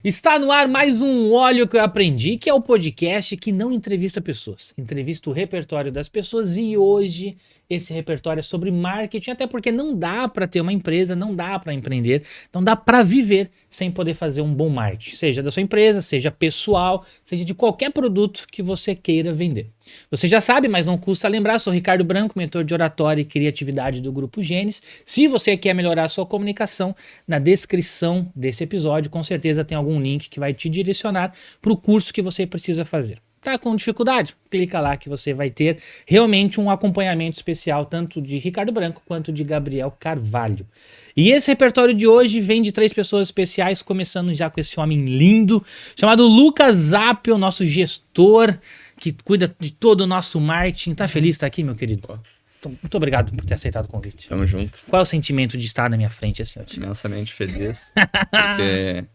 Está no ar mais um Óleo que eu aprendi, que é o podcast que não entrevista pessoas, entrevista o repertório das pessoas, e hoje esse repertório é sobre marketing, até porque não dá para ter uma empresa, não dá para empreender, não dá para viver sem poder fazer um bom marketing, seja da sua empresa, seja pessoal, seja de qualquer produto que você queira vender. Você já sabe, mas não custa lembrar, sou Ricardo Branco, mentor de oratória e criatividade do Grupo Gênesis. Se você quer melhorar a sua comunicação, na descrição desse episódio, com certeza tem algum link que vai te direcionar para o curso que você precisa fazer. Tá com dificuldade? Clica lá que você vai ter realmente um acompanhamento especial, tanto de Ricardo Branco quanto de Gabriel Carvalho. E esse repertório de hoje vem de 3 pessoas especiais, começando já com esse homem lindo, chamado Lucas Zappel, nosso gestor, que cuida de todo o nosso marketing. Tá feliz de estar aqui, meu querido? Muito obrigado por ter aceitado o convite. Tamo junto. Qual é o sentimento de estar na minha frente assim, hoje? Imensamente feliz, porque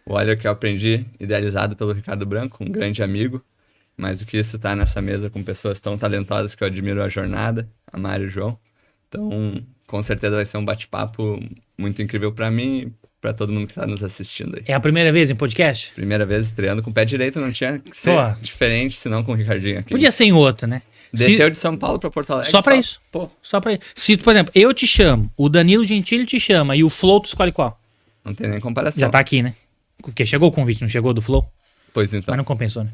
o Óleo que eu aprendi, idealizado pelo Ricardo Branco, um grande amigo, mais do que isso, tá nessa mesa com pessoas tão talentosas que eu admiro a jornada, a Mari e o João. Então, com certeza vai ser um bate-papo muito incrível pra mim e pra todo mundo que tá nos assistindo aí. É a primeira vez em podcast? Primeira vez estreando com o pé direito, não tinha que ser diferente, senão com o Ricardinho aqui. Podia ser em outro, né? Desceu de São Paulo pra Porto Alegre. Só pra isso. Pô, Só pra isso. Se, por exemplo, eu te chamo, o Danilo Gentili te chama e o Flow tu escolhe qual? não tem nem comparação. Já tá aqui, né? Porque chegou o convite, não chegou do Flow? Pois então. Mas não compensou, né?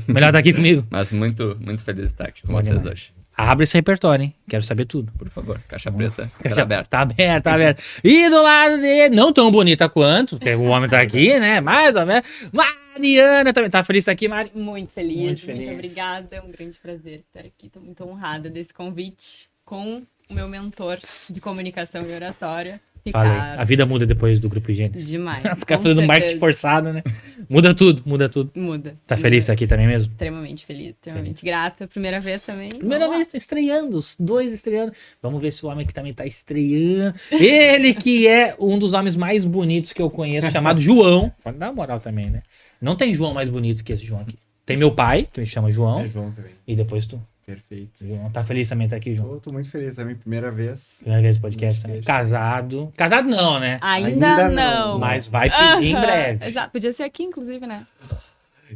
Melhor estar aqui comigo. Mas muito, muito feliz de estar aqui com Bom vocês demais. hoje. Abre esse repertório, hein? Quero saber tudo. Por favor, caixa preta, cara aberta. Tá aberto, tá aberto. E do lado dele, não tão bonita quanto, o homem tá aqui, né? Mais ou menos. Mariana também. Tá feliz de estar aqui, Mari? Muito feliz, Muito feliz. obrigada. É um grande prazer estar aqui. Estou muito honrada desse convite com o meu mentor de comunicação e oratória, Falei. Ricardo. A vida muda depois do Grupo Gênesis. Demais. Ficar com fazendo marketing certeza. forçado, né? Muda tudo, muda tudo. Muda. Tá feliz de estar aqui também mesmo? Extremamente feliz, extremamente grata. Primeira vez também. Primeira Vamos lá. vez, tá estreando, os dois estreando. Vamos ver se o homem que também tá estreando. Ele que é um dos homens mais bonitos que eu conheço, chamado João. Pode dar uma moral também, né? Não tem João mais bonito que esse João aqui. Tem meu pai, que me chama João, É João também. e depois tu. Perfeito. João, tá feliz também de estar aqui, João? Tô muito feliz também, primeira vez. Primeira vez no podcast também. Podcast. Casado. Casado não, né? Ainda Ainda não. não. Mas vai pedir em Aham, breve. Exato. Podia ser aqui, inclusive, né?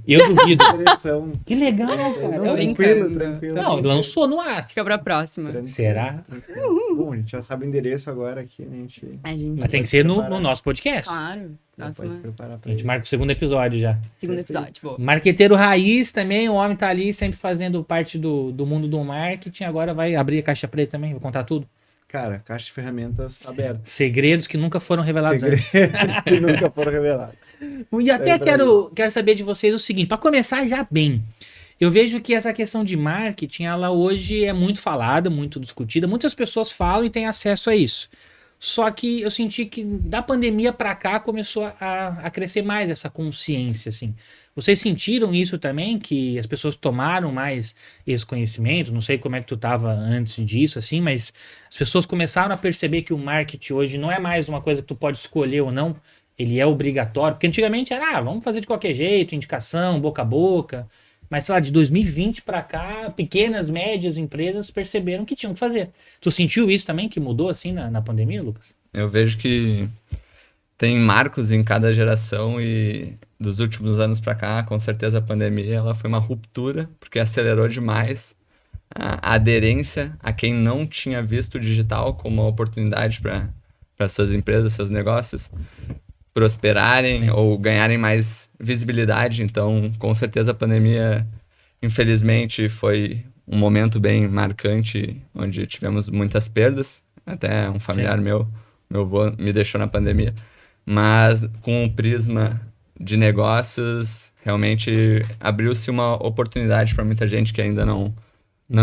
Eu duvido. Direção. Que legal, Não, cara. Tô tranquilo, brincando. tranquilo. Não, lançou no ar. Fica pra próxima. Tranquilo, Será? tranquilo. Bom, a gente já sabe o endereço agora aqui, né? A gente A gente... Mas tem que ser no preparar. nosso podcast. Claro. já pode se Próxima. preparar A pra gente isso. marca o segundo episódio já. Segundo Perfeito. episódio. Boa. Marqueteiro raiz também, o homem tá ali sempre fazendo parte do mundo do marketing, agora vai abrir a caixa preta também, vou contar tudo. Cara, caixa de ferramentas aberta. Segredos que nunca foram revelados antes. Segredos que nunca foram revelados. E até É pra quero saber de vocês o seguinte, para começar já bem, eu vejo que essa questão de marketing, ela hoje é muito falada, muito discutida, muitas pessoas falam e têm acesso a isso. Só que eu senti que da pandemia para cá começou a crescer mais essa consciência, assim. Vocês sentiram isso também, que as pessoas tomaram mais esse conhecimento? Não sei como é que tu tava antes disso, assim, mas as pessoas começaram a perceber que o marketing hoje não é mais uma coisa que tu pode escolher ou não, ele é obrigatório, porque antigamente era, vamos fazer de qualquer jeito, indicação, boca a boca, mas sei lá, de 2020 para cá, pequenas, médias empresas perceberam que tinham que fazer. Tu sentiu isso também, que mudou assim na pandemia, Lucas? Eu vejo que tem marcos em cada geração e dos últimos anos pra cá, com certeza a pandemia ela foi uma ruptura, porque acelerou demais a aderência a quem não tinha visto o digital como uma oportunidade para suas empresas, seus negócios prosperarem ou ganharem mais visibilidade. Então, com certeza a pandemia, infelizmente, foi um momento bem marcante, onde tivemos muitas perdas. Até um familiar meu avô, me deixou na pandemia. Mas com o prisma de negócios, realmente abriu-se uma oportunidade para muita gente que ainda não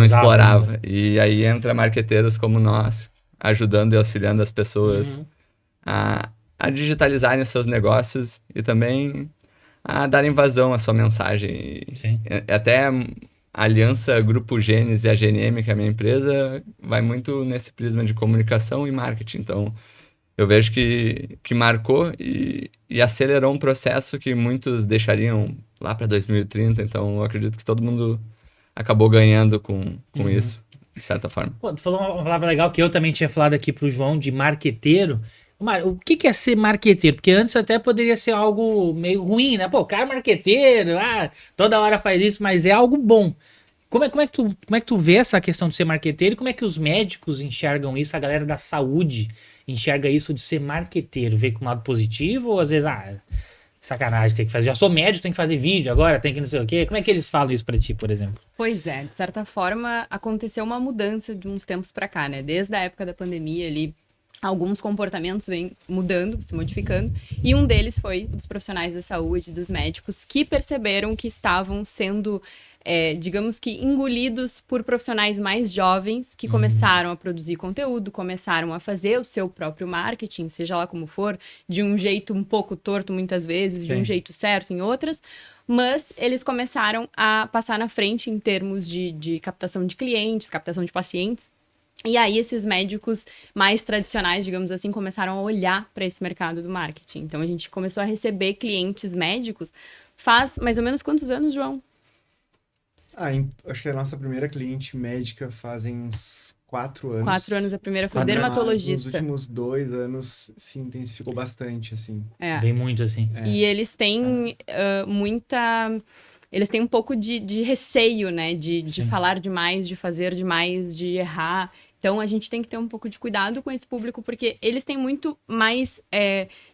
explorava. E aí entra marqueteiros como nós, ajudando e auxiliando as pessoas a digitalizarem os seus negócios e também a darem vazão à sua mensagem. Sim. Até a aliança Grupo Gênesis e a GNM, que é a minha empresa, vai muito nesse prisma de comunicação e marketing. Então, eu vejo que marcou e acelerou um processo que muitos deixariam lá para 2030. Então, eu acredito que todo mundo acabou ganhando com isso, de certa forma. Pô, tu falou uma palavra legal que eu também tinha falado aqui pro João, de marqueteiro. Mário, o que é ser marqueteiro? Porque antes até poderia ser algo meio ruim, né? Pô, o cara é marqueteiro, toda hora faz isso, mas é algo bom. Como é que tu vê essa questão de ser marqueteiro e como é que os médicos enxergam isso, a galera da saúde enxerga isso de ser marqueteiro? Vê com um lado positivo ou às vezes, sacanagem, tem que fazer. Já sou médico, tem que fazer vídeo agora, tem que não sei o quê. Como é que eles falam isso pra ti, por exemplo? Pois é, de certa forma, aconteceu uma mudança de uns tempos pra cá, né? Desde a época da pandemia ali, alguns comportamentos vêm mudando, se modificando, e um deles foi dos profissionais da saúde, dos médicos, que perceberam que estavam sendo, digamos que, engolidos por profissionais mais jovens que começaram a produzir conteúdo, começaram a fazer o seu próprio marketing, seja lá como for, de um jeito um pouco torto muitas vezes, de um jeito certo em outras, mas eles começaram a passar na frente em termos de captação de clientes, captação de pacientes. E aí esses médicos mais tradicionais, digamos assim, começaram a olhar para esse mercado do marketing. Então a gente começou a receber clientes médicos faz mais ou menos quantos anos, João? Acho que a nossa primeira cliente médica fazem uns 4 anos. 4 anos, a primeira foi Mas Nos dermatologista. últimos 2 anos se intensificou bastante, assim. Vem muito assim. E eles têm eles têm um pouco de receio, né? De falar demais, de fazer demais, de errar. Então, a gente tem que ter um pouco de cuidado com esse público, porque eles têm muito mais,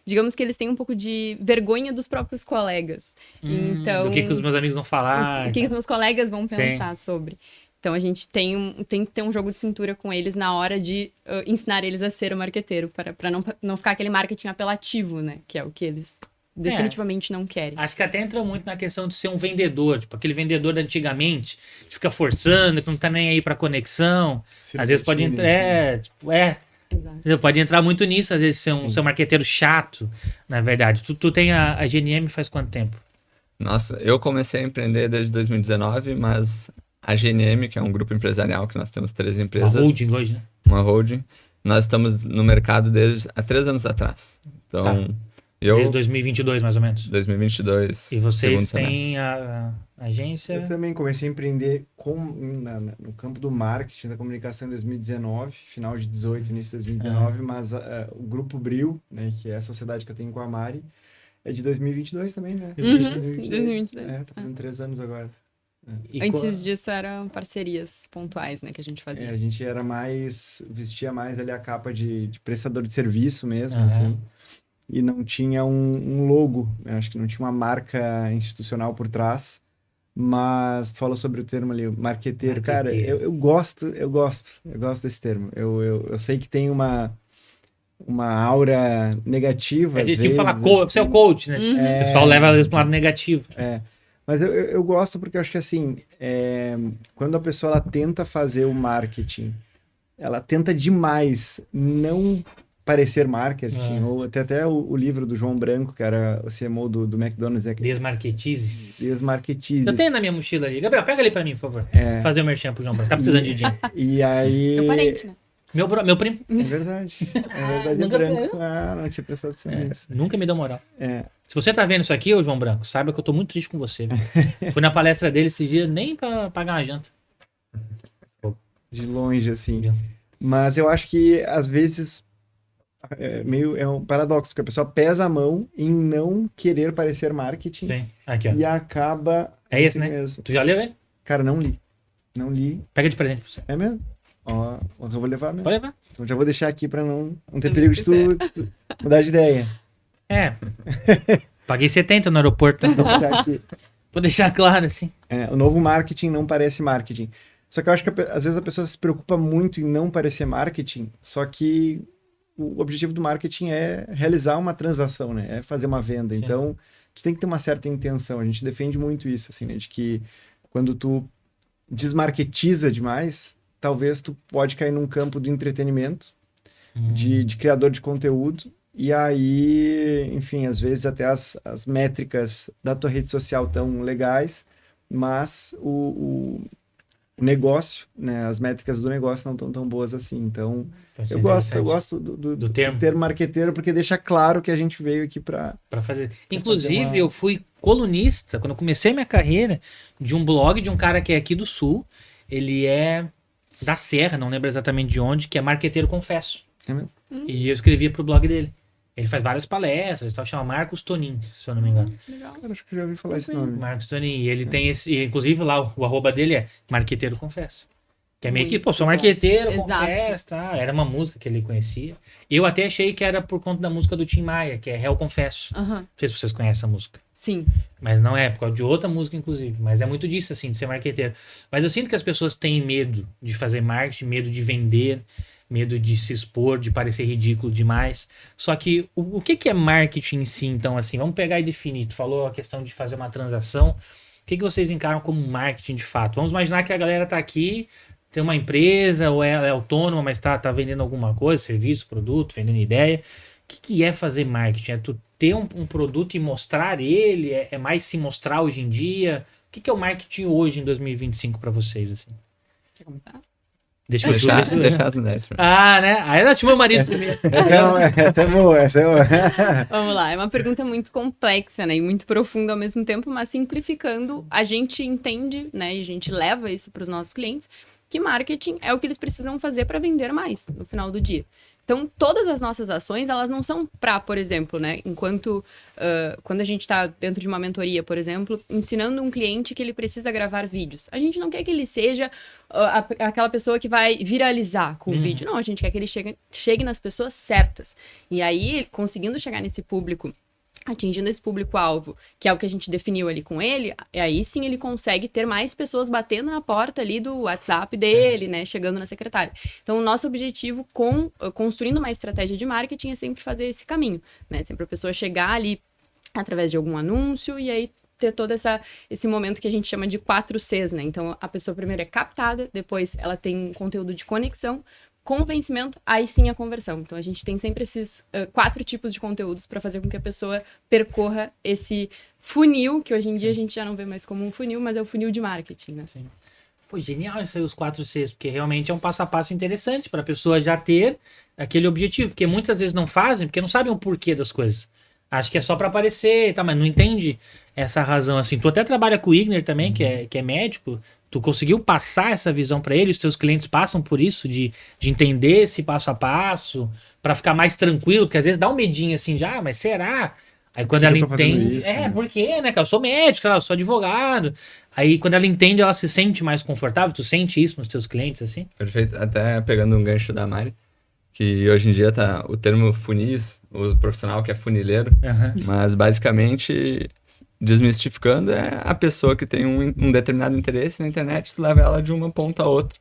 digamos que eles têm um pouco de vergonha dos próprios colegas. Então, O que os meus amigos vão falar? o que os meus colegas vão Sim. pensar sobre. Então, a gente tem que ter um jogo de cintura com eles na hora de ensinar eles a ser o marqueteiro, para não ficar aquele marketing apelativo, né? Que é o que eles definitivamente não querem. Acho que até entra muito na questão de ser um vendedor, tipo aquele vendedor de antigamente, que fica forçando, que não tá nem aí pra conexão. Às vezes pode entrar. Exato. Pode entrar muito nisso, às vezes ser Sim. um marqueteiro chato, na verdade. Tu tem a GNM faz quanto tempo? Nossa, eu comecei a empreender desde 2019, mas a GNM, que é um grupo empresarial, que nós temos 3 Uma empresas, holding hoje, né? uma holding, nós estamos no mercado desde há 3 anos atrás. Então, eu, Desde 2022, mais ou menos. 2022, E vocês segundo semestre. têm a agência... Eu também comecei a empreender no campo do marketing, da comunicação em 2019, final de 18, início de 2019, mas o Grupo Bril, né, que é a sociedade que eu tenho com a Mari, é de 2022 também, né? 2022. Tá fazendo 3 anos agora. Antes disso, eram parcerias pontuais, né? Que a gente fazia. A gente vestia mais ali a capa de prestador de serviço mesmo, Aham. assim. E não tinha um logo, né? Acho que não tinha uma marca institucional por trás. Mas tu falou sobre o termo ali, marqueteiro. Cara, eu gosto desse termo. Eu sei que tem uma aura negativa, A às gente vezes. fala você é o coach, né? O pessoal leva isso para um lado negativo. Mas eu gosto porque eu acho que, assim, quando a pessoa ela tenta fazer o marketing, ela tenta demais não parecer marketing, ou até o livro do João Branco, que era o CMO do McDonald's, Desmarketizes. Desmarketizes. Eu tenho na minha mochila ali. Gabriel, pega ali pra mim, por favor. Fazer o merchan pro João Branco. Tá precisando de dinheiro. E aí... Meu parente, né? Meu primo. É verdade. É nunca- branco. Não tinha prestado atenção nisso. Nunca me deu moral. É. Se você tá vendo isso aqui, ô João Branco, saiba que eu tô muito triste com você. Viu? Fui na palestra dele esses dias, nem pra pagar uma janta. De longe, assim. Viu? Mas eu acho que, às vezes, é um paradoxo, porque a pessoa pesa a mão em não querer parecer marketing Sim. Aqui, ó. e acaba... É esse, assim né? mesmo. Tu já leu ele? Cara, não li. Não li. Pega de presente pra você. É mesmo? Ó, eu vou levar mesmo. Pode levar. Então já vou deixar aqui pra não ter Também perigo de tu mudar de ideia. Paguei 70 no aeroporto. Vou deixar aqui. Vou deixar claro, assim. O novo marketing não parece marketing. Só que eu acho que às vezes a pessoa se preocupa muito em não parecer marketing, só que o objetivo do marketing é realizar uma transação, né? É fazer uma venda. Sim. Então, tu tem que ter uma certa intenção. A gente defende muito isso, assim, né? De que quando tu desmarketiza demais, talvez tu pode cair num campo do entretenimento, de criador de conteúdo, e aí, enfim, às vezes até as métricas da tua rede social tão legais, mas o negócio, né, as métricas do negócio não estão tão boas assim. Então, eu gosto do termo marqueteiro, porque deixa claro que a gente veio aqui para fazer. Inclusive, eu fui colunista, quando eu comecei minha carreira, de um blog de um cara que é aqui do Sul. Ele é da Serra, não lembro exatamente de onde, que é Marqueteiro Confesso. É mesmo? E eu escrevia pro blog dele. Ele faz várias palestras, tal, chama Marcos Tonin, se eu não me engano. Legal. Cara, acho que eu já ouvi falar esse nome. Marcos Tonin. E ele tem esse, inclusive lá o arroba dele é Marqueteiro Confesso. Que é meio que, Muito pô, sou bom. marqueteiro, Exato. confesso, tá? Era uma música que ele conhecia. Eu até achei que era por conta da música do Tim Maia, que é Réu Confesso. Aham. Não sei se vocês conhecem a música. Sim. Mas não é, por causa de outra música, inclusive. Mas é muito disso, assim, de ser marqueteiro. Mas eu sinto que as pessoas têm medo de fazer marketing, medo de vender, medo de se expor, de parecer ridículo demais. Só que o que é marketing em si, então, assim? Vamos pegar e definir. Tu falou a questão de fazer uma transação. O que vocês encaram como marketing de fato? Vamos imaginar que a galera tá aqui, tem uma empresa, ou é autônoma, mas tá vendendo alguma coisa, serviço, produto, vendendo ideia. O que é fazer marketing? É tu ter um produto e mostrar ele? É mais se mostrar hoje em dia? O que é o marketing hoje em 2025 para vocês, assim? Quer começar? Deixa eu Deixar as mulheres. Ah, né? Aí ela tinha meu marido primeiro. Essa é boa, essa é boa. Vamos lá, é uma pergunta muito complexa, né, e muito profunda ao mesmo tempo, mas simplificando, a gente entende, né, e a gente leva isso para os nossos clientes, que marketing é o que eles precisam fazer para vender mais no final do dia. Então, todas as nossas ações, elas não são para, por exemplo, né, quando a gente está dentro de uma mentoria, por exemplo, ensinando um cliente que ele precisa gravar vídeos. A gente não quer que ele seja aquela pessoa que vai viralizar com o vídeo. Não, a gente quer que ele chegue nas pessoas certas. E aí, conseguindo chegar nesse público, atingindo esse público-alvo, que é o que a gente definiu ali com ele, aí sim ele consegue ter mais pessoas batendo na porta ali do WhatsApp dele, né, chegando na secretária. Então, o nosso objetivo construindo uma estratégia de marketing é sempre fazer esse caminho, né, sempre a pessoa chegar ali através de algum anúncio e aí ter todo esse momento que a gente chama de 4 Cs, né, então a pessoa primeiro é captada, depois ela tem um conteúdo de conexão, convencimento, aí sim a conversão. Então, a gente tem sempre esses 4 tipos de conteúdos para fazer com que a pessoa percorra esse funil, que hoje em dia a gente já não vê mais como um funil, mas é o funil de marketing, né? Sim. Pô, genial isso aí, os 4 Cs, porque realmente é um passo a passo interessante para a pessoa já ter aquele objetivo, porque muitas vezes não fazem, porque não sabem o porquê das coisas. Acho que é só para aparecer, tá, mas não entende essa razão assim. Tu até trabalha com o Igner também, que é médico. Tu conseguiu passar essa visão para ele? Os teus clientes passam por isso, de entender esse passo a passo, para ficar mais tranquilo, porque às vezes dá um medinho assim, já, mas será? Aí quando ela entende, por quê, né, cara? Eu sou médico, eu sou advogado. Aí quando ela entende, ela se sente mais confortável. Tu sente isso nos teus clientes, assim? Perfeito. Até pegando um gancho da Mari, que hoje em dia tá o termo funis, o profissional que é funileiro, mas basicamente, desmistificando, é a pessoa que tem um determinado interesse na internet, tu leva ela de uma ponta a outra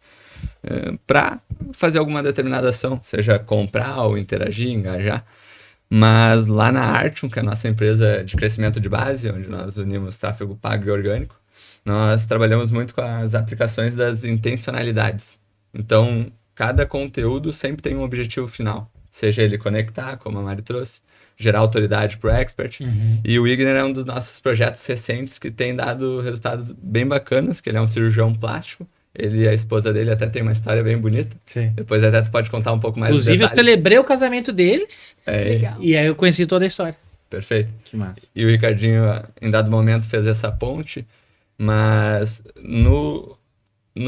para fazer alguma determinada ação, seja comprar ou interagir, engajar. Mas lá na Artium, que é a nossa empresa de crescimento de base, onde nós unimos tráfego pago e orgânico, nós trabalhamos muito com as aplicações das intencionalidades. Então, cada conteúdo sempre tem um objetivo final. Seja ele conectar, como a Mari trouxe, gerar autoridade para o expert. E o Igner é um dos nossos projetos recentes que tem dado resultados bem bacanas, que ele é um cirurgião plástico. Ele e a esposa dele até tem uma história bem bonita. Sim. Depois até tu pode contar um pouco mais Inclusive, eu celebrei o casamento deles. Legal. E aí eu conheci toda a história. Perfeito. Que massa. E o Ricardinho, em dado momento, fez essa ponte. Mas no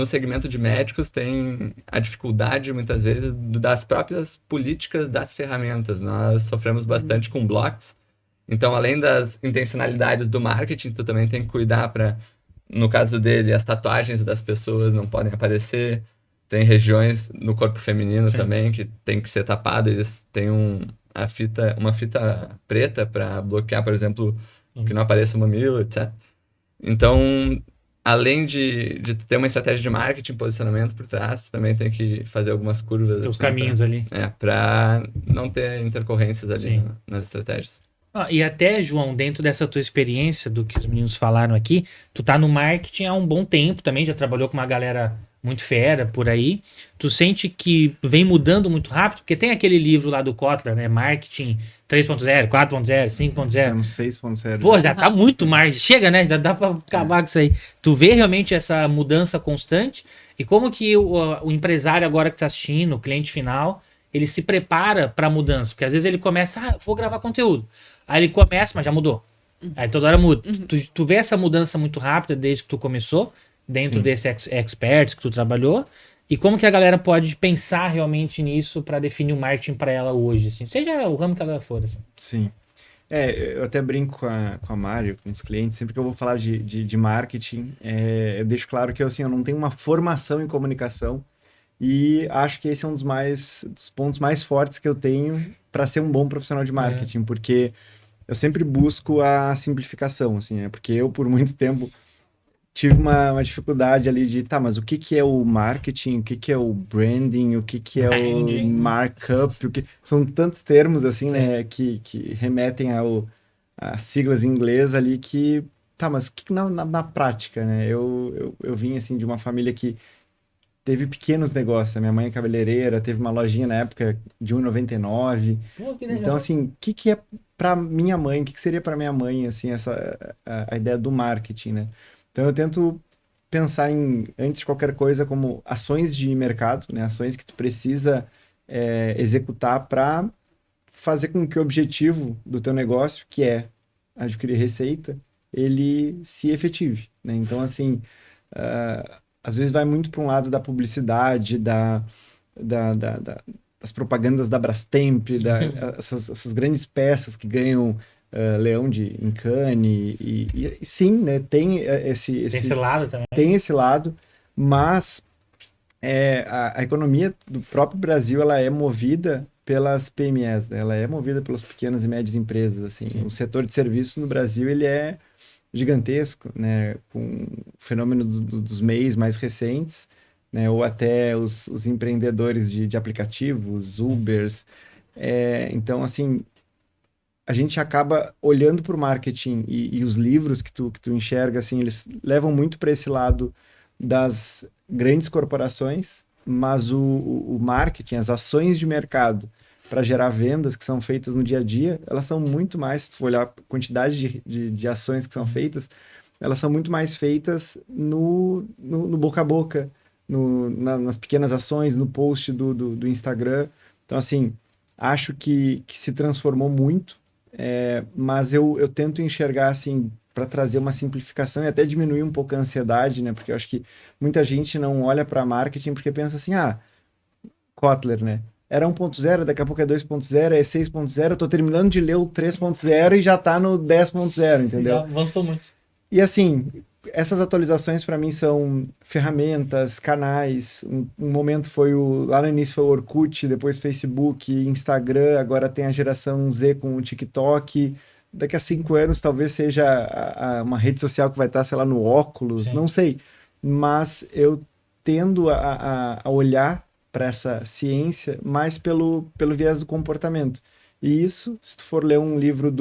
segmento de médicos tem a dificuldade, muitas vezes, das próprias políticas das ferramentas. Nós sofremos bastante com blocos. Então, além das intencionalidades do marketing, tu também tem que cuidar para, no caso dele, as tatuagens das pessoas não podem aparecer. Tem regiões no corpo feminino também que tem que ser tapado. Eles têm uma fita preta para bloquear, por exemplo, que não apareça o mamilo, etc. Então, além de ter uma estratégia de marketing, posicionamento por trás, também tem que fazer algumas curvas. Os assim, caminhos ali. Para não ter intercorrências ali nas estratégias. E até, João, dentro dessa tua experiência, do que os meninos falaram aqui, tu tá no marketing há um bom tempo também, já trabalhou com uma galera muito fera por aí. Tu sente que vem mudando muito rápido? Porque tem aquele livro lá do Kotler, né? Marketing 3.0, 4.0, 5.0. É um 6.0. Pô, já tá muito marketing. Chega, né? Já dá pra acabar com isso aí. Tu vê realmente essa mudança constante? E como que o empresário agora que tá assistindo, o cliente final, ele se prepara pra mudança? Porque às vezes ele começa, vou gravar conteúdo. Aí ele começa, mas já mudou. Aí toda hora muda. Tu vê essa mudança muito rápida desde que tu começou, dentro desse experts que tu trabalhou, E como que a galera pode pensar realmente nisso para definir o marketing para ela hoje, assim? Seja o ramo que ela for, assim. Sim. Eu até brinco com a Mário, com os clientes, sempre que eu vou falar de marketing, eu deixo claro que assim, eu não tenho uma formação em comunicação e acho que esse é um dos pontos mais fortes que eu tenho para ser um bom profissional de marketing, porque eu sempre busco a simplificação, assim, né? Porque eu, por muito tempo, tive uma dificuldade ali de, tá, mas o que que é o marketing, o que que é o branding, o que que é o markup, são tantos termos, assim, né, que remetem a siglas em inglês ali que, tá, mas o que na prática, né? Eu vim, assim, de uma família que teve pequenos negócios. A minha mãe é cabeleireira, teve uma lojinha na época de R$1,99. Pô, que legal. Então, assim, o que que é para minha mãe, o que que seria para minha mãe, assim, a ideia do marketing, né? Então, eu tento pensar antes de qualquer coisa, como ações de mercado, né? Ações que tu precisa executar para fazer com que o objetivo do teu negócio, que é adquirir receita, ele se efetive, né? Então, assim, às vezes vai muito para um lado da publicidade, das propagandas da Brastemp, essas grandes peças que ganham leão em Cannes, e sim, né, tem esse lado também. Tem esse lado, mas a economia do próprio Brasil, ela é movida pelas PMEs, né? Ela é movida pelas pequenas e médias empresas, assim. O setor de serviços no Brasil, ele é gigantesco, né? Com o fenômeno dos MEIs mais recentes, né? Ou até os empreendedores de aplicativos, Ubers. Então, assim, a gente acaba olhando para o marketing e os livros que tu enxerga, assim, eles levam muito para esse lado das grandes corporações, mas o marketing, as ações de mercado para gerar vendas que são feitas no dia a dia, elas são muito mais, se tu for olhar a quantidade de ações que são feitas, elas são muito mais feitas no boca a boca, nas pequenas ações, no post do Instagram. Então, assim, acho que se transformou muito, mas eu tento enxergar, assim, para trazer uma simplificação e até diminuir um pouco a ansiedade, né? Porque eu acho que muita gente não olha para marketing porque pensa assim, Kotler, né? Era 1.0, daqui a pouco é 2.0, é 6.0, eu tô terminando de ler o 3.0 e já tá no 10.0, entendeu? Já avançou muito. E assim, essas atualizações para mim são ferramentas, canais. Um momento foi lá no início foi o Orkut, depois Facebook, Instagram, agora tem a geração Z com o TikTok. Daqui a 5 anos talvez seja uma rede social que vai estar, sei lá, no óculos, não sei. Mas eu tendo a olhar para essa ciência mais pelo viés do comportamento. E isso, se tu for ler um livro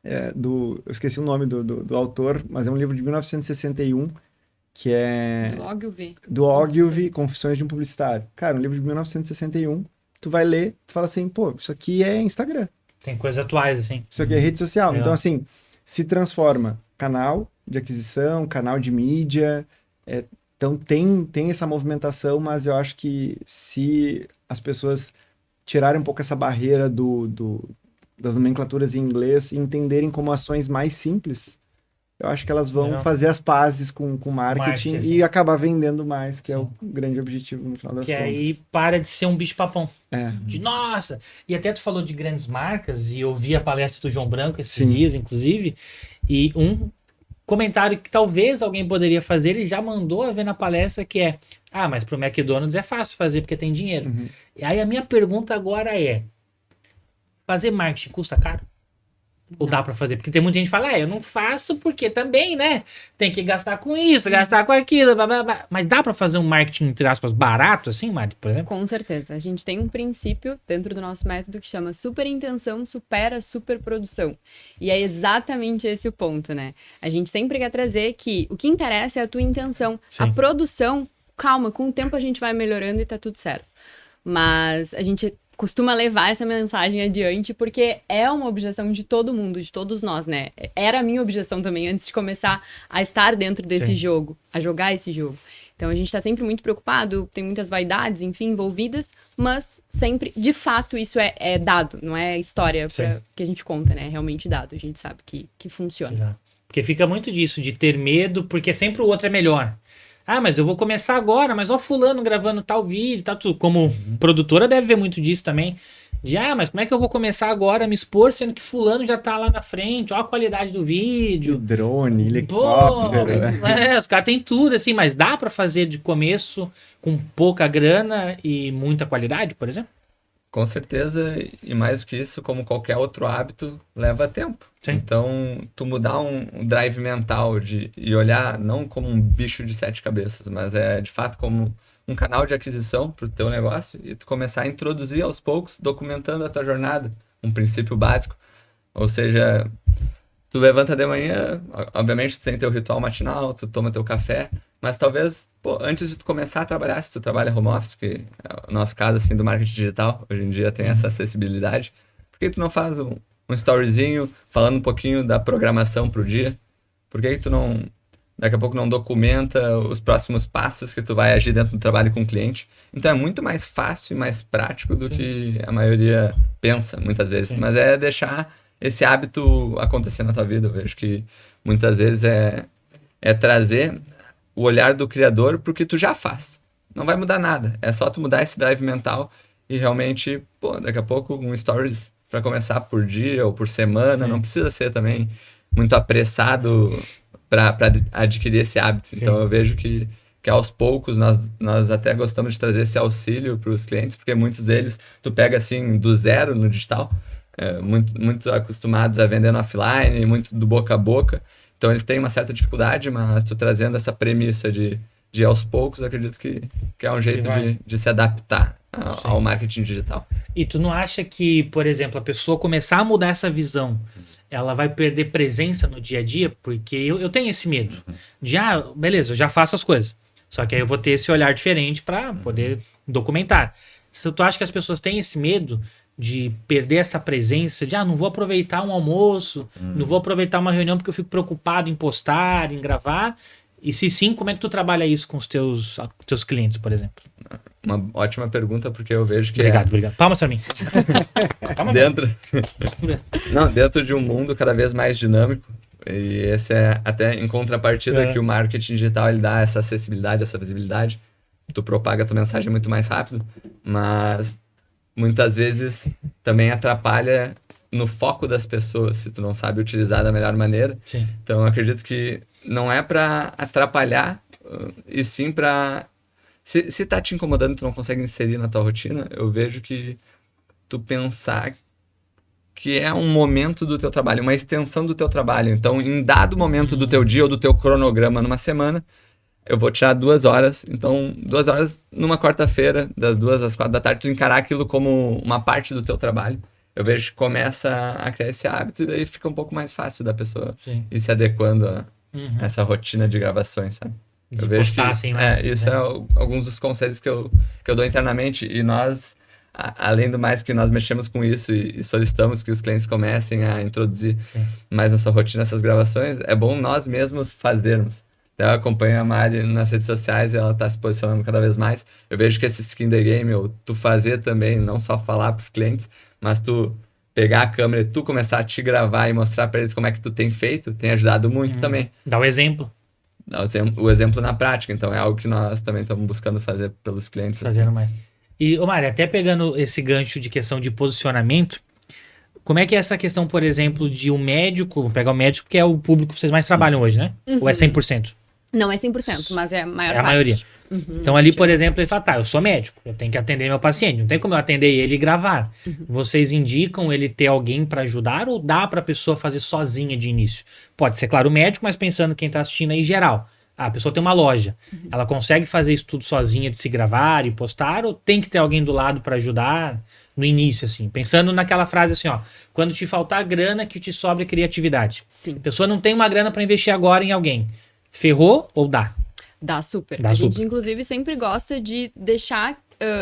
eu esqueci o nome do autor, mas é um livro de 1961, que é... Do Ogilvy, Confissões de um Publicitário. Cara, um livro de 1961, tu vai ler, tu fala assim, pô, isso aqui é Instagram. Tem coisas atuais, assim. Isso aqui é rede social. Legal. Então, assim, se transforma canal de aquisição, canal de mídia. Então, tem essa movimentação, mas eu acho que se as pessoas tirarem um pouco essa barreira das nomenclaturas em inglês e entenderem como ações mais simples, eu acho que elas vão fazer as pazes com marketing e acabar vendendo mais, que é o grande objetivo no final das contas. Que aí para de ser um bicho-papão. De nossa! E até tu falou de grandes marcas, e eu vi a palestra do João Branco esses dias, inclusive, e um comentário que talvez alguém poderia fazer, ele já mandou a ver na palestra, que é, mas pro McDonald's é fácil fazer porque tem dinheiro. Uhum. E aí a minha pergunta agora é, fazer marketing custa caro? Ou dá pra fazer? Porque tem muita gente que fala, eu não faço porque também, né? Tem que gastar com isso, gastar com aquilo, blá, blá, blá. Mas dá pra fazer um marketing, entre aspas, barato, assim, Mari, por exemplo? Com certeza. A gente tem um princípio dentro do nosso método que chama superintenção supera superprodução. E é exatamente esse o ponto, né? A gente sempre quer trazer que o que interessa é a tua intenção. Sim. A produção, calma, com o tempo a gente vai melhorando e tá tudo certo. Mas a gente costuma levar essa mensagem adiante porque é uma objeção de todo mundo, de todos nós, né? Era a minha objeção também antes de começar a estar dentro desse jogo, a jogar esse jogo. Então a gente tá sempre muito preocupado, tem muitas vaidades, enfim, envolvidas, mas sempre, de fato, isso é dado, não é história que a gente conta, né? É realmente dado, a gente sabe que funciona. Exato. Porque fica muito disso, de ter medo, porque sempre o outro é melhor. Ah, mas eu vou começar agora, mas ó fulano gravando tal vídeo, tal tudo. Como produtora deve ver muito disso também. Mas como é que eu vou começar agora a me expor, sendo que fulano já tá lá na frente, ó a qualidade do De vídeo. drone, Pô, helicóptero. os caras têm tudo, assim, mas dá pra fazer de começo com pouca grana e muita qualidade, por exemplo? Com certeza, e mais do que isso, como qualquer outro hábito, leva tempo. Sim. Então, tu mudar um drive mental e olhar não como um bicho de 7 cabeças, mas de fato como um canal de aquisição para o teu negócio e tu começar a introduzir aos poucos, documentando a tua jornada, um princípio básico. Ou seja, tu levanta de manhã, obviamente tu tem teu ritual matinal, tu toma teu café, mas talvez, antes de tu começar a trabalhar, se tu trabalha home office, que é o nosso caso, assim, do marketing digital, hoje em dia tem essa acessibilidade, por que tu não faz um storyzinho falando um pouquinho da programação pro dia? Por que tu não, daqui a pouco não documenta os próximos passos que tu vai agir dentro do trabalho com o cliente? Então é muito mais fácil e mais prático do que a maioria pensa, muitas vezes, mas é deixar esse hábito acontecer na tua vida. Eu vejo que muitas vezes é trazer o olhar do criador pro que tu já faz. Não vai mudar nada. É só tu mudar esse drive mental e realmente, daqui a pouco um stories para começar por dia ou por semana. Não precisa ser também muito apressado para adquirir esse hábito. Sim. Então eu vejo que aos poucos nós até gostamos de trazer esse auxílio para os clientes, porque muitos deles tu pega assim do zero no digital, muito acostumados a vender no offline, muito do boca a boca. Então eles têm uma certa dificuldade, mas tu trazendo essa premissa de aos poucos, acredito que é um jeito de se adaptar ao marketing digital. E tu não acha que, por exemplo, a pessoa começar a mudar essa visão, ela vai perder presença no dia a dia? Porque eu tenho esse medo de, beleza, eu já faço as coisas, só que aí eu vou ter esse olhar diferente para poder documentar. Se tu acha que as pessoas têm esse medo de perder essa presença, de não vou aproveitar um almoço, não vou aproveitar uma reunião porque eu fico preocupado em postar, em gravar. E se sim, como é que tu trabalha isso com os teus clientes, por exemplo? Uma ótima pergunta, porque eu vejo que Obrigado. Palmas pra mim. Dentro de um mundo cada vez mais dinâmico, e esse é até em contrapartida que o marketing digital ele dá essa acessibilidade, essa visibilidade, tu propaga a tua mensagem muito mais rápido, mas muitas vezes também atrapalha no foco das pessoas, se tu não sabe utilizar da melhor maneira. Sim. Então, eu acredito que não é para atrapalhar, e sim para... Se tá te incomodando e tu não consegue inserir na tua rotina, eu vejo que tu pensar que é um momento do teu trabalho, uma extensão do teu trabalho. Então, em dado momento do teu dia ou do teu cronograma numa semana, eu vou tirar 2 horas. Então, 2 horas numa quarta-feira, das 2 às 4 da tarde, tu encarar aquilo como uma parte do teu trabalho. Eu vejo que começa a criar esse hábito e daí fica um pouco mais fácil da pessoa ir se adequando a essa rotina de gravações, sabe? De eu vejo postar, que assim, mais, isso é alguns dos conselhos que eu dou internamente, e nós, além do mais que nós mexemos com isso e solicitamos que os clientes comecem a introduzir mais na sua rotina essas gravações, é bom nós mesmos fazermos. Eu acompanho a Mari nas redes sociais e ela está se posicionando cada vez mais. Eu vejo que esse skin the game, ou tu fazer também, não só falar para os clientes, mas tu pegar a câmera e tu começar a te gravar e mostrar para eles como é que tu tem feito, tem ajudado muito também. Dá o exemplo. Dá o exemplo na prática. Então é algo que nós também estamos buscando fazer pelos clientes. Fazendo assim. mais. E, Mari, até pegando esse gancho de questão de posicionamento, como é que é essa questão, por exemplo, de um médico, vou pegar o médico, que é o público que vocês mais trabalham hoje, né? Ou é 100%? Não é 100%, mas é a maior parte. É a maioria. Então ali, por exemplo, ele fala, eu sou médico, eu tenho que atender meu paciente, não tem como eu atender ele e gravar. Vocês indicam ele ter alguém para ajudar ou dá para a pessoa fazer sozinha de início? Pode ser, claro, o médico, mas pensando quem está assistindo aí geral. A pessoa tem uma loja, ela consegue fazer isso tudo sozinha de se gravar e postar ou tem que ter alguém do lado para ajudar no início, assim? Pensando naquela frase assim, quando te faltar grana, que te sobra criatividade. Sim. A pessoa não tem uma grana para investir agora em alguém. Ferrou ou dá? Dá super. Dá a super. gente, inclusive, sempre gosta de deixar,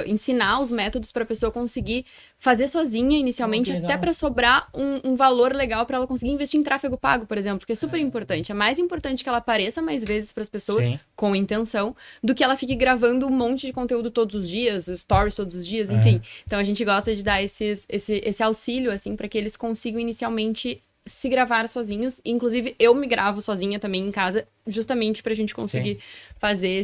ensinar os métodos para a pessoa conseguir fazer sozinha inicialmente, até para sobrar um valor legal para ela conseguir investir em tráfego pago, por exemplo, que é super importante. É mais importante que ela apareça mais vezes para as pessoas, com intenção, do que ela fique gravando um monte de conteúdo todos os dias, stories todos os dias, enfim. Então, a gente gosta de dar esse auxílio, assim, para que eles consigam inicialmente se gravar sozinhos. Inclusive, eu me gravo sozinha também em casa, justamente pra gente conseguir fazer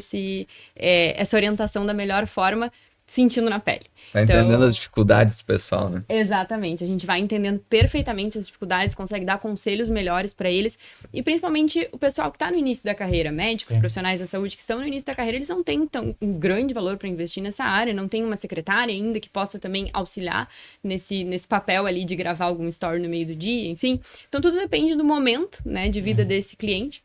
essa orientação da melhor forma, sentindo na pele. Vai entendendo as dificuldades do pessoal, né? Exatamente, a gente vai entendendo perfeitamente as dificuldades, consegue dar conselhos melhores para eles, e principalmente o pessoal que está no início da carreira, médicos, profissionais da saúde que estão no início da carreira, eles não têm um grande valor para investir nessa área, não tem uma secretária ainda que possa também auxiliar nesse papel ali de gravar algum story no meio do dia, enfim. Então tudo depende do momento, né, de vida desse cliente.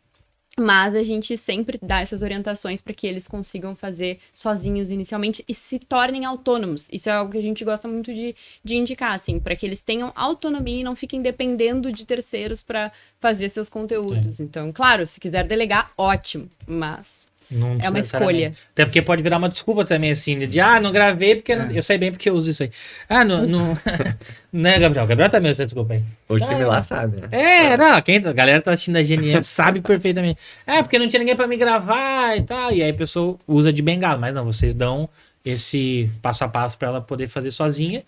Mas a gente sempre dá essas orientações para que eles consigam fazer sozinhos inicialmente e se tornem autônomos. Isso é algo que a gente gosta muito de indicar, assim, para que eles tenham autonomia e não fiquem dependendo de terceiros para fazer seus conteúdos. Então, claro, se quiser delegar, ótimo, mas Não é uma necessariamente. escolha. Até porque pode virar uma desculpa também, assim, de não gravei porque eu sei bem porque eu uso isso aí. Não. Né, Gabriel? Gabriel também usa essa desculpa aí. O time lá sabe, né? A galera tá assistindo a GNM sabe perfeitamente. Porque não tinha ninguém pra me gravar e tal. E aí a pessoa usa de bengala. Mas não, vocês dão esse passo a passo pra ela poder fazer sozinha,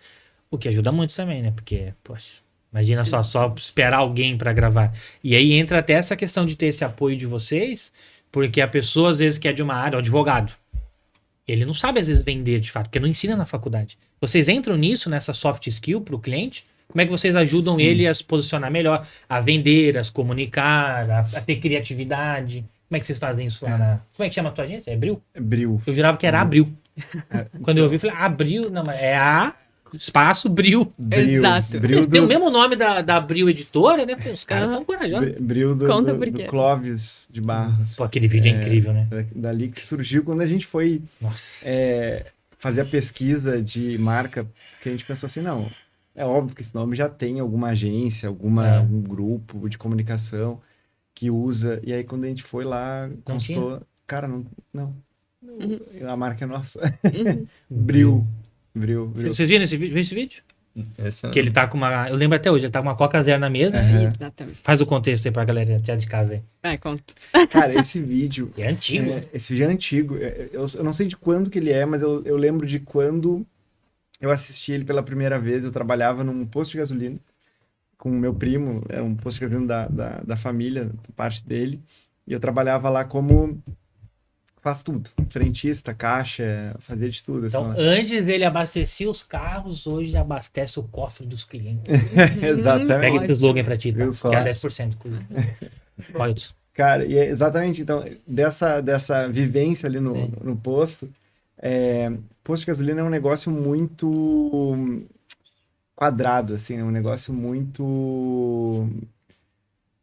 o que ajuda muito também, né? Porque, poxa, imagina só esperar alguém pra gravar. E aí entra até essa questão de ter esse apoio de vocês, porque a pessoa, às vezes, que é de uma área, o advogado, ele não sabe, às vezes, vender de fato, porque não ensina na faculdade. Vocês entram nisso, nessa soft skill pro cliente? Como é que vocês ajudam ele a se posicionar melhor, a vender, a se comunicar, a ter criatividade? Como é que vocês fazem isso lá na... Como é que chama a tua agência? É Abril? Bril. Eu jurava que era Abril. Quando eu ouvi, eu falei, Abril, não, mas é a... Espaço Bril. Exato. Bril Tem o mesmo nome da Abril Editora, né? Os caras estão corajosos. Bril Conta por quê. do Clóvis de Barros. Pô, aquele vídeo é incrível, né? Dali que surgiu quando a gente foi Nossa. fazer a pesquisa de marca, que a gente pensou assim, não, é óbvio que esse nome já tem alguma agência, algum grupo de comunicação que usa, e aí quando a gente foi lá, constou, cara, não. A marca é nossa. Bril. Vocês viram esse vídeo? Esse Que ele tá com uma... Eu lembro até hoje, ele tá com uma Coca Zero na mesa. Exatamente. Faz o contexto aí pra galera já de casa aí. Conta. Cara, esse vídeo... É antigo, né? Esse vídeo é antigo. Eu não sei de quando que ele é, mas eu lembro de quando eu assisti ele pela primeira vez. Eu trabalhava num posto de gasolina com o meu primo. Era um posto de gasolina da família, parte dele. E eu trabalhava lá como... Faz tudo. Frentista, caixa, fazia de tudo. Então, assim, antes ele abastecia os carros, hoje abastece o cofre dos clientes. Exatamente. Pega esse slogan pra ti, tá? Viu só? Que é 10%, inclusive. Olha isso. Cara, e exatamente, então, dessa vivência ali no posto, posto de gasolina é um negócio muito quadrado, assim, é um negócio muito...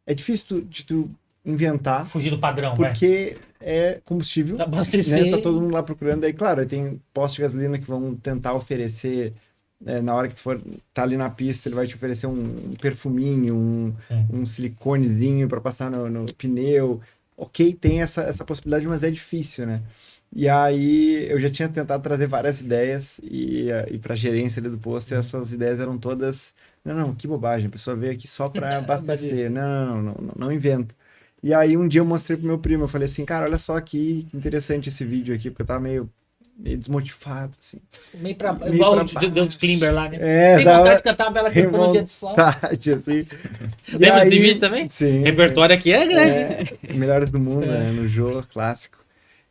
É difícil de tu inventar, Fugir do padrão, porque é combustível, abastecer. né? Tá todo mundo lá procurando, aí claro, aí tem postos de gasolina que vão tentar oferecer, na hora que tu for tá ali na pista, ele vai te oferecer um perfuminho, um siliconezinho para passar no pneu, ok, tem essa possibilidade, mas é difícil, né? E aí eu já tinha tentado trazer várias ideias e para gerência ali do posto, e essas ideias eram todas, não, que bobagem, a pessoa veio aqui só para abastecer, não inventa. E aí um dia eu mostrei pro meu primo, eu falei assim, cara, olha só que interessante esse vídeo aqui, porque eu tava meio desmotivado, assim. Igual o Deus Klimber lá, né? Sem dava, vontade de cantar uma bela canção no dia de sol. Assim. Lembra desse vídeo também? Sim. O repertório aqui é grande. Melhores do mundo, né? No Jô, clássico.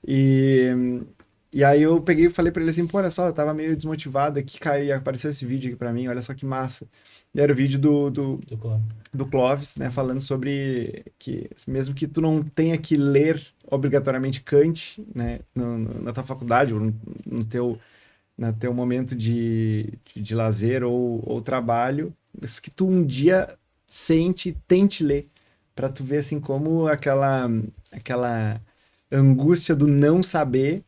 E aí eu peguei e falei pra ele assim, pô, olha só, eu tava meio desmotivado aqui, apareceu esse vídeo aqui pra mim, olha só que massa. E era o vídeo do Clóvis, né, falando sobre que mesmo que tu não tenha que ler obrigatoriamente Kant, né, na tua faculdade ou no teu momento de lazer ou trabalho, mas que tu um dia tente ler, para tu ver assim como aquela angústia do não saber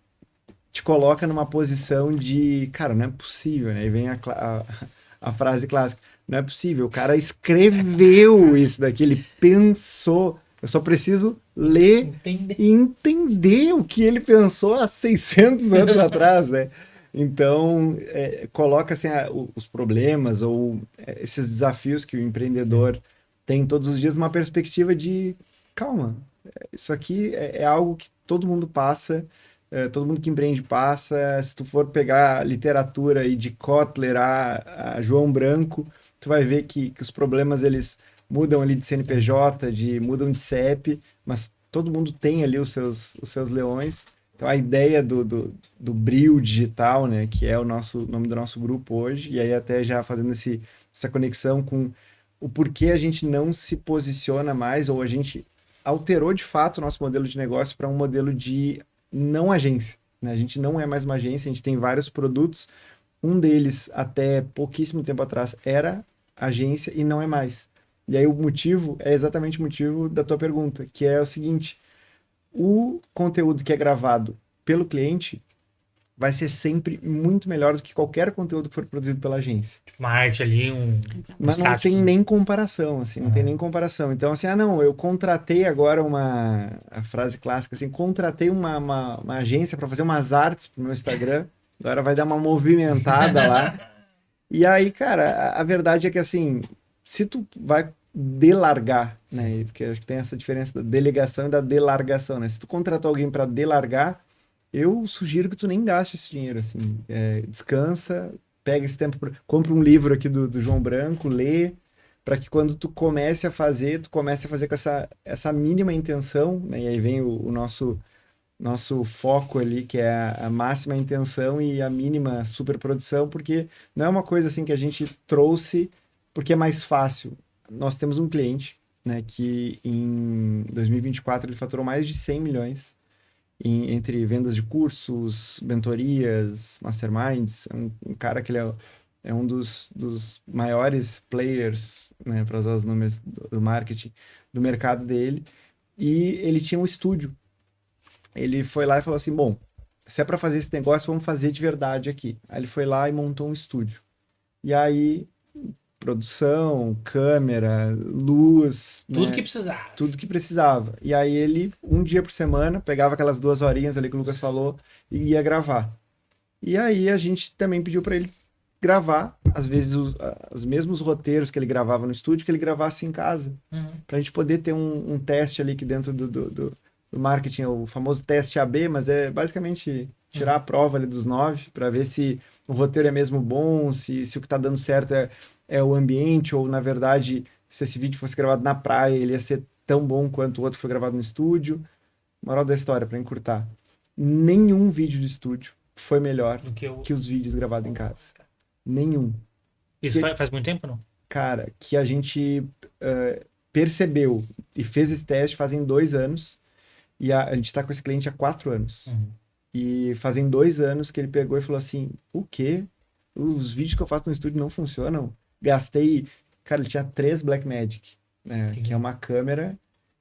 te coloca numa posição de, cara, não é possível, né? E vem a frase clássica, não é possível, o cara escreveu isso daqui, ele pensou, eu só preciso ler e entender o que ele pensou há 600 anos atrás, né? Então, coloca assim, os problemas ou esses desafios que o empreendedor tem todos os dias, uma perspectiva de, calma, isso aqui é algo que todo mundo passa, todo mundo que empreende passa. Se tu for pegar literatura aí de Kotler a João Branco, tu vai ver que os problemas eles mudam ali de CNPJ, mudam de CEP, mas todo mundo tem ali os seus leões. Então, a ideia do Brio Digital, né, que é o nome do nosso grupo hoje, e aí até já fazendo essa conexão com o porquê a gente não se posiciona mais, ou a gente alterou de fato o nosso modelo de negócio para um modelo de não agência, né? A gente não é mais uma agência, a gente tem vários produtos, um deles até pouquíssimo tempo atrás era agência e não é mais. E aí o motivo é exatamente o motivo da tua pergunta, que é o seguinte: o conteúdo que é gravado pelo cliente vai ser sempre muito melhor do que qualquer conteúdo que for produzido pela agência. Uma arte ali, Mas não tem nem comparação, assim, não tem nem comparação. Então, assim, não, eu contratei agora a frase clássica, assim, contratei uma agência para fazer umas artes pro meu Instagram, agora vai dar uma movimentada lá. E aí, cara, a verdade é que, assim, se tu vai delargar, né, porque acho que tem essa diferença da delegação e da delargação, né? Se tu contratou alguém para delargar, eu sugiro que tu nem gaste esse dinheiro, assim, descansa, pega esse tempo, compra um livro aqui do João Branco, lê, para que quando tu comece a fazer com essa mínima intenção, né? E aí vem o nosso foco ali, que é a máxima intenção e a mínima superprodução, porque não é uma coisa assim que a gente trouxe porque é mais fácil. Nós temos um cliente, né, que em 2024 ele faturou mais de 100 milhões entre vendas de cursos, mentorias, masterminds. Um cara que ele é um dos maiores players, né, para usar os nomes do marketing, do mercado dele, e ele tinha um estúdio. Ele foi lá e falou assim, bom, se é para fazer esse negócio, vamos fazer de verdade aqui. Aí ele foi lá e montou um estúdio. E aí, produção, câmera, luz... Tudo né? que precisava. Tudo que precisava. E aí ele, um dia por semana, pegava aquelas 2 horinhas ali que o Lucas falou e ia gravar. E aí a gente também pediu para ele gravar, às vezes, os mesmos roteiros que ele gravava no estúdio, que ele gravasse em casa. Pra gente poder ter um teste ali que dentro do marketing, o famoso teste AB, mas é basicamente tirar a prova ali dos 9 para ver se o roteiro é mesmo bom, se o que tá dando certo é o ambiente, ou na verdade, se esse vídeo fosse gravado na praia, ele ia ser tão bom quanto o outro foi gravado no estúdio. Moral da história, para encurtar: nenhum vídeo de estúdio foi melhor Do que os vídeos gravados em casa. Nenhum. Isso faz muito tempo, não? Cara, que a gente percebeu e fez esse teste fazem 2 anos, e a gente tá com esse cliente há 4 anos. E fazem 2 anos que ele pegou e falou assim, o quê? Os vídeos que eu faço no estúdio não funcionam? Gastei... Cara, ele tinha 3 Blackmagic, né? Que é uma câmera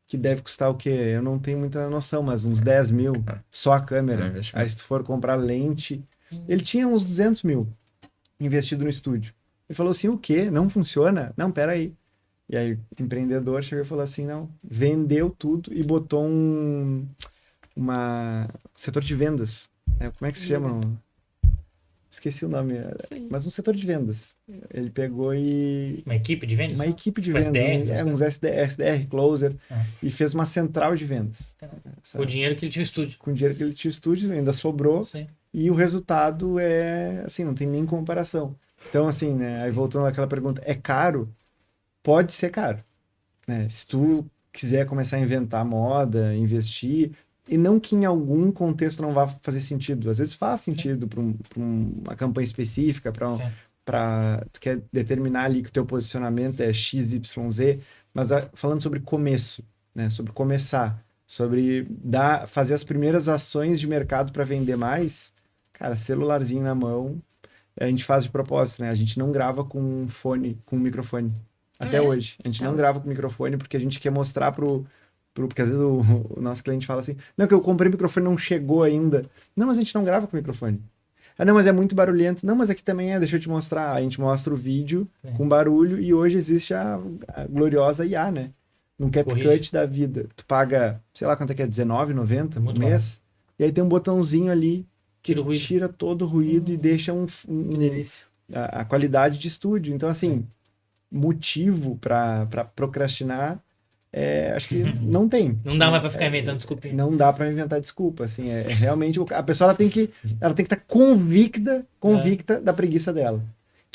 que deve custar o quê? Eu não tenho muita noção, mas uns 10 mil só a câmera. Aí se tu for comprar lente... Ele tinha uns 200 mil investido no estúdio. Ele falou assim, o quê? Não funciona? Não, peraí. E aí o empreendedor chegou e falou assim, não, vendeu tudo e botou setor de vendas. Como é que se chama? Esqueci o nome, mas um setor de vendas. Ele pegou e... Uma equipe de vendas? Uma equipe de vendas. Uns SDR, closer, e fez uma central de vendas. Com o dinheiro que ele tinha no estúdio. Com o dinheiro que ele tinha no estúdio, ainda sobrou. Sim. E o resultado é, assim, não tem nem comparação. Então, assim, né, aí voltando àquela pergunta, é caro? Pode ser caro, né? Se tu quiser começar a inventar moda, investir, e não que em algum contexto não vá fazer sentido. Às vezes faz sentido para uma campanha específica, tu quer determinar ali que o teu posicionamento é XYZ, mas falando sobre começo, né? Sobre começar, sobre fazer as primeiras ações de mercado para vender mais, cara, celularzinho na mão, a gente faz de propósito, né? A gente não grava com fone, com microfone. Até hoje. A gente não grava com microfone porque a gente quer mostrar porque às vezes o nosso cliente fala assim, não, que eu comprei o microfone, não chegou ainda. Não, mas a gente não grava com microfone. Ah, não, mas é muito barulhento. Não, mas aqui também deixa eu te mostrar. A gente mostra o vídeo com barulho e hoje existe a gloriosa IA, né? Num CapCut da vida. Tu paga, sei lá quanto é que é, R$19,90 por mês. E aí tem um botãozinho ali que tira todo o ruído e deixa que delícia. A qualidade de estúdio. Então, assim, motivo para procrastinar, acho que não tem. Não dá mais para ficar inventando desculpa. Não dá para inventar desculpa, assim, realmente a pessoa ela tem que estar convicta da preguiça dela,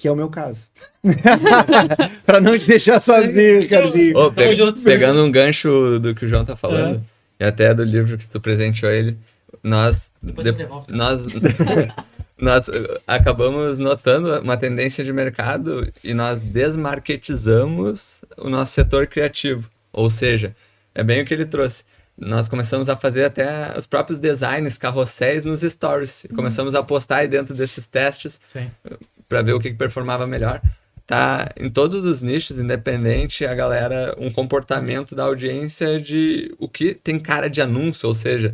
que é o meu caso. Pra não te deixar sozinho, Ricardinho. Ô, Tamo junto. pegando um gancho do que o João tá falando, e até do livro que tu presenteou ele, nós, Depois você devolve. nós acabamos notando uma tendência de mercado e nós desmarketizamos o nosso setor criativo. Ou seja, é bem o que ele trouxe. Nós começamos a fazer até os próprios designs, carrosséis nos stories. E começamos a postar aí dentro desses testes Sim. para ver o que performava melhor. Tá em todos os nichos, independente, a galera, um comportamento da audiência de o que tem cara de anúncio, ou seja,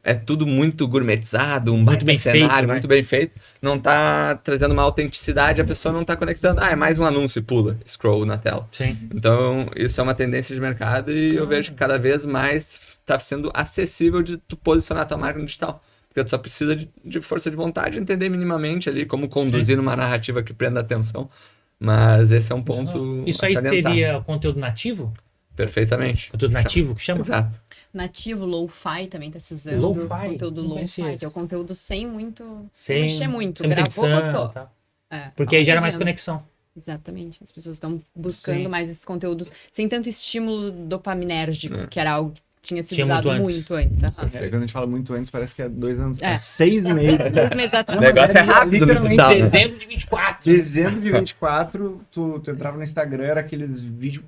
é tudo muito gourmetizado, um baita bem cenário, feito, né? muito bem feito. Não tá trazendo uma autenticidade, a pessoa não tá conectando. Ah, é mais um anúncio e pula, scroll na tela. Sim. Então, isso é uma tendência de mercado e eu vejo que cada vez mais está sendo acessível de tu posicionar tua marca no digital. Porque tu só precisa de força de vontade, entender minimamente ali como conduzir uma narrativa que prenda atenção. Mas esse é um ponto Isso a aí salientar. seria conteúdo nativo? Perfeitamente. Conteúdo nativo que chama? Exato. Nativo, lo-fi também tá se usando. Lo-fi? Conteúdo Não conhecia lo-fi, esse. que é o conteúdo sem muito... Sem mexer muito. sem muita Gravou, edição, postou. tá? É, Porque aí tá gera mais legenda. conexão. Exatamente. As pessoas estão buscando Sim. mais esses conteúdos sem tanto estímulo dopaminérgico, É. que era algo que tinha sido Tinha usado muito antes. muito antes. aham. Quando a gente fala muito antes, parece que é 2 anos. É. É 6 meses. O Exatamente. negócio é rápido no literalmente digital. né? Dezembro de 24. Dezembro de 24, tu entrava no Instagram, era aqueles vídeos.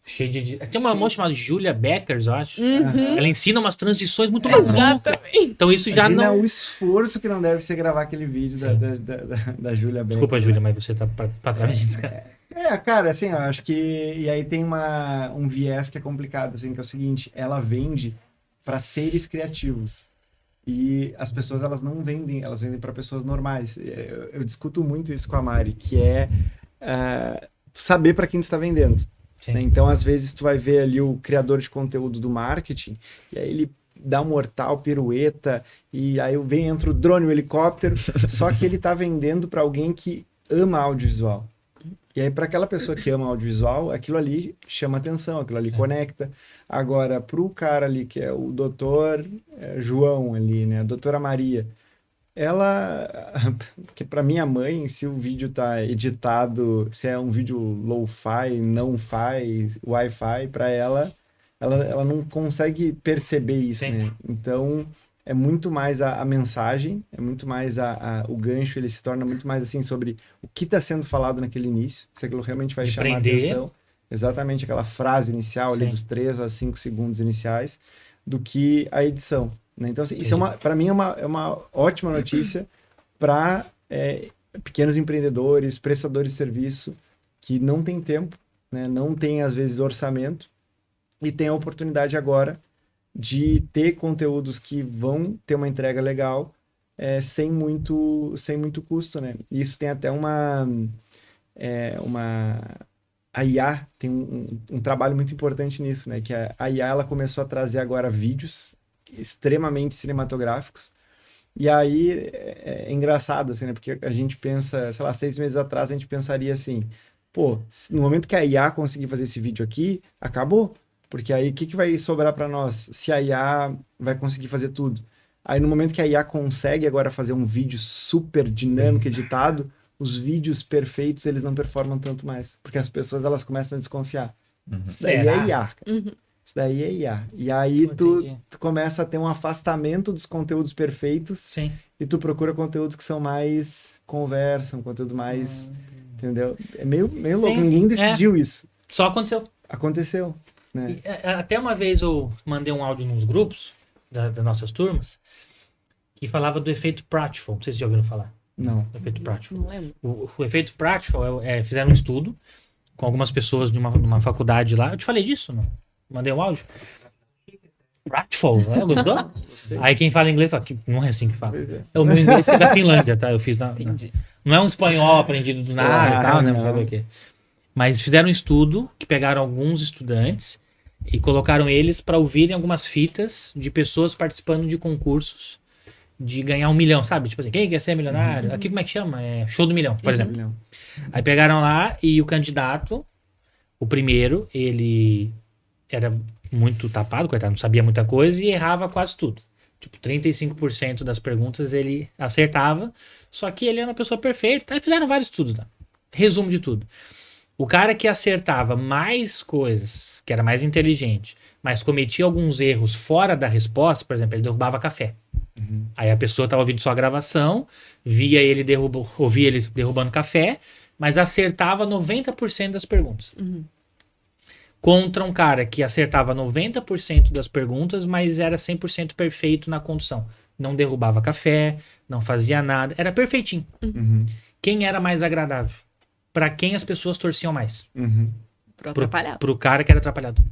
Cheio de... Tem uma moça chamada Julia Beckers, eu acho. Uhum. Ela ensina umas transições muito malucas. Exatamente. Então isso já Imagina não... o esforço que não deve ser gravar aquele vídeo da Júlia Beck. Desculpa, Júlia, mas você tá pra trás disso, cara. Cara, assim, eu acho que... E aí tem um viés que é complicado, assim, que é o seguinte, ela vende para seres criativos. E as pessoas, elas não vendem, elas vendem para pessoas normais. Eu discuto muito isso com a Mari, que é saber para quem tu está vendendo. Sim. Né? Então, às vezes, tu vai ver ali o criador de conteúdo do marketing, e aí ele dá um mortal, pirueta, e aí entra o drone, o helicóptero, só que ele tá vendendo para alguém que ama audiovisual. E aí, para aquela pessoa que ama audiovisual, aquilo ali chama atenção, aquilo ali conecta. Agora, pro cara ali, que é o doutor João ali, né? A doutora Maria, ela... Porque para minha mãe, se o vídeo tá editado, se é um vídeo low-fi, não faz, Wi-Fi, para ela não consegue perceber isso, Sim. né? Então, é muito mais a mensagem, é muito mais o gancho, ele se torna muito mais assim sobre o que está sendo falado naquele início, se aquilo realmente vai De chamar prender. atenção. Exatamente aquela frase inicial ali Sim. dos 3 a 5 segundos iniciais, do que a edição. Né? Então, assim, isso para mim é uma ótima notícia para pequenos empreendedores, prestadores de serviço que não têm tempo, né? Não têm, às vezes, orçamento e tem a oportunidade agora de ter conteúdos que vão ter uma entrega legal sem muito custo, né? E isso tem até a IA tem um trabalho muito importante nisso, né? Que a IA ela começou a trazer agora vídeos extremamente cinematográficos. E aí é engraçado, assim, né? Porque a gente pensa, sei lá, 6 meses atrás a gente pensaria assim, pô, no momento que a IA conseguir fazer esse vídeo aqui, acabou. Porque aí o que vai sobrar para nós se a IA vai conseguir fazer tudo? Aí no momento que a IA consegue agora fazer um vídeo super dinâmico, editado, os vídeos perfeitos eles não performam tanto mais. Porque as pessoas elas começam a desconfiar. Isso daí Será? é IA, cara. Uhum. Isso daí é IA. E aí Pô, tu entendi. começa a ter um afastamento dos conteúdos perfeitos Sim. e tu procura conteúdos que são mais conversa, um conteúdo mais... Entendeu? É meio louco. Sim, Ninguém decidiu isso. Só aconteceu. Aconteceu. Né? Até uma vez eu mandei um áudio nos grupos das nossas turmas que falava do efeito Pratchett. Não sei se já ouviram falar. Não. Do efeito Pratchett. Não lembro. O efeito Pratchett fizeram um estudo com algumas pessoas numa faculdade lá. Eu te falei disso, não? Mandei um áudio. Pratchett, né? Gostou? Aí quem fala inglês fala que não é assim que fala. Pois é. É o meu inglês que é da Finlândia, tá? Eu fiz Entendi. não é um espanhol aprendido do nada e tal, né? não. Não sei o quê. Mas fizeram um estudo que pegaram alguns estudantes e colocaram eles para ouvirem algumas fitas de pessoas participando de concursos de ganhar 1 milhão, sabe? Tipo assim, quem quer ser milionário? Aqui como é que chama? É Show do Milhão, por exemplo. Milhão. Aí pegaram lá e o candidato, o primeiro, ele era muito tapado, coitado, não sabia muita coisa e errava quase tudo. Tipo, 35% das perguntas ele acertava, só que ele era uma pessoa perfeita. Aí fizeram vários estudos lá. resumo de tudo. O cara que acertava mais coisas, que era mais inteligente, mas cometia alguns erros fora da resposta, por exemplo, ele derrubava café. Aí a pessoa estava ouvindo sua gravação, ouvia ele derrubando café, mas acertava 90% das perguntas. Contra um cara que acertava 90% das perguntas, mas era 100% perfeito na condução. Não derrubava café, não fazia nada, era perfeitinho. Quem era mais agradável? Para quem as pessoas torciam mais? Pro atrapalhado. Pro cara que era atrapalhado.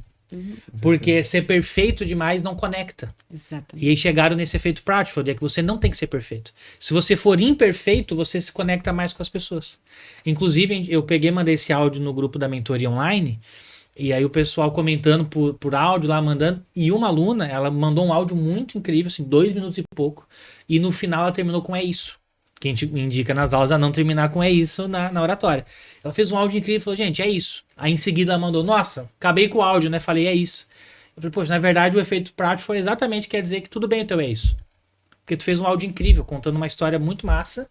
Porque ser perfeito demais não conecta. Exatamente. E aí chegaram nesse efeito Pratchett, é que você não tem que ser perfeito. Se você for imperfeito, você se conecta mais com as pessoas. Inclusive, eu mandei esse áudio no grupo da mentoria online, e aí o pessoal comentando por áudio lá, mandando, e uma aluna, ela mandou um áudio muito incrível, assim, 2 minutos e pouco, e no final ela terminou com "é isso". Que a gente indica nas aulas a não terminar com "é isso" na oratória. Ela fez um áudio incrível e falou, gente, é isso. Aí em seguida ela mandou, nossa, acabei com o áudio, né? Falei, é isso. Eu falei, poxa, na verdade o efeito prático foi exatamente, quer dizer que tudo bem o teu "é isso". Porque tu fez um áudio incrível, contando uma história muito massa.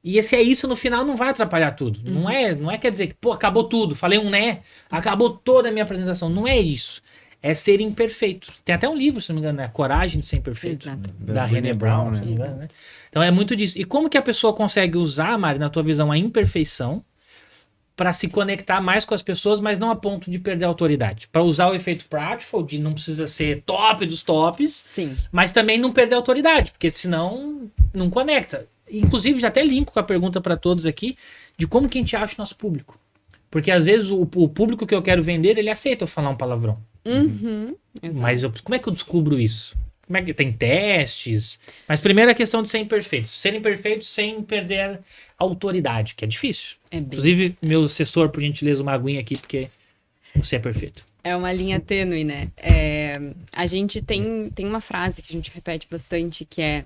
E esse "é isso" no final não vai atrapalhar tudo. Não é quer dizer que, pô, acabou tudo. Falei um "né", acabou toda a minha apresentação. Não é isso. É ser imperfeito. Tem até um livro, se não me engano, né? Coragem de Ser Imperfeito. Exato. Da Brené Brown, né? se não me engano, né? Então é muito disso. E como que a pessoa consegue usar, Mari, na tua visão, a imperfeição para se conectar mais com as pessoas, mas não a ponto de perder a autoridade? Para usar o efeito Pratchett, de não precisa ser top dos tops, Sim. mas também não perder a autoridade, porque senão não conecta. Inclusive, já até linko com a pergunta para todos aqui, de como que a gente acha o nosso público. Porque às vezes o público que eu quero vender, ele aceita eu falar um palavrão. Exato. Mas como é que eu descubro isso? Como é que tem testes? Mas primeiro a questão de ser imperfeito. Ser imperfeito sem perder a autoridade, que é difícil. É bem... Inclusive, meu assessor, por gentileza, uma aguinha aqui, porque você é perfeito. É uma linha tênue, né? A gente tem uma frase que a gente repete bastante, que é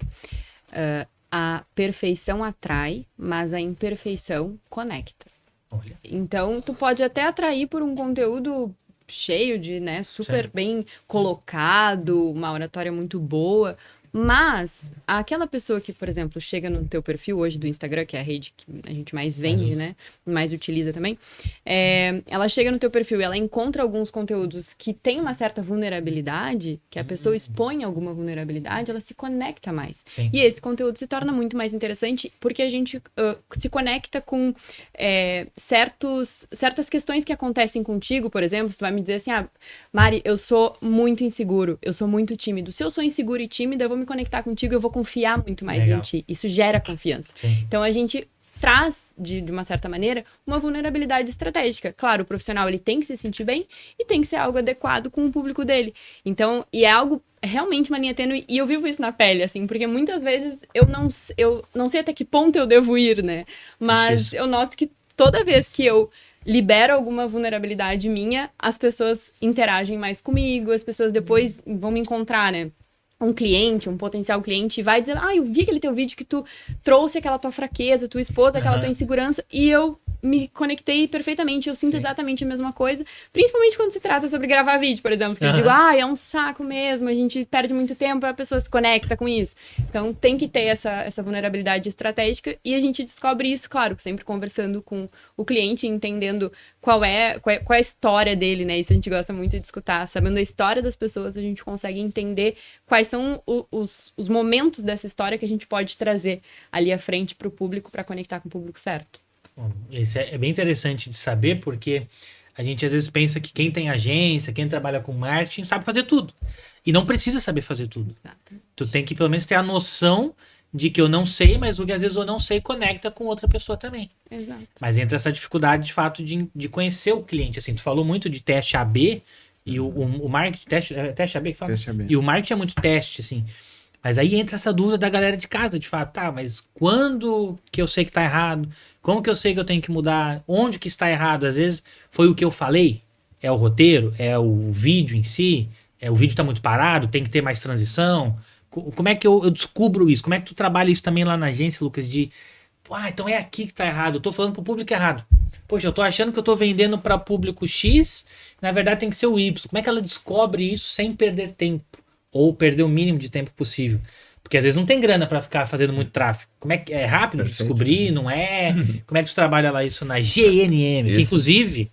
a perfeição atrai, mas a imperfeição conecta. Olha. Então, tu pode até atrair por um conteúdo cheio de, né, super Sim. bem colocado, uma oratória muito boa, mas aquela pessoa que, por exemplo, chega no teu perfil hoje do Instagram, que é a rede que a gente mais vende, né, mais utiliza também, ela chega no teu perfil e ela encontra alguns conteúdos que tem uma certa vulnerabilidade, que a pessoa expõe alguma vulnerabilidade, ela se conecta mais. Sim. E esse conteúdo se torna muito mais interessante porque a gente se conecta com certas questões que acontecem contigo, por exemplo, tu vai me dizer assim, Mari, eu sou muito inseguro, eu sou muito tímido. Se eu sou inseguro e tímida, eu vou me conectar contigo, eu vou confiar muito mais Legal. em ti. Isso gera confiança. Sim. Então a gente traz, de uma certa maneira, uma vulnerabilidade estratégica. Claro, o profissional ele tem que se sentir bem e tem que ser algo adequado com o público dele. Então, e é algo realmente uma linha tênue, e eu vivo isso na pele, assim, porque muitas vezes eu não sei até que ponto eu devo ir, né? Mas Isso. eu noto que toda vez que eu libero alguma vulnerabilidade minha, as pessoas interagem mais comigo, as pessoas depois vão me encontrar, né? Um cliente, um potencial cliente, vai dizer, eu vi aquele teu vídeo que tu trouxe aquela tua fraqueza, tu expôs aquela tua insegurança, e eu me conectei perfeitamente, eu sinto exatamente a mesma coisa, principalmente quando se trata sobre gravar vídeo, por exemplo, que eu digo, é um saco mesmo, a gente perde muito tempo, a pessoa se conecta com isso. Então, tem que ter essa vulnerabilidade estratégica, e a gente descobre isso, claro, sempre conversando com o cliente, entendendo qual é a história dele, né? Isso a gente gosta muito de escutar. Sabendo a história das pessoas, a gente consegue entender quais são os momentos dessa história que a gente pode trazer ali à frente para o público, para conectar com o público certo. Bom, isso é bem interessante de saber, porque a gente às vezes pensa que quem tem agência, quem trabalha com marketing, sabe fazer tudo. E não precisa saber fazer tudo. Exatamente. Tu tem que pelo menos ter a noção de que eu não sei, mas o que às vezes eu não sei conecta com outra pessoa também. Exato. Mas entra essa dificuldade, de fato, de conhecer o cliente. Assim, tu falou muito de teste AB, e o marketing... Teste AB que fala? Teste AB. E o marketing é muito teste, assim. Mas aí entra essa dúvida da galera de casa, de fato, mas quando que eu sei que tá errado? Como que eu sei que eu tenho que mudar? Onde que está errado? Às vezes foi o que eu falei? É o roteiro? É o vídeo em si? O vídeo tá muito parado? Tem que ter mais transição? Como é que eu descubro isso? Como é que tu trabalha isso também lá na agência, Lucas? Então é aqui que tá errado. Eu tô falando pro público errado. Poxa, eu tô achando que eu tô vendendo para público X, na verdade tem que ser o Y. Como é que ela descobre isso sem perder tempo? Ou perder o mínimo de tempo possível? Porque às vezes não tem grana para ficar fazendo muito tráfego. Como é que é rápido de Perfeito. descobrir, não é? Como é que tu trabalha lá isso na GNM? Que, Isso. inclusive,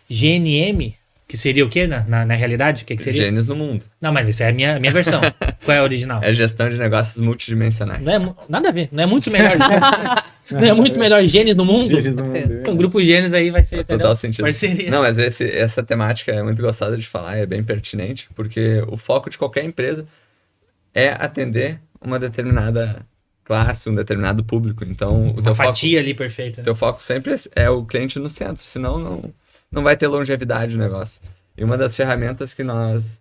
GNM, que seria o quê na realidade? O que seria? Genes no mundo. Não, mas isso é a minha versão. Qual é a original? É gestão de negócios multidimensionais. Não é, nada a ver. Não é muito melhor. Não é muito melhor genes no mundo? Genes no mundo. Então, o grupo Genes aí vai ser Faz entendeu? total sentido. Parceria. Não, mas essa temática é muito gostosa de falar, é bem pertinente, porque o foco de qualquer empresa é atender uma determinada classe, um determinado público. Então, o Uma teu foco, fatia ali perfeita. teu foco sempre é o cliente no centro, senão não vai ter longevidade o negócio. E uma das ferramentas que nós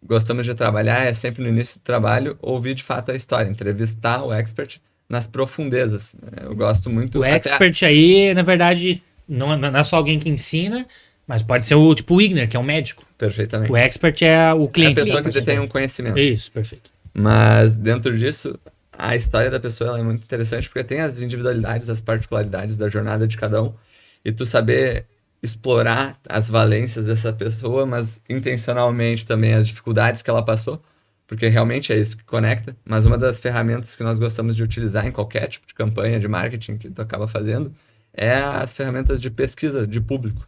gostamos de trabalhar é sempre no início do trabalho ouvir de fato a história, entrevistar o expert nas profundezas. Eu gosto muito... O expert aí, na verdade, não é só alguém que ensina, mas pode ser o tipo o Wigner, que é um médico. Perfeitamente. O expert é o É a cliente. pessoa que detém um conhecimento. Isso, perfeito. Mas dentro disso, a história da pessoa ela é muito interessante porque tem as individualidades, as particularidades da jornada de cada um. E tu saber explorar as valências dessa pessoa, mas intencionalmente também as dificuldades que ela passou, porque realmente é isso que conecta. Mas uma das ferramentas que nós gostamos de utilizar em qualquer tipo de campanha de marketing que tu acaba fazendo é as ferramentas de pesquisa de público.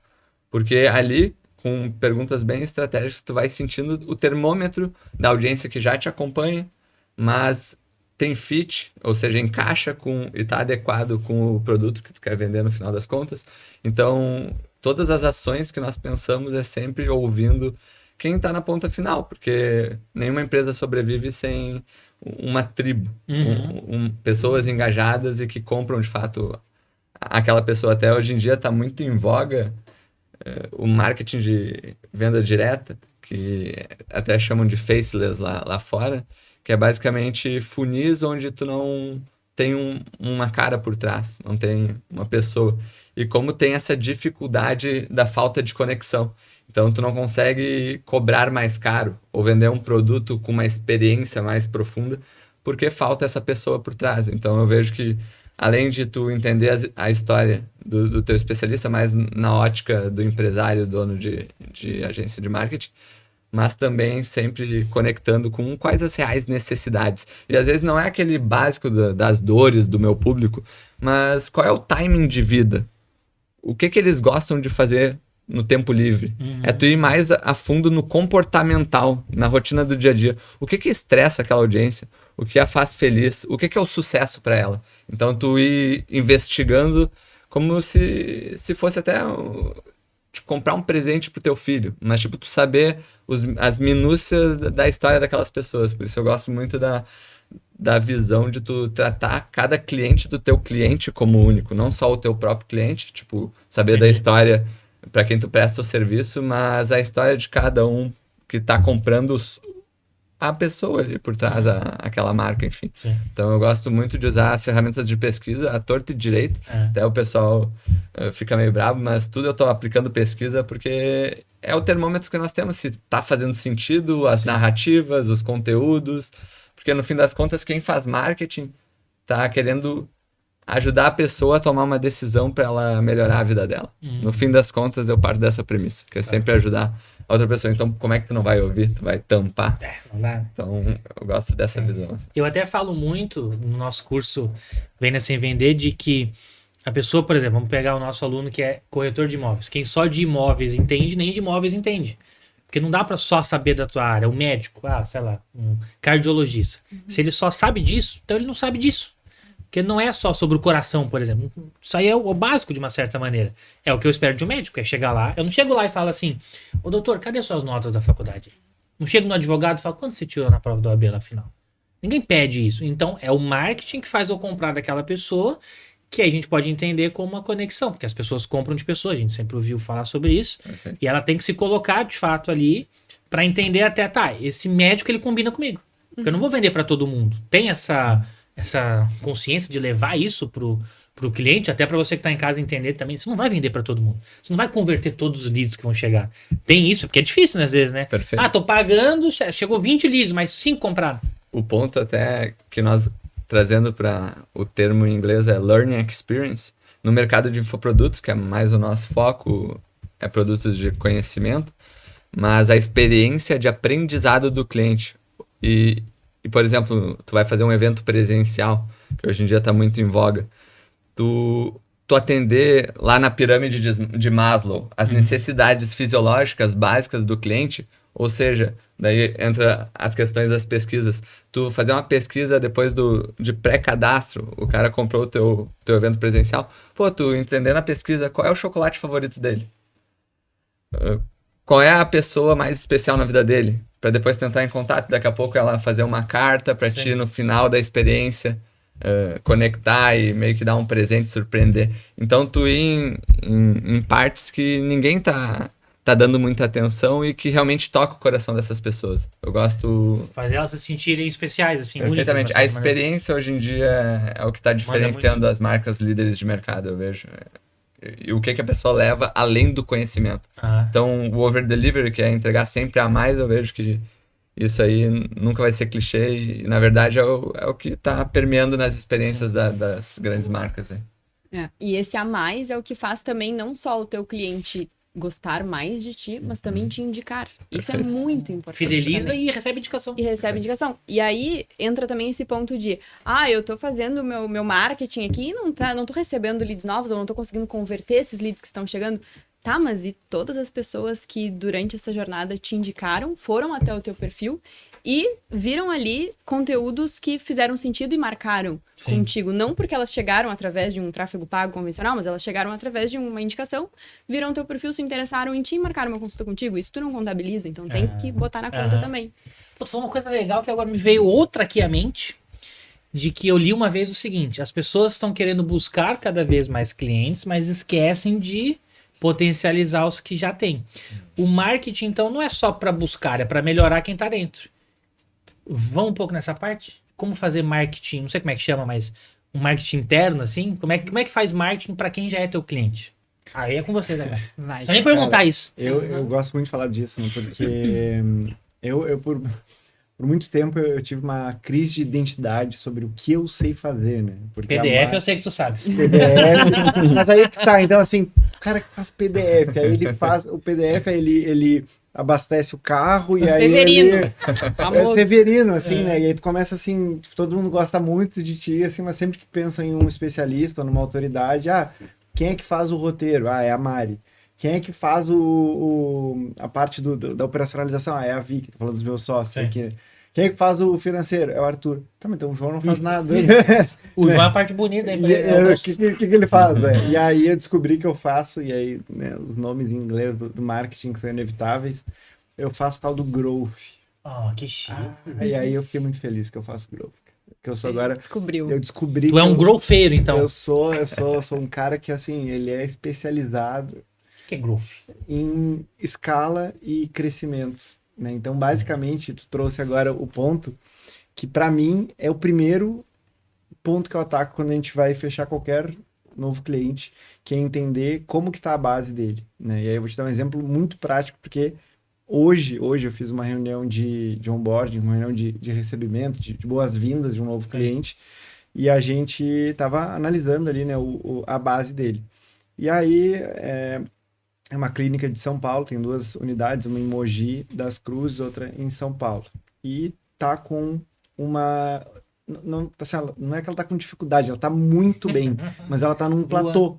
Porque ali, com perguntas bem estratégicas, tu vai sentindo o termômetro da audiência que já te acompanha, mas tem fit, ou seja, encaixa com e está adequado com o produto que tu quer vender no final das contas. Então, todas as ações que nós pensamos é sempre ouvindo quem está na ponta final, porque nenhuma empresa sobrevive sem uma tribo, pessoas engajadas e que compram de fato aquela pessoa. Até hoje em dia está muito em voga o marketing de venda direta, que até chamam de faceless lá fora, que é basicamente funis onde tu não tem uma cara por trás, não tem uma pessoa. E como tem essa dificuldade da falta de conexão. Então, tu não consegue cobrar mais caro ou vender um produto com uma experiência mais profunda porque falta essa pessoa por trás. Então, eu vejo que, além de tu entender a história do teu especialista, mais na ótica do empresário, dono de agência de marketing, mas também sempre conectando com quais as reais necessidades. E às vezes não é aquele básico das dores do meu público, mas qual é o timing de vida? O que eles gostam de fazer no tempo livre? É tu ir mais a fundo no comportamental, na rotina do dia a dia. O que estressa aquela audiência? O que a faz feliz? O que é o sucesso para ela? Então tu ir investigando como se fosse até tipo, comprar um presente pro teu filho, mas tipo tu saber as minúcias da história daquelas pessoas. Por isso eu gosto muito da visão de tu tratar cada cliente do teu cliente como único, não só o teu próprio cliente, tipo, saber da história para quem tu presta o serviço, mas a história de cada um que tá comprando a pessoa ali por trás, aquela marca, enfim. Sim. Então eu gosto muito de usar as ferramentas de pesquisa à torta e direito. Até o pessoal fica meio bravo, mas tudo eu tô aplicando pesquisa porque é o termômetro que nós temos, se tá fazendo sentido, as narrativas, os conteúdos, porque no fim das contas quem faz marketing tá querendo ajudar a pessoa a tomar uma decisão para ela melhorar a vida dela. No fim das contas, eu parto dessa premissa, que é sempre ajudar a outra pessoa. Então, como é que tu não vai ouvir? Tu vai tampar? Não dá. Então, eu gosto dessa visão. Assim. Eu até falo muito no nosso curso Venda Sem Vender de que a pessoa, por exemplo, vamos pegar o nosso aluno que é corretor de imóveis. Quem só de imóveis entende, nem de imóveis entende. Porque não dá para só saber da tua área. O médico, sei lá, um cardiologista. Se ele só sabe disso, então ele não sabe disso. Porque não é só sobre o coração, por exemplo. Isso aí é o básico de uma certa maneira. É o que eu espero de um médico, é chegar lá. Eu não chego lá e falo assim, ô doutor, cadê suas notas da faculdade? Não chego no advogado e falo, quanto você tirou na prova do OAB lá final? Ninguém pede isso. Então, é o marketing que faz eu comprar daquela pessoa, que a gente pode entender como uma conexão, porque as pessoas compram de pessoas, a gente sempre ouviu falar sobre isso. Perfeito. E ela tem que se colocar, de fato, ali, para entender até, esse médico, ele combina comigo. Porque eu não vou vender para todo mundo. Tem essa consciência de levar isso pro cliente, até para você que tá em casa entender também. Você não vai vender para todo mundo. Você não vai converter todos os leads que vão chegar. Tem isso, porque é difícil, né, às vezes, né? Perfeito. Tô pagando, chegou 20 leads, mas 5 compraram. O ponto até que nós, trazendo para o termo em inglês, é Learning Experience. No mercado de infoprodutos, que é mais o nosso foco, é produtos de conhecimento, mas a experiência de aprendizado do cliente. E e, por exemplo, tu vai fazer um evento presencial, que hoje em dia está muito em voga, tu atender lá na pirâmide de Maslow as necessidades fisiológicas básicas do cliente, ou seja, daí entra as questões das pesquisas. Tu fazer uma pesquisa depois de pré-cadastro, o cara comprou o teu evento presencial, pô, tu entender na pesquisa qual é o chocolate favorito dele, qual é a pessoa mais especial na vida dele, para depois tentar em contato, daqui a pouco ela fazer uma carta para ti no final da experiência, conectar e meio que dar um presente, surpreender. Então tu ir em partes que ninguém tá dando muita atenção e que realmente toca o coração dessas pessoas. Eu gosto... Fazer elas se sentirem especiais, assim, Perfeitamente. únicas, A experiência hoje em dia é o que está diferenciando as marcas líderes de mercado, eu vejo. E o que a pessoa leva além do conhecimento. Então, o over-delivery, que é entregar sempre a mais, eu vejo que isso aí nunca vai ser clichê e, na verdade, é o que está permeando nas experiências das grandes marcas. E esse a mais é o que faz também não só o teu cliente gostar mais de ti, mas também te indicar. Isso é muito importante. Fideliza também. E recebe indicação. E recebe indicação. E aí entra também esse ponto de, eu tô fazendo meu marketing aqui e não tô recebendo leads novos, ou não tô conseguindo converter esses leads que estão chegando. Tá, mas e todas as pessoas que durante essa jornada te indicaram, foram até o teu perfil e viram ali conteúdos que fizeram sentido e marcaram contigo. Não porque elas chegaram através de um tráfego pago convencional, mas elas chegaram através de uma indicação, viram teu perfil, se interessaram em ti e marcaram uma consulta contigo. Isso tu não contabiliza, então tem que botar na conta também. Pô, tu falou uma coisa legal que agora me veio outra aqui à mente, de que eu li uma vez o seguinte: as pessoas estão querendo buscar cada vez mais clientes, mas esquecem de potencializar os que já têm. O marketing, então, não é só para buscar, é para melhorar quem tá dentro. Vamos um pouco nessa parte? Como fazer marketing, não sei como é que chama, mas um marketing interno, assim? Como é que faz marketing para quem já é teu cliente? Aí é com você, né? Vai. Só nem perguntar isso. Eu gosto muito de falar disso, né? Porque eu por muito tempo eu tive uma crise de identidade sobre o que eu sei fazer, né? Porque PDF eu sei que tu sabe. PDF, mas aí que tá, então assim, o cara que faz PDF, aí ele faz o PDF, aí ele abastece o carro e aí Severino. ele é Severino, assim, né? E aí tu começa assim, todo mundo gosta muito de ti, assim, mas sempre que pensa em um especialista, numa autoridade, quem é que faz o roteiro? É a Mari. Quem é que faz a parte da operacionalização? É a Vicky, tô falando dos meus sócios aqui. Quem é que faz o financeiro? É o Arthur. Tá, mas então o João não faz nada. O João é a parte bonita aí. O que ele faz, né? E aí eu descobri que eu faço, e aí, né, os nomes em inglês do marketing que são inevitáveis, eu faço tal do growth. Que chique. E aí eu fiquei muito feliz que eu faço growth. Que eu sou agora... Descobriu. Eu descobri Tu é um growthero, então. Eu sou um cara que, assim, ele é especializado... O que é growth? Em escala e crescimento. Né? Então, basicamente, tu trouxe agora o ponto que, para mim, é o primeiro ponto que eu ataco quando a gente vai fechar qualquer novo cliente, que é entender como que está a base dele. Né? E aí eu vou te dar um exemplo muito prático, porque hoje eu fiz uma reunião de onboarding, uma reunião de recebimento, de boas-vindas de um novo cliente, e a gente estava analisando ali, né, a base dele. E aí... É uma clínica de São Paulo, tem 2 unidades, uma em Mogi das Cruzes, outra em São Paulo. E tá com uma... Não é que ela tá com dificuldade, ela tá muito bem, mas ela tá num platô.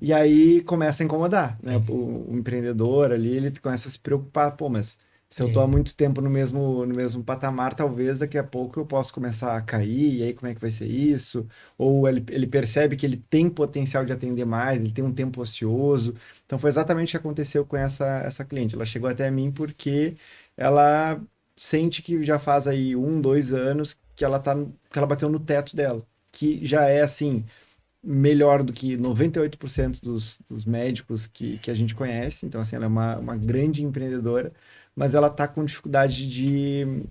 E aí começa a incomodar, né? O empreendedor ali, ele começa a se preocupar. Pô, mas se eu tô há muito tempo no mesmo patamar, talvez daqui a pouco eu possa começar a cair, e aí como é que vai ser isso? Ou ele percebe que ele tem potencial de atender mais, ele tem um tempo ocioso. Então foi exatamente o que aconteceu com essa cliente. Ela chegou até mim porque ela sente que já faz aí 1, 2 anos que ela bateu no teto dela, que já é assim, melhor do que 98% dos médicos que a gente conhece. Então assim, ela é uma grande empreendedora, mas ela está com dificuldade de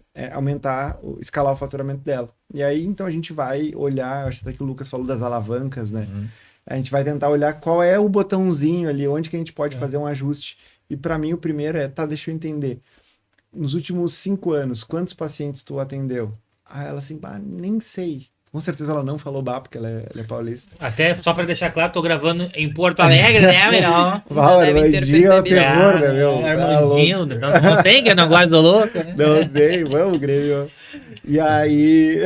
escalar o faturamento dela. E aí, então, a gente vai olhar, acho até que o Lucas falou das alavancas, né? A gente vai tentar olhar qual é o botãozinho ali, onde que a gente pode fazer um ajuste. E para mim, o primeiro deixa eu entender. Nos últimos 5 anos, quantos pacientes tu atendeu? Ela assim, nem sei. Com certeza ela não falou bah, porque ela é paulista. Até só pra deixar claro, tô gravando em Porto Alegre, né, meu? Val, devem ter Armandinho é o percebido. terror, né, meu? Tá Armandinho, louco. não tem que eu não gosto do louco, né? Não tem, vamos, Grêmio. E aí...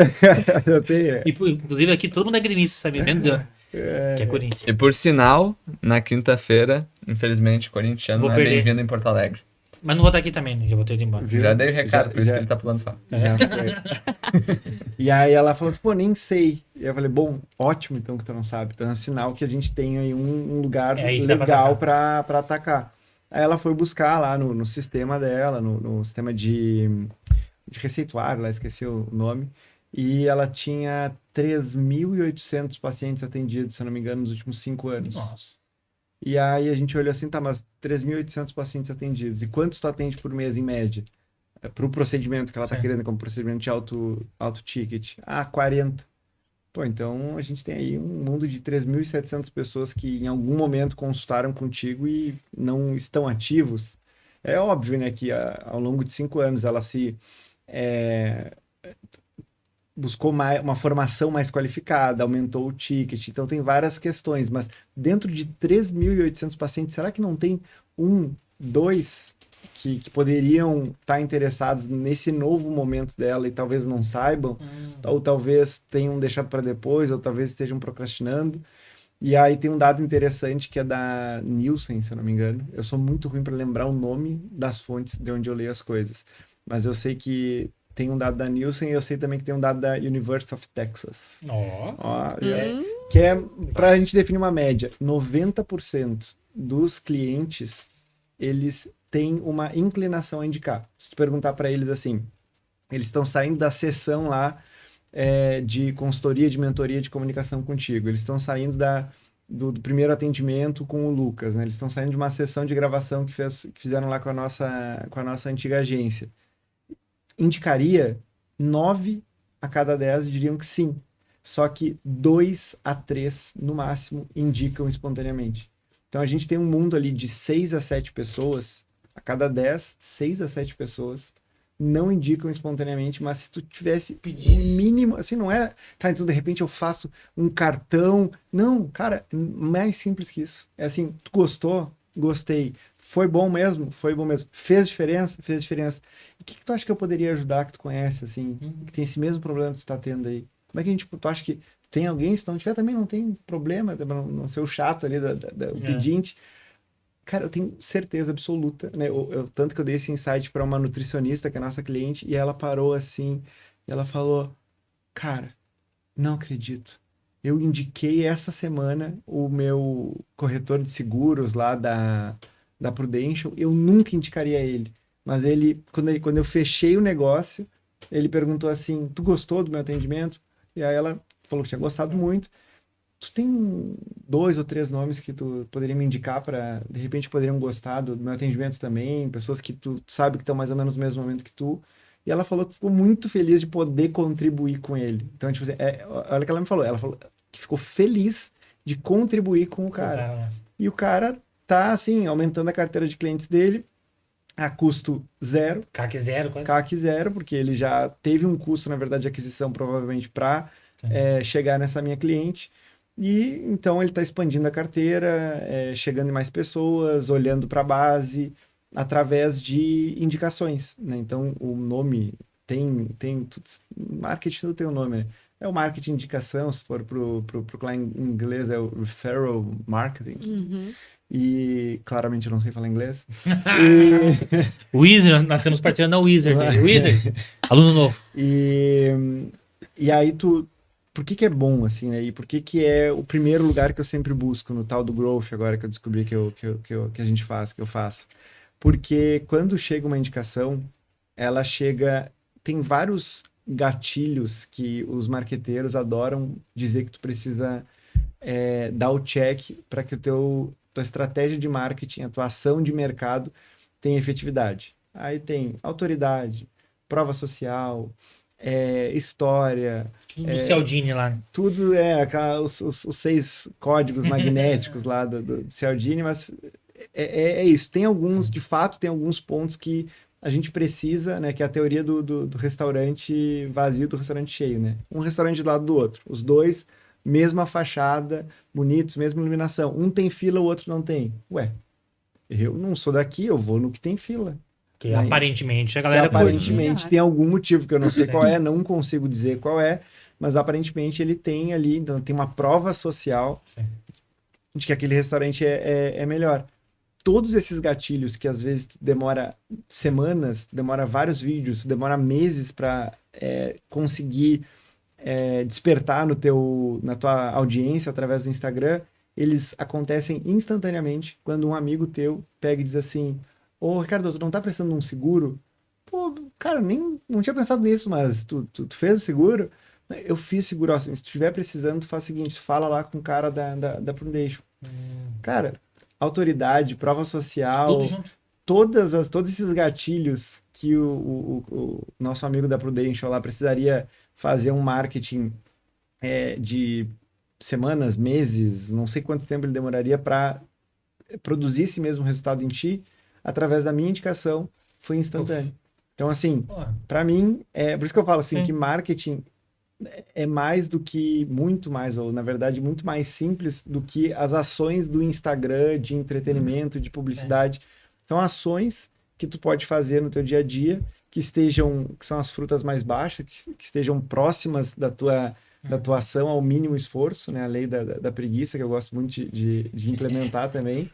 não tem, E, inclusive aqui todo mundo é gremista, sabe? Menos eu, que é Corinthians. E por sinal, na quinta-feira, infelizmente, o corintiano Vou não é perder. bem-vindo em Porto Alegre. Mas não vou estar aqui também, né? Já vou ter ido embora. Viu? Já dei o recado, Já- por isso já- que ele tá pulando fora. Já foi. E aí ela falou assim, pô, nem sei. E eu falei, bom, ótimo então que tu não sabe. Então é um sinal que a gente tem aí um lugar É aí que dá pra legal pra atacar. Aí ela foi buscar lá no sistema dela, no sistema de receituário, lá esqueci o nome. E ela tinha 3.800 pacientes atendidos, se eu não me engano, nos últimos 5 anos. Nossa. E aí a gente olhou assim, tá, mas 3.800 pacientes atendidos. E quantos tu atende por mês, em média? Para o procedimento que ela tá Sim. querendo, como procedimento de alto ticket. Ah, 40. Pô, então a gente tem aí um mundo de 3.700 pessoas que em algum momento consultaram contigo e não estão ativos. É óbvio, né, que ao longo de 5 anos ela se buscou uma formação mais qualificada, aumentou o ticket, então tem várias questões, mas dentro de 3.800 pacientes, será que não tem 1, 2 que poderiam estar interessados nesse novo momento dela e talvez não saibam, ou talvez tenham deixado para depois, ou talvez estejam procrastinando? E aí tem um dado interessante que é da Nielsen, se eu não me engano. Eu sou muito ruim para lembrar o nome das fontes de onde eu leio as coisas, mas eu sei que tem um dado da Nielsen e eu sei também que tem um dado da University of Texas. Ó. Ó, que é para a gente definir uma média. 90% dos clientes, eles têm uma inclinação a indicar. Se tu perguntar para eles assim, eles estão saindo da sessão lá de consultoria, de mentoria, de comunicação contigo. Eles estão saindo do primeiro atendimento com o Lucas, né? Eles estão saindo de uma sessão de gravação que fizeram lá com a nossa antiga agência. Indicaria 9 a cada 10 diriam que sim. Só que 2 a 3, no máximo, indicam espontaneamente. Então a gente tem um mundo ali de 6 a 7 pessoas, a cada 10, 6 a 7 pessoas não indicam espontaneamente, mas se tu tivesse um mínimo, assim, não é, tá, então de repente eu faço um cartão. Não, cara, mais simples que isso. É assim, tu gostou? Gostei. Foi bom mesmo? Foi bom mesmo. Fez diferença? Fez diferença. E o que tu acha que eu poderia ajudar, que tu conhece, assim, que tem esse mesmo problema que tu tá tendo aí? Como é que tu acha que tem alguém? Se não tiver, também não tem problema, não ser o chato ali, o pedinte. Cara, eu tenho certeza absoluta, né? Tanto que eu dei esse insight para uma nutricionista, que é a nossa cliente, e ela parou assim, e ela falou, cara, não acredito. Eu indiquei essa semana o meu corretor de seguros lá da Prudential, eu nunca indicaria ele. Mas quando eu fechei o negócio, ele perguntou assim, tu gostou do meu atendimento? E aí ela falou que tinha gostado muito. Tu tem 2 ou 3 nomes que tu poderia me indicar para, de repente, poderiam gostar do meu atendimento também, pessoas que tu sabe que estão mais ou menos no mesmo momento que tu. E ela falou que ficou muito feliz de poder contribuir com ele. Então, tipo assim, olha o que ela me falou. Ela falou que ficou feliz de contribuir com o cara. E o cara tá, assim, aumentando a carteira de clientes dele a custo zero. CAC zero, quase. CAC zero, porque ele já teve um custo, na verdade, de aquisição, provavelmente, para chegar nessa minha cliente. E então ele está expandindo a carteira, chegando em mais pessoas, olhando para a base, através de indicações, né? Então o nome tem marketing não tem o nome, né? É o marketing indicação, se for pro cliente em inglês, é o referral marketing. E claramente eu não sei falar inglês. Wizard, nós temos parceiro na Wizard. Wizard, aluno novo. E aí por que é bom, assim, né? E por que é o primeiro lugar que eu sempre busco no tal do growth, agora que eu descobri que eu faço? Porque quando chega uma indicação, ela chega... Tem vários gatilhos que os marqueteiros adoram dizer que tu precisa dar o check para que tua estratégia de marketing, a tua ação de mercado tenha efetividade. Aí tem autoridade, prova social, história... Tudo do Cialdini lá. Tudo os 6 códigos magnéticos lá do Cialdini, mas é isso. De fato, tem alguns pontos que a gente precisa, né, que é a teoria do restaurante vazio, do restaurante cheio, né? Um restaurante do lado do outro. Os dois, mesma fachada, bonitos, mesma iluminação. Um tem fila, o outro não tem. Ué, eu não sou daqui, eu vou no que tem fila. Que Né? aparentemente a Que galera curte. aparentemente tem algum motivo que eu não sei qual é, não consigo dizer qual é, mas aparentemente ele tem ali, então tem uma prova social Sim. de que aquele restaurante é melhor. Todos esses gatilhos que às vezes tu demora semanas, tu demora vários vídeos, tu demora meses para conseguir despertar na tua audiência através do Instagram, eles acontecem instantaneamente quando um amigo teu pega e diz assim: ô Ricardo, tu não tá precisando de um seguro? Pô, cara, nem não tinha pensado nisso, mas tu fez o seguro? Eu fiz seguro, assim, se tu estiver precisando, tu faz o seguinte, tu fala lá com o cara da Prudential. Cara, autoridade, prova social, Tudo junto. todos esses gatilhos que o nosso amigo da Prudential lá precisaria fazer um marketing de semanas, meses, não sei quanto tempo ele demoraria para produzir esse mesmo resultado em ti, através da minha indicação, foi instantâneo. Então, assim, Pô, para mim, por isso que eu falo assim, Sim. que marketing é mais do que, muito mais, ou na verdade, muito mais simples do que as ações do Instagram, de entretenimento, de publicidade. São ações que tu pode fazer no teu dia a dia, que são as frutas mais baixas, que estejam próximas da tua ação ao mínimo esforço, né? A lei da preguiça, que eu gosto muito de implementar também,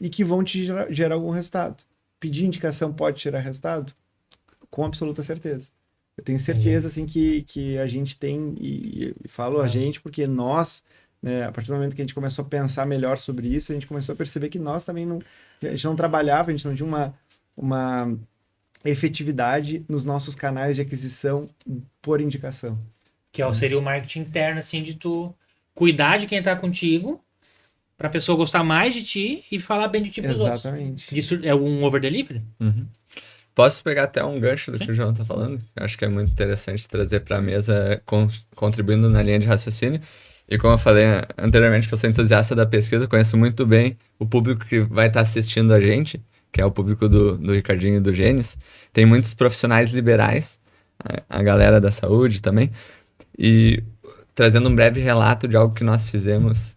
e que vão te gerar algum resultado. Pedir indicação pode gerar resultado? Com absoluta certeza. Eu tenho certeza, assim, que a gente tem, e falo a gente porque nós, né, a partir do momento que a gente começou a pensar melhor sobre isso, a gente começou a perceber que nós também a gente não trabalhava, a gente não tinha uma efetividade nos nossos canais de aquisição por indicação. que seria o marketing interno, assim, de tu cuidar de quem tá contigo, pra pessoa gostar mais de ti e falar bem de ti pros outros. Exatamente. Isso é um over-delivery? Uhum. Posso pegar até um gancho do que o João tá falando? Eu acho que é muito interessante trazer para a mesa, contribuindo na linha de raciocínio. E como eu falei anteriormente, que eu sou entusiasta da pesquisa, conheço muito bem o público que vai estar assistindo a gente, que é o público do Ricardinho e do Gênesis. Tem muitos profissionais liberais, a galera da saúde também. E trazendo um breve relato de algo que nós fizemos,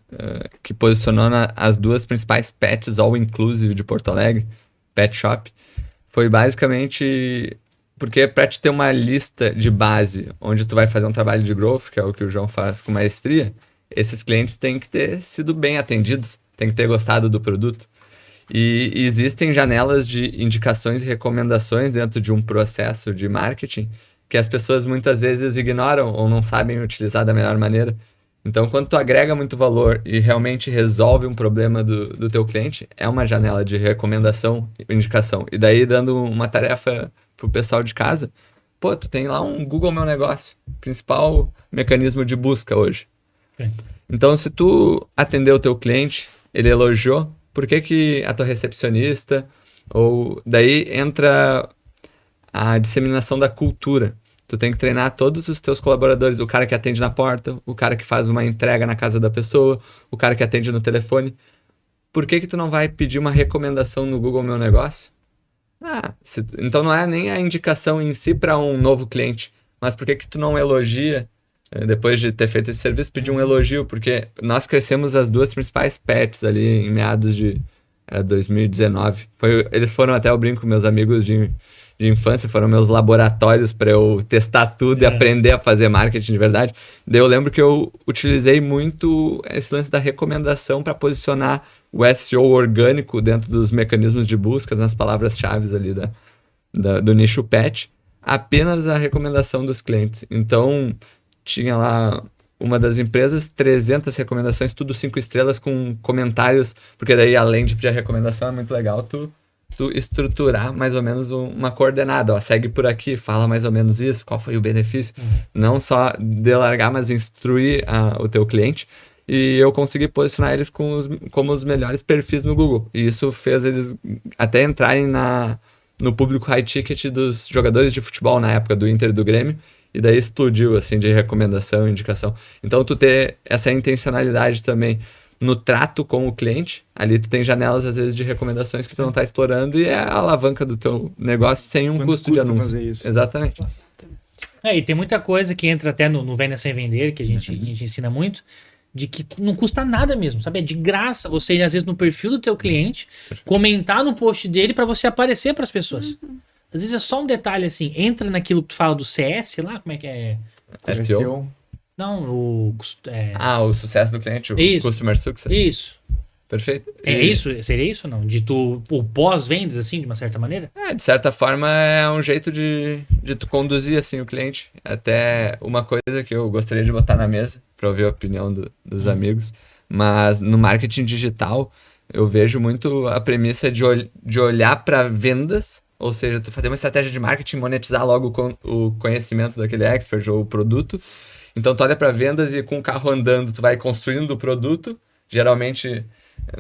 que posicionou as duas principais pets all-inclusive de Porto Alegre, Pet Shop. Foi basicamente porque para te ter uma lista de base onde tu vai fazer um trabalho de growth, que é o que o João faz com maestria, esses clientes têm que ter sido bem atendidos, têm que ter gostado do produto. E existem janelas de indicações e recomendações dentro de um processo de marketing que as pessoas muitas vezes ignoram ou não sabem utilizar da melhor maneira. Então, quando tu agrega muito valor e realmente resolve um problema do teu cliente, é uma janela de recomendação e indicação. E daí, dando uma tarefa pro pessoal de casa, pô, tu tem lá um Google Meu Negócio, principal mecanismo de busca hoje. Sim. Então, se tu atender o teu cliente, ele elogiou, por que a tua recepcionista, ou daí entra a disseminação da cultura. Tu tem que treinar todos os teus colaboradores, o cara que atende na porta, o cara que faz uma entrega na casa da pessoa, o cara que atende no telefone. Por que tu não vai pedir uma recomendação no Google Meu Negócio? Então não é nem a indicação em si para um novo cliente, mas por que tu não elogia, depois de ter feito esse serviço, pedir um elogio? Porque nós crescemos as duas principais pets ali em meados de 2019. Eles foram até, eu brinco, meus amigos de infância, foram meus laboratórios para eu testar tudo e aprender a fazer marketing de verdade. Daí eu lembro que eu utilizei muito esse lance da recomendação para posicionar o SEO orgânico dentro dos mecanismos de busca, nas palavras-chave ali do nicho pet, apenas a recomendação dos clientes. Então, tinha lá uma das empresas, 300 recomendações, tudo 5 estrelas com comentários, porque daí, além de pedir a recomendação, é muito legal tu estruturar mais ou menos uma coordenada, segue por aqui, fala mais ou menos isso, qual foi o benefício, não só delargar, mas instruir o teu cliente, e eu consegui posicionar eles como os melhores perfis no Google, e isso fez eles até entrarem no público high ticket dos jogadores de futebol na época, do Inter e do Grêmio, e daí explodiu, assim, de recomendação e indicação. Então, tu ter essa intencionalidade também no trato com o cliente. Ali tu tem janelas, às vezes, de recomendações que tu não tá explorando e é a alavanca do teu negócio sem um Quanto custo de custa anúncio. fazer isso? Exatamente. E tem muita coisa que entra até no Venda Sem Vender, que a gente ensina muito, de que não custa nada mesmo, sabe? É de graça você ir, às vezes, no perfil do teu cliente, comentar no post dele para você aparecer para as pessoas. Às vezes é só um detalhe assim, entra naquilo que tu fala do CS lá, como é que é? SEO. Não, O sucesso do cliente, o Isso. Customer Success. Isso. Perfeito. É isso? Seria isso ou não? De tu, o pós-vendas, assim, de uma certa maneira? De certa forma, é um jeito de tu conduzir, assim, o cliente. Até uma coisa que eu gostaria de botar na mesa, para ouvir a opinião dos amigos, mas no marketing digital, eu vejo muito a premissa de olhar para vendas, ou seja, tu fazer uma estratégia de marketing, monetizar logo o conhecimento daquele expert ou o produto. Então, tu olha para vendas e com o carro andando, tu vai construindo o produto. Geralmente,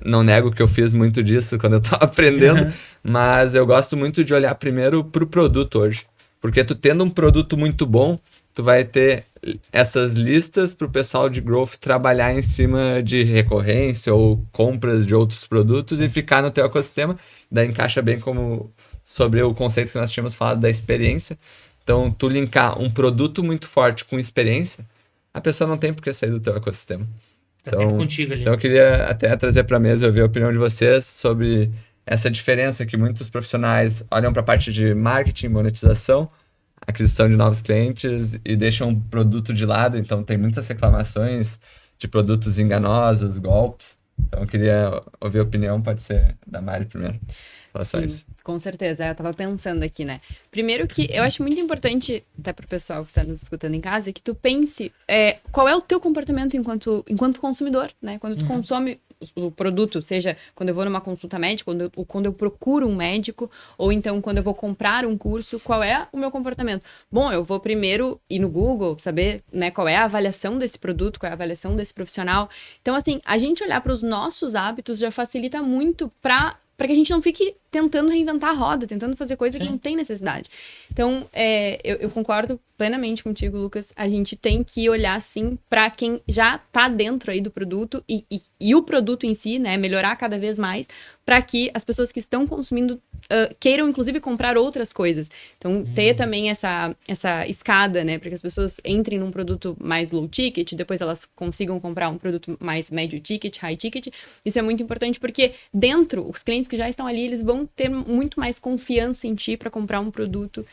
não nego que eu fiz muito disso quando eu tava aprendendo, mas eu gosto muito de olhar primeiro pro produto hoje. Porque tu tendo um produto muito bom, tu vai ter essas listas pro pessoal de growth trabalhar em cima de recorrência ou compras de outros produtos e ficar no teu ecossistema. Daí encaixa bem como sobre o conceito que nós tínhamos falado da experiência. Então, tu linkar um produto muito forte com experiência, a pessoa não tem por que sair do teu ecossistema. Tá sempre contigo ali. Então eu queria até trazer para a mesa e ouvir a opinião de vocês sobre essa diferença que muitos profissionais olham para a parte de marketing, monetização, aquisição de novos clientes e deixam o produto de lado. Então tem muitas reclamações de produtos enganosos, golpes. Então eu queria ouvir a opinião, pode ser da Mari primeiro. Sim, com certeza. Eu tava pensando aqui, né? Primeiro que eu acho muito importante, até pro pessoal que tá nos escutando em casa, que tu pense qual é o teu comportamento enquanto consumidor, né? Quando tu consome o produto, seja quando eu vou numa consulta médica, quando eu procuro um médico, ou então quando eu vou comprar um curso, qual é o meu comportamento? Bom, eu vou primeiro ir no Google, saber, né, qual é a avaliação desse produto, qual é a avaliação desse profissional. Então, assim, a gente olhar para os nossos hábitos já facilita muito para que a gente não fique tentando reinventar a roda, tentando fazer coisa que não tem necessidade. Então, eu concordo plenamente contigo, Lucas. A gente tem que olhar, sim, para quem já tá dentro aí do produto e o produto em si, né, melhorar cada vez mais, para que as pessoas que estão consumindo queiram, inclusive, comprar outras coisas. Então, ter também essa escada, né, para que as pessoas entrem num produto mais low ticket, depois elas consigam comprar um produto mais médio ticket, high ticket. Isso é muito importante, porque dentro, os clientes que já estão ali, eles vão ter muito mais confiança em ti para comprar um produto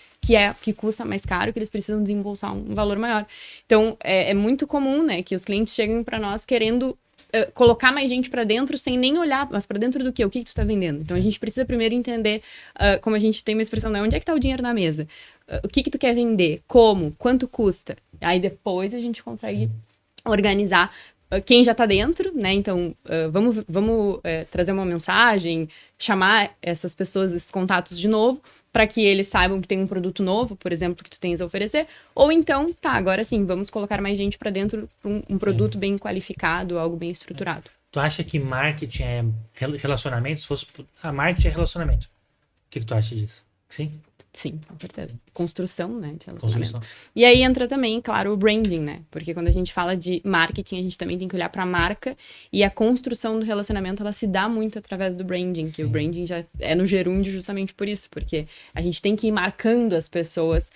que custa mais caro, que eles precisam desembolsar um valor maior. Então, é muito comum, né, que os clientes cheguem para nós querendo colocar mais gente para dentro sem nem olhar, mas para dentro do quê? O que tu tá vendendo? Então, a gente precisa primeiro entender, como a gente tem uma expressão, né, onde é que tá o dinheiro na mesa? O que tu quer vender? Como? Quanto custa? Aí, depois, a gente consegue organizar quem já tá dentro, né? Então, vamos trazer uma mensagem, chamar essas pessoas, esses contatos de novo, para que eles saibam que tem um produto novo, por exemplo, que tu tens a oferecer. Ou então, agora sim, vamos colocar mais gente para dentro, um produto bem qualificado, algo bem estruturado. Tu acha que marketing é relacionamento? Se fosse... marketing é relacionamento. O que tu acha disso? Sim? Sim, com certeza. Construção, né, de relacionamento. Construção. E aí entra também, claro, o branding, né? Porque quando a gente fala de marketing, a gente também tem que olhar para a marca e a construção do relacionamento, ela se dá muito através do branding, que o branding já é no gerúndio justamente por isso, porque a gente tem que ir marcando as pessoas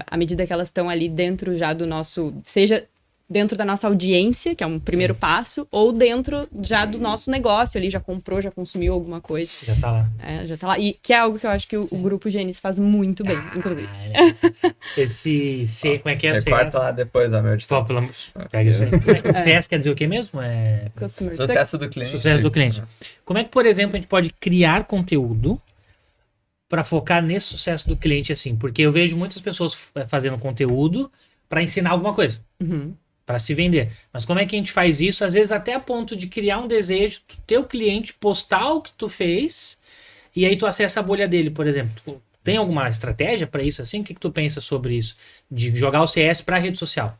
à medida que elas estão ali dentro já do nosso, seja dentro da nossa audiência, que é um primeiro passo, ou dentro já do nosso negócio ali, já comprou, já consumiu alguma coisa. Já tá lá. Já tá lá. E que é algo que eu acho que o grupo Gênesis faz muito bem, inclusive. Como é que é? Corta lá depois, meu editor. Pega isso aí. CS quer dizer o quê mesmo? Sucesso do cliente. Sucesso do cliente. Como é que, por exemplo, a gente pode criar conteúdo para focar nesse sucesso do cliente, assim? Porque eu vejo muitas pessoas fazendo conteúdo para ensinar alguma coisa. Para se vender. Mas como é que a gente faz isso? Às vezes até a ponto de criar um desejo do teu cliente postar o que tu fez e aí tu acessa a bolha dele, por exemplo. Tem alguma estratégia para isso assim? O que tu pensa sobre isso? De jogar o CS para rede social?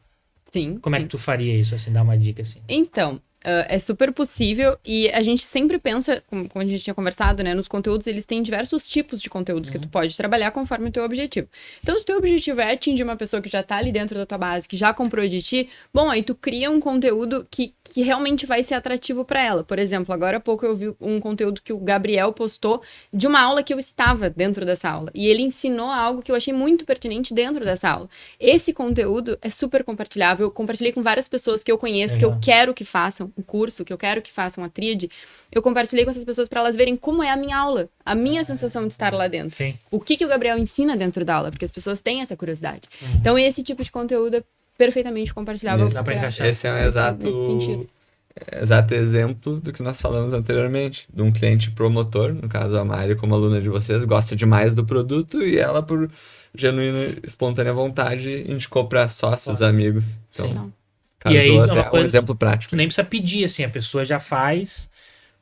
Sim. Como é que tu faria isso, assim? Dá uma dica assim. Então, É super possível e a gente sempre pensa, como a gente tinha conversado, né? Nos conteúdos, eles têm diversos tipos de conteúdos que tu pode trabalhar conforme o teu objetivo. Então, se o teu objetivo é atingir uma pessoa que já tá ali dentro da tua base, que já comprou de ti, bom, aí tu cria um conteúdo que realmente vai ser atrativo para ela. Por exemplo, agora há pouco eu vi um conteúdo que o Gabriel postou de uma aula que eu estava dentro dessa aula. E ele ensinou algo que eu achei muito pertinente dentro dessa aula. Esse conteúdo é super compartilhável. Eu compartilhei com várias pessoas que eu conheço, que eu quero que façam o curso, que eu quero que façam a tríade. Eu compartilhei com essas pessoas para elas verem como é a minha aula, a minha sensação de estar lá dentro. Sim. O que o Gabriel ensina dentro da aula, porque as pessoas têm essa curiosidade. Então, esse tipo de conteúdo é perfeitamente compartilhável. Dá pra encaixar. Esse é um nesse sentido. exato exemplo do que nós falamos anteriormente, de um cliente promotor, no caso a Mari como aluna de vocês, gosta demais do produto e ela, por genuína, espontânea vontade, indicou para sócios, amigos. Então, Não. casou E aí, é uma até um coisa exemplo prático. Tu nem precisa pedir, assim, a pessoa já faz.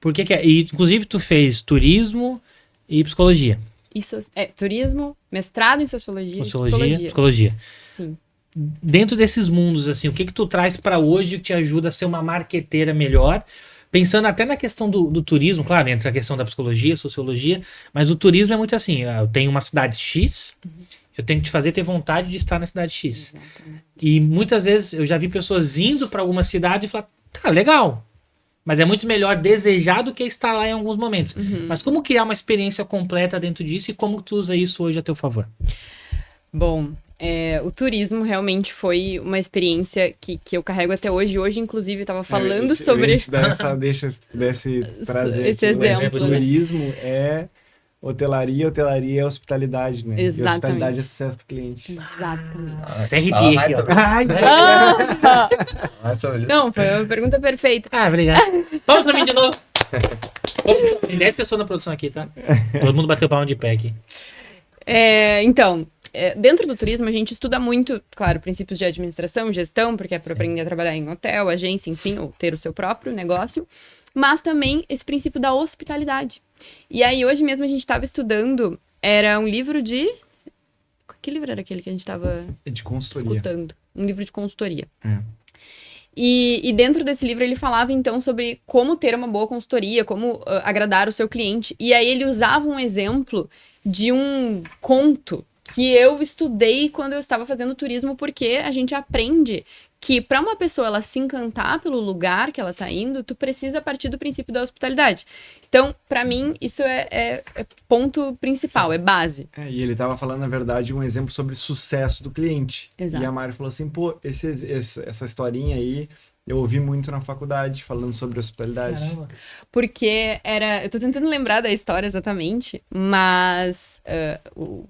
Por que é? E, inclusive, tu fez turismo e psicologia. Isso é turismo, mestrado em sociologia e Sociologia, psicologia. Sim. Dentro desses mundos, assim, o que tu traz pra hoje que te ajuda a ser uma marqueteira melhor? Pensando até na questão do turismo, claro, entra a questão da psicologia, sociologia, mas o turismo é muito assim, eu tenho uma cidade X, eu tenho que te fazer ter vontade de estar na cidade X. Exatamente. E muitas vezes eu já vi pessoas indo pra alguma cidade e falar, tá, legal, mas é muito melhor desejar do que estar lá em alguns momentos. Mas como criar uma experiência completa dentro disso e como tu usa isso hoje a teu favor? Bom, o turismo realmente foi uma experiência que eu carrego até hoje. Hoje, inclusive, eu estava falando sobre... Deixa se tu pudesse trazer esse aqui, exemplo, o turismo é hotelaria é hospitalidade, né? Exatamente. E hospitalidade é sucesso do cliente. Exatamente. Até arrepiei aqui, ó. Ai, Mais sobre isso. Não, foi uma pergunta perfeita. Ah, obrigado. Palmas pra mim de novo. Tem 10 pessoas na produção aqui, tá? Todo mundo bateu palma de pé aqui. Então, dentro do turismo, a gente estuda muito, claro, princípios de administração, gestão, porque é para aprender a trabalhar em hotel, agência, enfim, ou ter o seu próprio negócio, mas também esse princípio da hospitalidade. E aí, hoje mesmo, a gente estava estudando, era um livro de... Que livro era aquele que a gente estava de consultoria. escutando? Um livro de consultoria. É. E dentro desse livro ele falava então sobre como ter uma boa consultoria, como agradar o seu cliente. E aí ele usava um exemplo de um conto que eu estudei quando eu estava fazendo turismo, porque a gente aprende que para uma pessoa ela se encantar pelo lugar que ela está indo, tu precisa partir do princípio da hospitalidade. Então, para mim, isso é ponto principal, é base. E ele estava falando, na verdade, um exemplo sobre sucesso do cliente. Exato. E a Mari falou assim, pô, essa historinha aí, eu ouvi muito na faculdade, falando sobre hospitalidade. Caramba. Porque eu tô tentando lembrar da história exatamente, mas o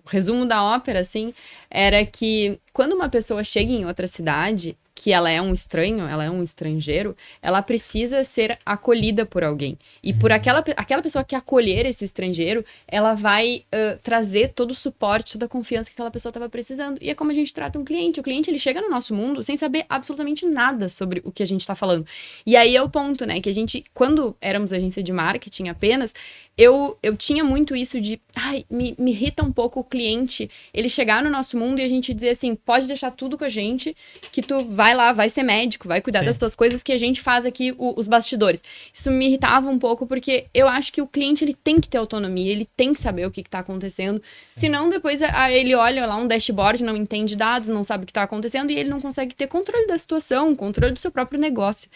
resumo da ópera, assim, era que quando uma pessoa chega em outra cidade, que ela é um estranho, ela é um estrangeiro, ela precisa ser acolhida por alguém. E por aquela pessoa que acolher esse estrangeiro, ela vai trazer todo o suporte, toda a confiança que aquela pessoa estava precisando. E é como a gente trata um cliente. O cliente, ele chega no nosso mundo sem saber absolutamente nada sobre o que a gente está falando. E aí é o ponto, né? Que a gente, quando éramos agência de marketing apenas, eu tinha muito isso de, me irrita um pouco o cliente, ele chegar no nosso mundo e a gente dizer assim, pode deixar tudo com a gente, que tu vai lá, vai ser médico, vai cuidar das tuas coisas, que a gente faz aqui os bastidores. Isso me irritava um pouco, porque eu acho que o cliente, ele tem que ter autonomia, ele tem que saber o que tá acontecendo, senão depois ele olha lá um dashboard, não entende dados, não sabe o que tá acontecendo e ele não consegue ter controle da situação, controle do seu próprio negócio.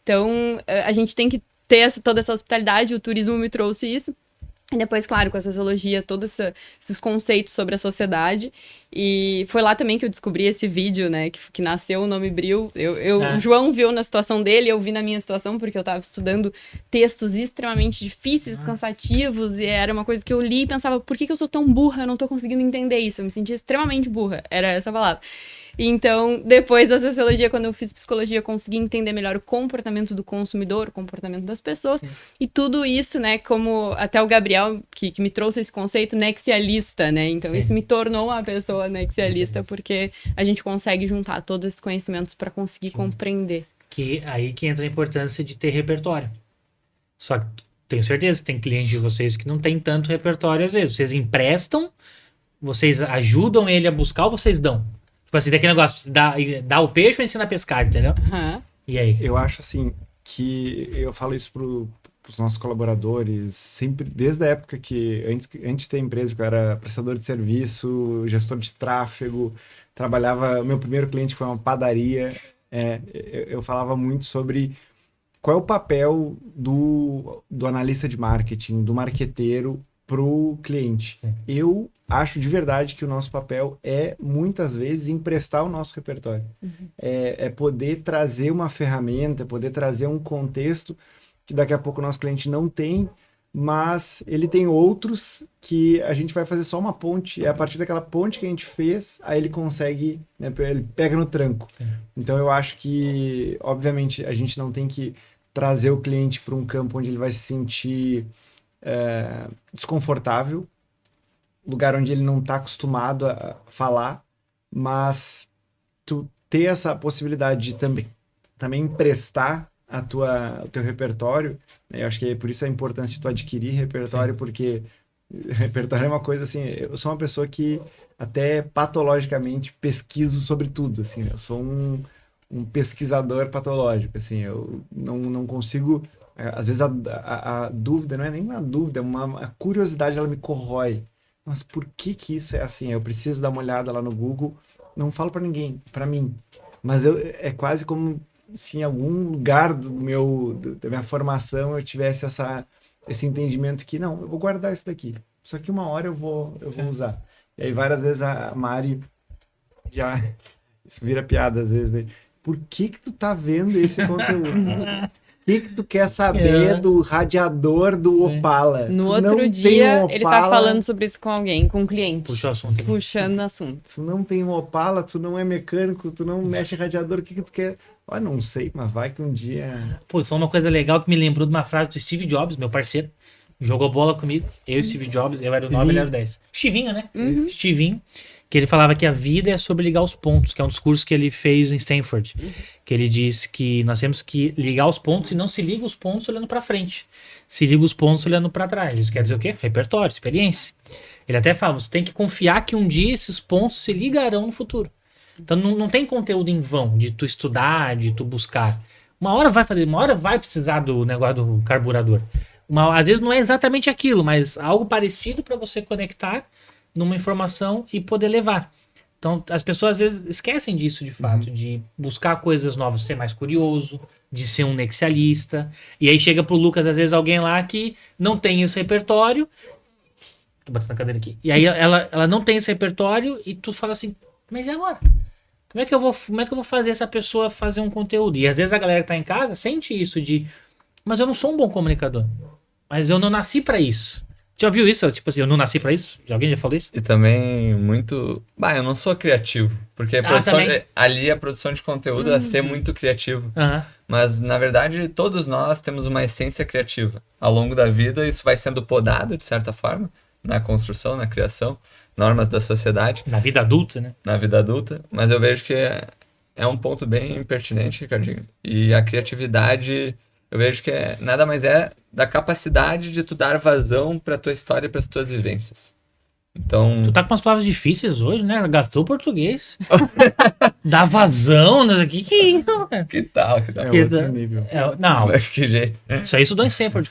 Então, a gente tem que ter toda essa hospitalidade, o turismo me trouxe isso. E depois, claro, com a sociologia, todos esses conceitos sobre a sociedade. E foi lá também que eu descobri esse vídeo, né? Que nasceu o nome Bril. O João viu na situação dele, eu vi na minha situação, porque eu estava estudando textos extremamente difíceis, cansativos. E era uma coisa que eu li e pensava, por que eu sou tão burra? Eu não estou conseguindo entender isso. Eu me sentia extremamente burra. Era essa palavra. Então, depois da sociologia, quando eu fiz psicologia, eu consegui entender melhor o comportamento do consumidor, o comportamento das pessoas. Sim. E tudo isso, né, como até o Gabriel, que me trouxe esse conceito, nexialista, né? Então, isso me tornou uma pessoa nexialista, porque a gente consegue juntar todos esses conhecimentos para conseguir compreender. Aí que entra a importância de ter repertório. Só que tenho certeza que tem clientes de vocês que não tem tanto repertório às vezes. Vocês emprestam, vocês ajudam ele a buscar ou vocês dão? Tipo assim, tem aquele negócio de dar o peixe ou ensina a pescar, entendeu? Uhum. E aí? Eu acho assim, que eu falo isso para os nossos colaboradores, sempre, desde a época que, antes de ter empresa, que eu era prestador de serviço, gestor de tráfego, o meu primeiro cliente foi uma padaria, eu falava muito sobre qual é o papel do analista de marketing, do marqueteiro para o cliente. Sim. Eu acho de verdade que o nosso papel é, muitas vezes, emprestar o nosso repertório. É poder trazer uma ferramenta, poder trazer um contexto que daqui a pouco o nosso cliente não tem, mas ele tem outros que a gente vai fazer só uma ponte, e a partir daquela ponte que a gente fez, aí ele consegue, né, ele pega no tranco. Então eu acho que, obviamente, a gente não tem que trazer o cliente para um campo onde ele vai se sentir desconfortável, lugar onde ele não está acostumado a falar, mas tu ter essa possibilidade de também emprestar o teu repertório, né? Eu acho que é por isso a importância de tu adquirir repertório, porque repertório é uma coisa assim, eu sou uma pessoa que até patologicamente pesquiso sobre tudo, assim, né? Eu sou um pesquisador patológico, assim, eu não consigo, às vezes a dúvida, não é nem uma dúvida, a curiosidade, ela me corrói. Mas por que isso é assim? Eu preciso dar uma olhada lá no Google, não falo para ninguém, para mim, mas é quase como se em algum lugar da minha formação eu tivesse esse entendimento que, não, eu vou guardar isso daqui, só que uma hora eu vou usar. E aí várias vezes a Mari já, isso vira piada às vezes, né? Por que tu tá vendo esse conteúdo? O que tu quer saber do radiador do Opala? No Tu outro não dia, tem um ele tá Opala, falando sobre isso com alguém, com um cliente. Puxa o assunto. Puxando o assunto. tu não tem um Opala, tu não é mecânico, tu não mexe em radiador, o que tu quer? Olha, não sei, mas vai que um dia... Pô, isso é uma coisa legal que me lembrou de uma frase do Steve Jobs, meu parceiro. Jogou bola comigo. Eu e o Steve Jobs. Eu era o 9, ele era o 10. Chivinho, né? Chivinho. Que ele falava que a vida é sobre ligar os pontos, que é um discurso que ele fez em Stanford. Que ele diz que nós temos que ligar os pontos e não se liga os pontos olhando pra frente. Se liga os pontos olhando pra trás. Isso quer dizer o quê? Repertório, experiência. Ele até fala, você tem que confiar que um dia esses pontos se ligarão no futuro. Então não tem conteúdo em vão de tu estudar, de tu buscar. Uma hora vai precisar do negócio do carburador. Às vezes não é exatamente aquilo, mas algo parecido para você conectar numa informação e poder levar. Então as pessoas às vezes esquecem disso de fato, de buscar coisas novas, ser mais curioso, de ser um nexialista. E aí chega pro Lucas às vezes alguém lá que não tem esse repertório. Tô batendo na cadeira aqui. E aí ela não tem esse repertório e tu fala assim, mas e agora? Como é que eu vou fazer essa pessoa fazer um conteúdo? E às vezes a galera que tá em casa sente isso de, mas eu não sou um bom comunicador. Mas eu não nasci pra isso. Já ouviu isso? Tipo assim, eu não nasci pra isso? Alguém já falou isso? E também muito... eu não sou criativo. Porque ali a produção de conteúdo é ser muito criativo. Mas, na verdade, todos nós temos uma essência criativa. Ao longo da vida, isso vai sendo podado, de certa forma, na construção, na criação, normas da sociedade. Na vida adulta, né? Na vida adulta. Mas eu vejo que é um ponto bem pertinente, Ricardinho. E a criatividade... Eu vejo que nada mais é da capacidade de tu dar vazão pra tua história e pras tuas vivências. Então... Tu tá com umas palavras difíceis hoje, né? Gastou o português. Dá vazão, né? Que é isso, cara? Que tal? É outro nível. Não, Mas que jeito. isso aí estudou em Stanford.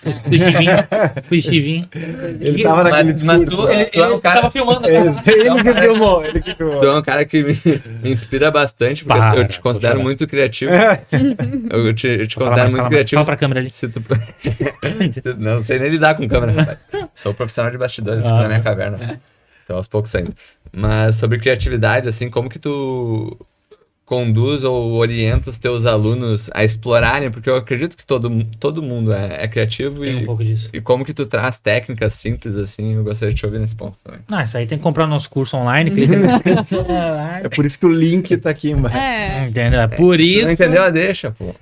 Fui Chivinho. Ele tava naquele mas discurso. tu- Ele é um cara- tava filmando. que filmou, ele que filmou. Tu é um cara que me inspira bastante, porque Para, eu te considero poxa, muito criativo. Eu te considero muito criativo. Fala pra câmera ali. Se tu- Não sei nem lidar com câmera, rapaz. Sou profissional de bastidores na minha caverna. Então, aos poucos ainda. Mas sobre criatividade, assim, como que tu conduz ou orienta os teus alunos a explorarem? Porque eu acredito que todo mundo é criativo. Tem um pouco disso. E como que tu traz técnicas simples, assim, eu gostaria de te ouvir nesse ponto também. Não, isso aí tem que comprar o nosso curso online. É por isso que o link tá aqui embaixo. Entendeu? É por isso. Não entendeu? Deixa, pô.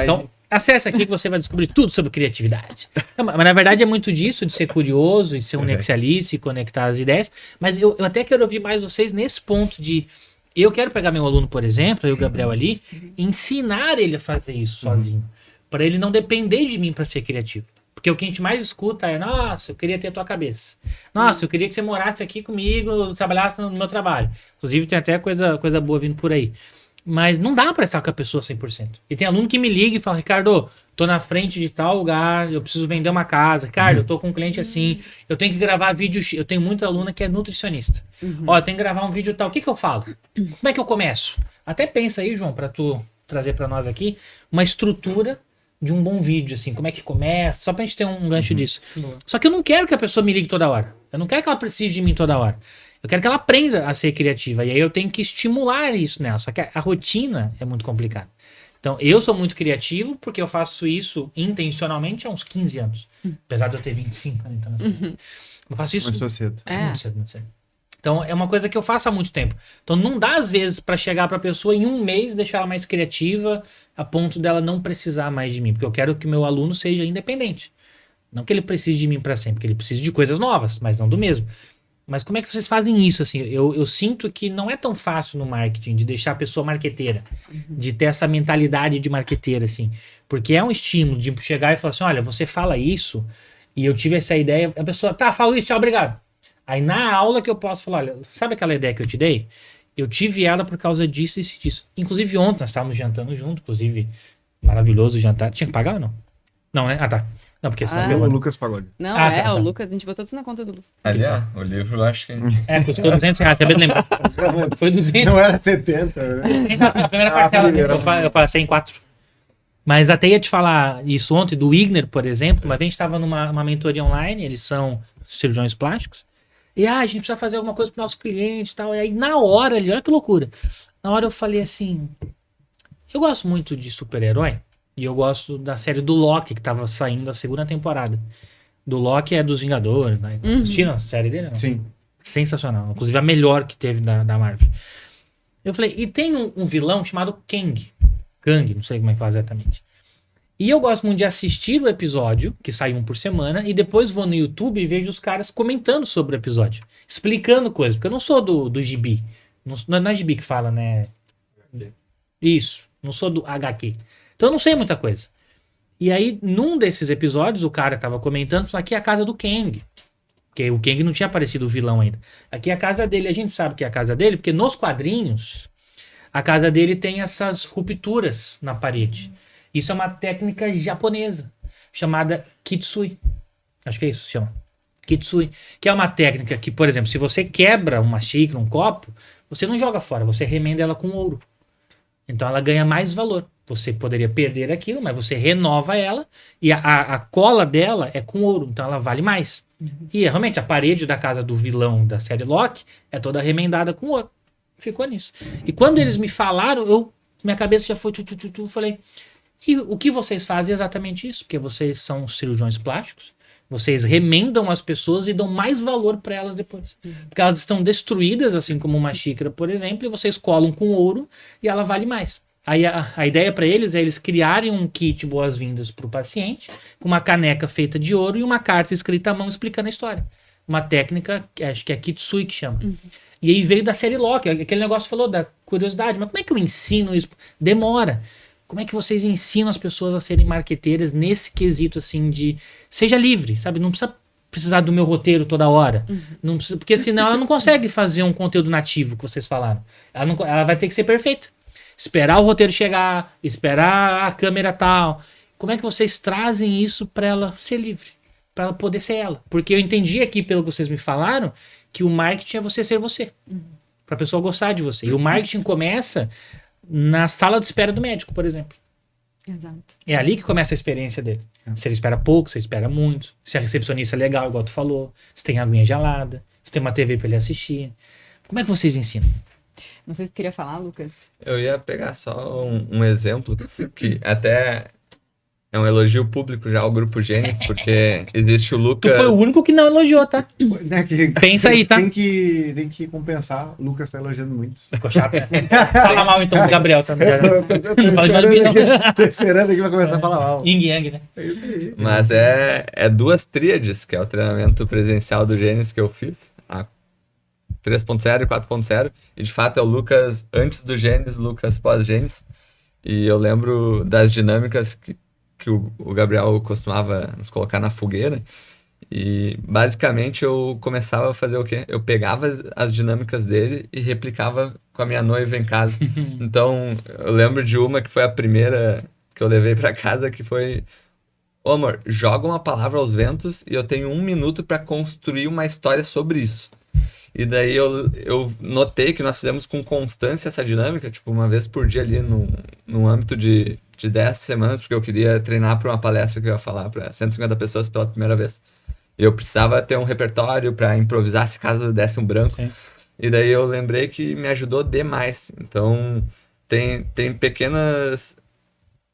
Então acesse aqui que você vai descobrir tudo sobre criatividade. Mas na verdade é muito disso, de ser curioso, de ser um nexialista e conectar as ideias. Mas eu até quero ouvir mais vocês nesse ponto de... Eu quero pegar meu aluno, por exemplo, eu e o Gabriel ali, e ensinar ele a fazer isso sozinho. Para ele não depender de mim para ser criativo. Porque o que a gente mais escuta é, nossa, eu queria ter a tua cabeça. Nossa, eu queria que você morasse aqui comigo, trabalhasse no meu trabalho. Inclusive tem até coisa boa vindo por aí. Mas não dá pra estar com a pessoa 100%. E tem aluno que me liga e fala, Ricardo, tô na frente de tal lugar, eu preciso vender uma casa. Ricardo, eu tô com um cliente assim, eu tenho que gravar vídeo... Eu tenho muita aluna que é nutricionista. Ó, eu tenho que gravar um vídeo tal. O que que eu falo? Como é que eu começo? Até pensa aí, João, pra tu trazer pra nós aqui, uma estrutura de um bom vídeo, assim. Como é que começa? Só pra gente ter um gancho disso. Só que eu não quero que a pessoa me ligue toda hora. Eu não quero que ela precise de mim toda hora. Eu quero que ela aprenda a ser criativa. E aí eu tenho que estimular isso nela. Só que a rotina é muito complicada. Então, eu sou muito criativo porque eu faço isso intencionalmente há uns 15 anos. Apesar de eu ter 25, né? Então, assim, eu faço isso Começou cedo. muito cedo, muito cedo. Então, é uma coisa que eu faço há muito tempo. Então, não dá, às vezes, pra chegar pra pessoa em um mês deixar ela mais criativa a ponto dela não precisar mais de mim. Porque eu quero que o meu aluno seja independente. Não que ele precise de mim pra sempre, que ele precise de coisas novas, mas não do mesmo. Mas como é que vocês fazem isso, assim? Eu sinto que não é tão fácil no marketing de deixar a pessoa marqueteira, de ter essa mentalidade de marqueteira, assim. Porque é um estímulo de chegar e falar assim, olha, você fala isso, e eu tive essa ideia, a pessoa, tá, falo isso, tchau, obrigado. Aí na aula que eu posso falar, olha, sabe aquela ideia que eu te dei? Eu tive ela por causa disso e disso. Inclusive ontem nós estávamos jantando junto, inclusive, maravilhoso jantar. Tinha que pagar ou não? Não, né? Ah, tá. Não, porque senão O Lucas pagou. Não, tá. o Lucas, a gente botou tudo na conta do Lucas. Ali, ó, o livro eu acho que... custou R$200, acabei de lembrar. Foi 200. Não era 70, né? A primeira parcela, eu passei em 4. Mas até ia te falar isso ontem, do Wigner, por exemplo. Uma vez a gente estava numa mentoria online, eles são cirurgiões plásticos. E a gente precisa fazer alguma coisa para o nosso cliente e tal. E aí na hora, olha que loucura. Na hora eu falei assim, eu gosto muito de super-herói. E eu gosto da série do Loki, que tava saindo a segunda temporada. Do Loki é dos Vingadores, né? Assistiram a série dele? Não? Sim. Sensacional. Inclusive a melhor que teve da Marvel. Eu falei, e tem um vilão chamado Kang, não sei como é que fala exatamente. E eu gosto muito de assistir o episódio, que sai um por semana, e depois vou no YouTube e vejo os caras comentando sobre o episódio. Explicando coisas. Porque eu não sou do gibi. Não é gibi que fala, né? Isso. Não sou do HQ. Então eu não sei muita coisa. E aí, num desses episódios, o cara tava comentando, falou, aqui é a casa do Kang. Porque o Kang não tinha aparecido o vilão ainda. Aqui é a casa dele. A gente sabe que é a casa dele, porque nos quadrinhos, a casa dele tem essas rupturas na parede. Isso é uma técnica japonesa, chamada Kitsui. Acho que é isso que se chama. Kitsui. Que é uma técnica que, por exemplo, se você quebra uma xícara, um copo, você não joga fora, você remenda ela com ouro. Então ela ganha mais valor. Você poderia perder aquilo, mas você renova ela e a cola dela é com ouro, então ela vale mais. E realmente a parede da casa do vilão da série Loki é toda remendada com ouro. Ficou nisso. E quando eles me falaram, minha cabeça já foi falei, e o que vocês fazem é exatamente isso, porque vocês são cirurgiões plásticos, vocês remendam as pessoas e dão mais valor para elas depois. Porque elas estão destruídas, assim como uma xícara, por exemplo, e vocês colam com ouro e ela vale mais. Aí a ideia para eles é eles criarem um kit boas-vindas para o paciente, com uma caneca feita de ouro e uma carta escrita à mão explicando a história. Uma técnica, acho que é Kitsui que chama. E aí veio da série Loki, aquele negócio falou da curiosidade, mas como é que eu ensino isso? Demora. Como é que vocês ensinam as pessoas a serem marqueteiras nesse quesito assim de seja livre, sabe? Não precisa precisar do meu roteiro toda hora. Não precisa, porque senão ela não consegue fazer um conteúdo nativo que vocês falaram. Ela vai ter que ser perfeita. Esperar o roteiro chegar, esperar a câmera tal. Como é que vocês trazem isso para ela ser livre? Para ela poder ser ela? Porque eu entendi aqui, pelo que vocês me falaram, que o marketing é você ser você. Para a pessoa gostar de você. E o marketing começa na sala de espera do médico, por exemplo. Exato. É ali que começa a experiência dele. Se ele espera pouco, se ele espera muito. Se a recepcionista é legal, igual tu falou. Se tem aguinha gelada. Se tem uma TV para ele assistir. Como é que vocês ensinam? Não sei se tu queria falar, Lucas. Eu ia pegar só um exemplo, que até é um elogio público já ao Grupo Gênesis, porque existe o Tu Lucas... foi o único que não elogiou, tá? Né, Pensa aí, tá? Tem que compensar. O Lucas tá elogiando muito. Ficou chato, né? Fala mal então do Gabriel, tá? Tô esperando aqui pra começar a falar mal. Yin Yang, né? É isso aí. Mas é duas tríades, que é o treinamento presencial do Gênesis que eu fiz, a 3.0 e 4.0, e de fato é o Lucas antes do Gênesis, Lucas pós-Gênesis, e eu lembro das dinâmicas que o Gabriel costumava nos colocar na fogueira, E basicamente eu começava a fazer o quê? Eu pegava as dinâmicas dele e replicava com a minha noiva em casa. Então, eu lembro de uma que foi a primeira que eu levei pra casa, que foi: Ô amor, joga uma palavra aos ventos e eu tenho 1 minuto pra construir uma história sobre isso. E daí eu notei que nós fizemos com constância essa dinâmica, tipo, uma vez por dia ali no âmbito de 10 semanas, porque eu queria treinar para uma palestra que eu ia falar para 150 pessoas pela primeira vez. E eu precisava ter um repertório para improvisar se caso desse um branco. Sim. E daí eu lembrei que me ajudou demais. Então, tem pequenas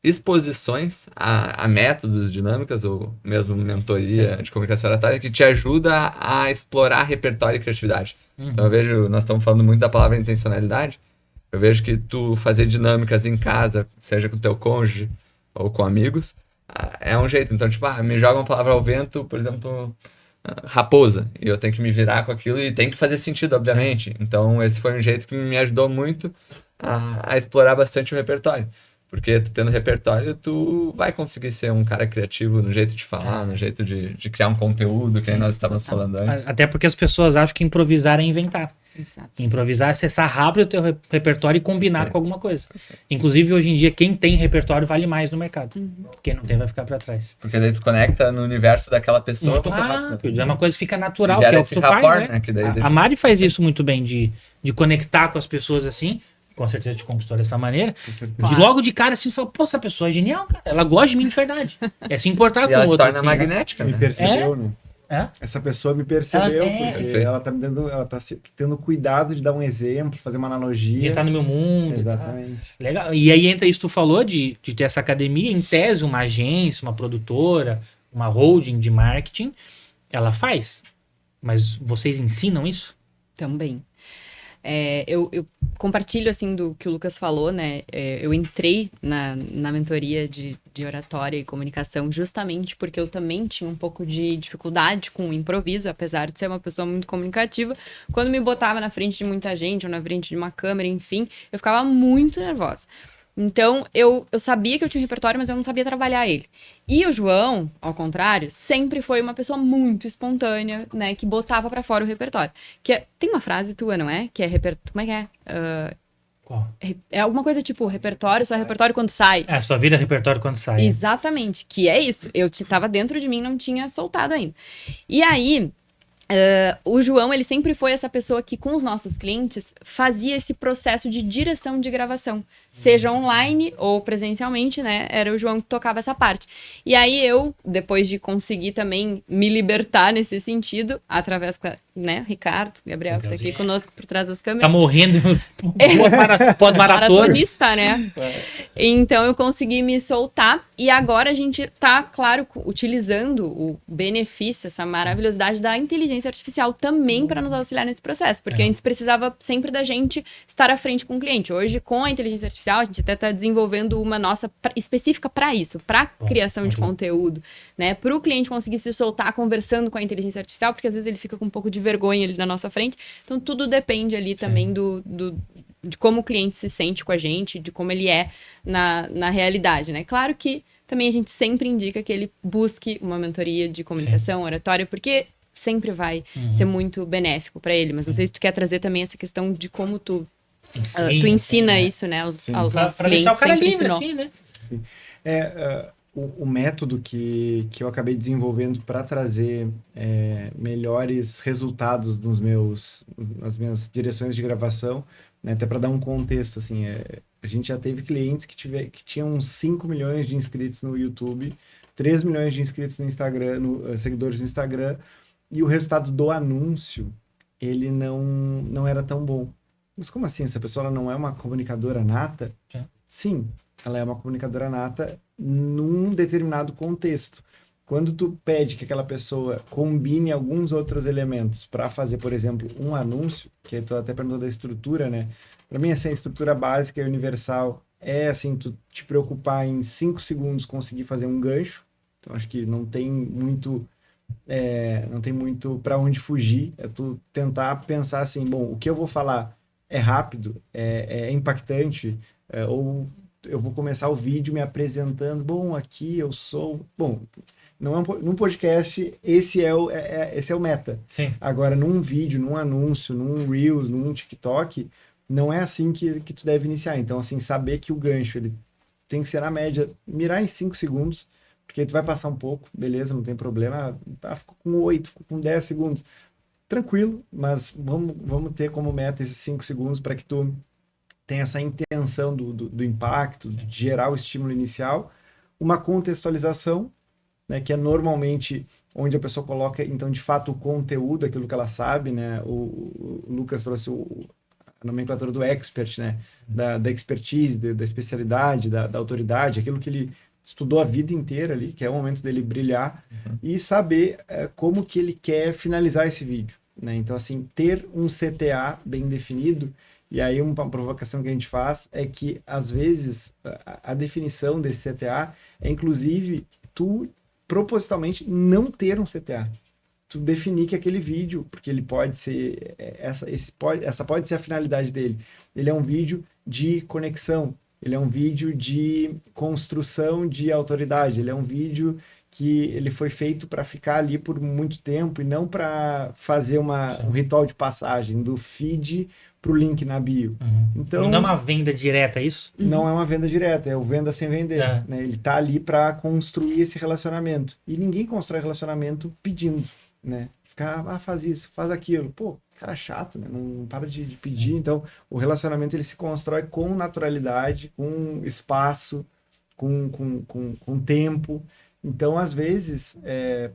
exposições a métodos, dinâmicas, ou mesmo mentoria de comunicação oratória, que te ajuda a explorar repertório e criatividade. Então eu vejo, nós estamos falando muito da palavra intencionalidade, eu vejo que tu fazer dinâmicas em casa, seja com teu cônjuge ou com amigos, é um jeito. Então, tipo, me joga uma palavra ao vento, por exemplo, raposa, e eu tenho que me virar com aquilo e tem que fazer sentido, obviamente. Sim. Então esse foi um jeito que me ajudou muito a explorar bastante o repertório. Porque tu tendo repertório, tu vai conseguir ser um cara criativo no jeito de falar, no jeito de criar um conteúdo, que nós estávamos falando antes. Até porque as pessoas acham que improvisar é inventar. Exato. Improvisar é acessar rápido o teu repertório e combinar com alguma coisa. Inclusive, hoje em dia, quem tem repertório vale mais no mercado. Quem não tem vai ficar para trás. Porque daí tu conecta no universo daquela pessoa. Muito rápido. É uma coisa que fica natural, que é o que tu faz, né? Que daí A Mari faz isso muito bem, de conectar com as pessoas assim. Com certeza te conquistou dessa maneira. Claro. Logo de cara, assim, você fala, pô, essa pessoa é genial, cara. Ela gosta de mim de verdade. É se importar com o outro. Ela se torna assim, magnética, Me né? percebeu, né? É? Essa pessoa me percebeu, porque Perfeito. ela tá me dando, ela tá tendo cuidado de dar um exemplo, fazer uma analogia. De estar no meu mundo. Exatamente. Tá? Legal. E aí entra isso que tu falou de ter essa academia, em tese, uma agência, uma produtora, uma holding de marketing, ela faz. Mas vocês ensinam isso? Também. Eu compartilho, assim, do que o Lucas falou, né? Eu entrei na mentoria de oratória e comunicação justamente porque eu também tinha um pouco de dificuldade com o improviso, apesar de ser uma pessoa muito comunicativa. Quando me botava na frente de muita gente ou na frente de uma câmera, enfim, eu ficava muito nervosa. Então, eu sabia que eu tinha um repertório, mas eu não sabia trabalhar ele. E o João, ao contrário, sempre foi uma pessoa muito espontânea, né? Que botava pra fora o repertório. Tem uma frase tua, não é? Que é repertório... Como é que é? Qual? É alguma coisa tipo, repertório, só é repertório quando sai. Só vira repertório quando sai. Exatamente, que é isso. Eu tava dentro de mim, não tinha soltado ainda. E aí... o João, ele sempre foi essa pessoa que, com os nossos clientes, fazia esse processo de direção de gravação. Seja online ou presencialmente, né? Era o João que tocava essa parte. E aí eu, depois de conseguir também me libertar nesse sentido, através, né? Ricardo, Gabriel, que tá aqui conosco por trás das câmeras. Tá morrendo pós-maratona. Maratonista, né? Então eu consegui me soltar e agora a gente tá, claro, utilizando o benefício, essa maravilhosidade da inteligência artificial também para nos auxiliar nesse processo, porque antes precisava sempre da gente estar à frente com o cliente. Hoje, com a inteligência artificial, a gente até está desenvolvendo uma nossa específica para isso, para criação de conteúdo, né? Para o cliente conseguir se soltar conversando com a inteligência artificial, porque às vezes ele fica com um pouco de vergonha ali na nossa frente. Então, tudo depende ali também de como o cliente se sente com a gente, de como ele é na realidade, né? Claro que também a gente sempre indica que ele busque uma mentoria de comunicação, oratória, porque sempre vai ser muito benéfico para ele. Mas não sei se tu quer trazer também essa questão de como tu ensina isso, né, aos nossos pra clientes. Deixar o cara sempre livre, ensinou. assim, né? Sim. O método que eu acabei desenvolvendo para trazer melhores resultados nas minhas direções de gravação, né, até para dar um contexto, assim, a gente já teve clientes que tinham uns 5 milhões de inscritos no YouTube, 3 milhões de inscritos no Instagram, seguidores no Instagram, e o resultado do anúncio, ele não era tão bom. Mas como assim? Essa pessoa ela não é uma comunicadora nata? Sim, ela é uma comunicadora nata num determinado contexto. Quando tu pede que aquela pessoa combine alguns outros elementos para fazer, por exemplo, um anúncio, que tu até perguntou da estrutura, né? Para mim, assim, a estrutura básica e universal é, assim, tu te preocupar em 5 segundos conseguir fazer um gancho. Então, acho que não tem muito para onde fugir. É tu tentar pensar assim, bom, o que eu vou falar é rápido, é impactante, ou eu vou começar o vídeo me apresentando, bom, aqui eu sou... Bom, Num podcast, esse é o meta. Sim. Agora, num vídeo, num anúncio, num Reels, num TikTok, não é assim que tu deve iniciar. Então, assim, saber que o gancho ele tem que ser, na média, mirar em 5 segundos, porque aí tu vai passar um pouco, beleza, não tem problema. Ficou com 8, ficou com 10 segundos. Tranquilo, mas vamos ter como meta esses 5 segundos para que tu tenha essa intenção do impacto, de gerar o estímulo inicial. Uma contextualização, né, que é normalmente onde a pessoa coloca, então, de fato, o conteúdo, aquilo que ela sabe, né? O Lucas trouxe a nomenclatura do expert, né? Da expertise, da especialidade, da autoridade, aquilo que ele estudou a vida inteira ali, que é o momento dele brilhar, e saber como que ele quer finalizar esse vídeo, né? Então, assim, ter um CTA bem definido. E aí uma provocação que a gente faz é que, às vezes, a definição desse CTA é, inclusive, tu propositalmente não ter um CTA. Tu definir que aquele vídeo, porque ele pode ser, essa pode ser a finalidade dele. Ele é um vídeo de conexão, ele é um vídeo de construção de autoridade, ele é um vídeo que ele foi feito para ficar ali por muito tempo e não para fazer um ritual de passagem do feed para o link na bio. Então, não é uma venda direta, é isso? não é uma venda direta, é o venda sem vender. Né? Ele tá ali para construir esse relacionamento. E ninguém constrói relacionamento pedindo, né? Ficar, faz isso, faz aquilo. Pô, cara chato, né? Não para de pedir. Então, o relacionamento ele se constrói com naturalidade, com espaço, com tempo. Então, às vezes,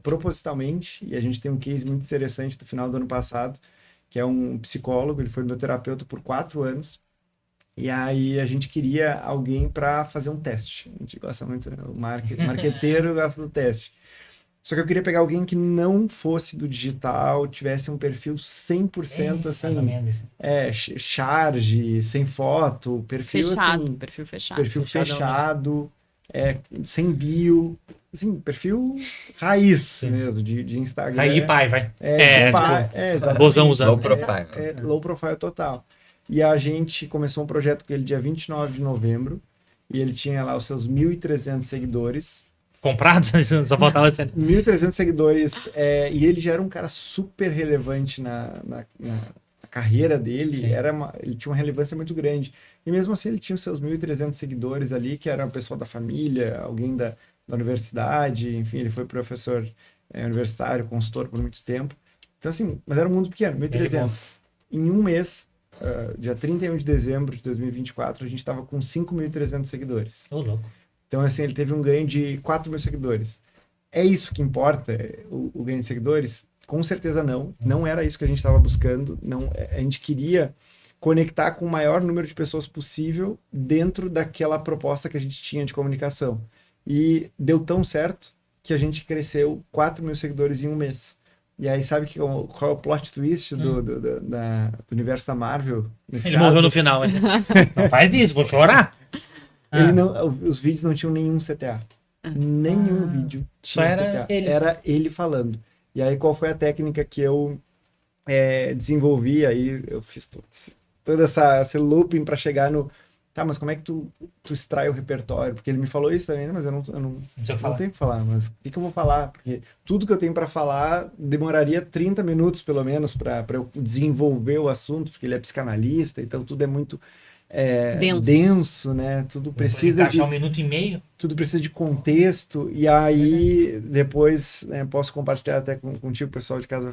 propositalmente, e a gente tem um case muito interessante do final do ano passado, que é um psicólogo, ele foi meu terapeuta por 4 anos, e aí a gente queria alguém para fazer um teste. A gente gosta muito, né? O marqueteiro gosta do teste. Só que eu queria pegar alguém que não fosse do digital, tivesse um perfil 100% assim, charge, sem foto, perfil fechado, assim, perfil fechado, sem bio, assim, perfil raiz mesmo, de Instagram. Raiz de pai, vai. De pai, exatamente. Bozão usando. Low profile. Low profile total. E a gente começou um projeto com ele dia 29 de novembro, e ele tinha lá os seus 1.300 seguidores. Comprados? Só faltava 1.300 seguidores, e ele já era um cara super relevante na carreira dele, ele tinha uma relevância muito grande. E mesmo assim ele tinha os seus 1.300 seguidores ali, que era uma pessoa da família, alguém da universidade, enfim, ele foi professor universitário, consultor por muito tempo. Então assim, mas era um mundo pequeno, 1.300. Em um mês, dia 31 de dezembro de 2024, a gente estava com 5.300 seguidores. Ô, louco. Então, assim, ele teve um ganho de 4.000 seguidores. É isso que importa, o ganho de seguidores? Com certeza não. Não era isso que a gente estava buscando. Não, a gente queria conectar com o maior número de pessoas possível dentro daquela proposta que a gente tinha de comunicação. E deu tão certo que a gente cresceu 4.000 seguidores em um mês. E aí, sabe qual é o plot twist do universo da Marvel? Ele morreu no final. Não faz isso, vou chorar. Os vídeos não tinham nenhum CTA. Nenhum vídeo tinha CTA. Era ele falando. E aí, qual foi a técnica que eu desenvolvi? Aí eu fiz todo esse looping para chegar no... Tá, mas como é que tu extrai o repertório? Porque ele me falou isso também, mas eu não tenho que falar. Mas o que eu vou falar? Porque tudo que eu tenho para falar demoraria 30 minutos, pelo menos, para eu desenvolver o assunto, porque ele é psicanalista, então tudo é muito... denso, né? Tudo precisa de 1 minuto e meio. Tudo precisa de contexto, e aí depois posso compartilhar até contigo, o pessoal de casa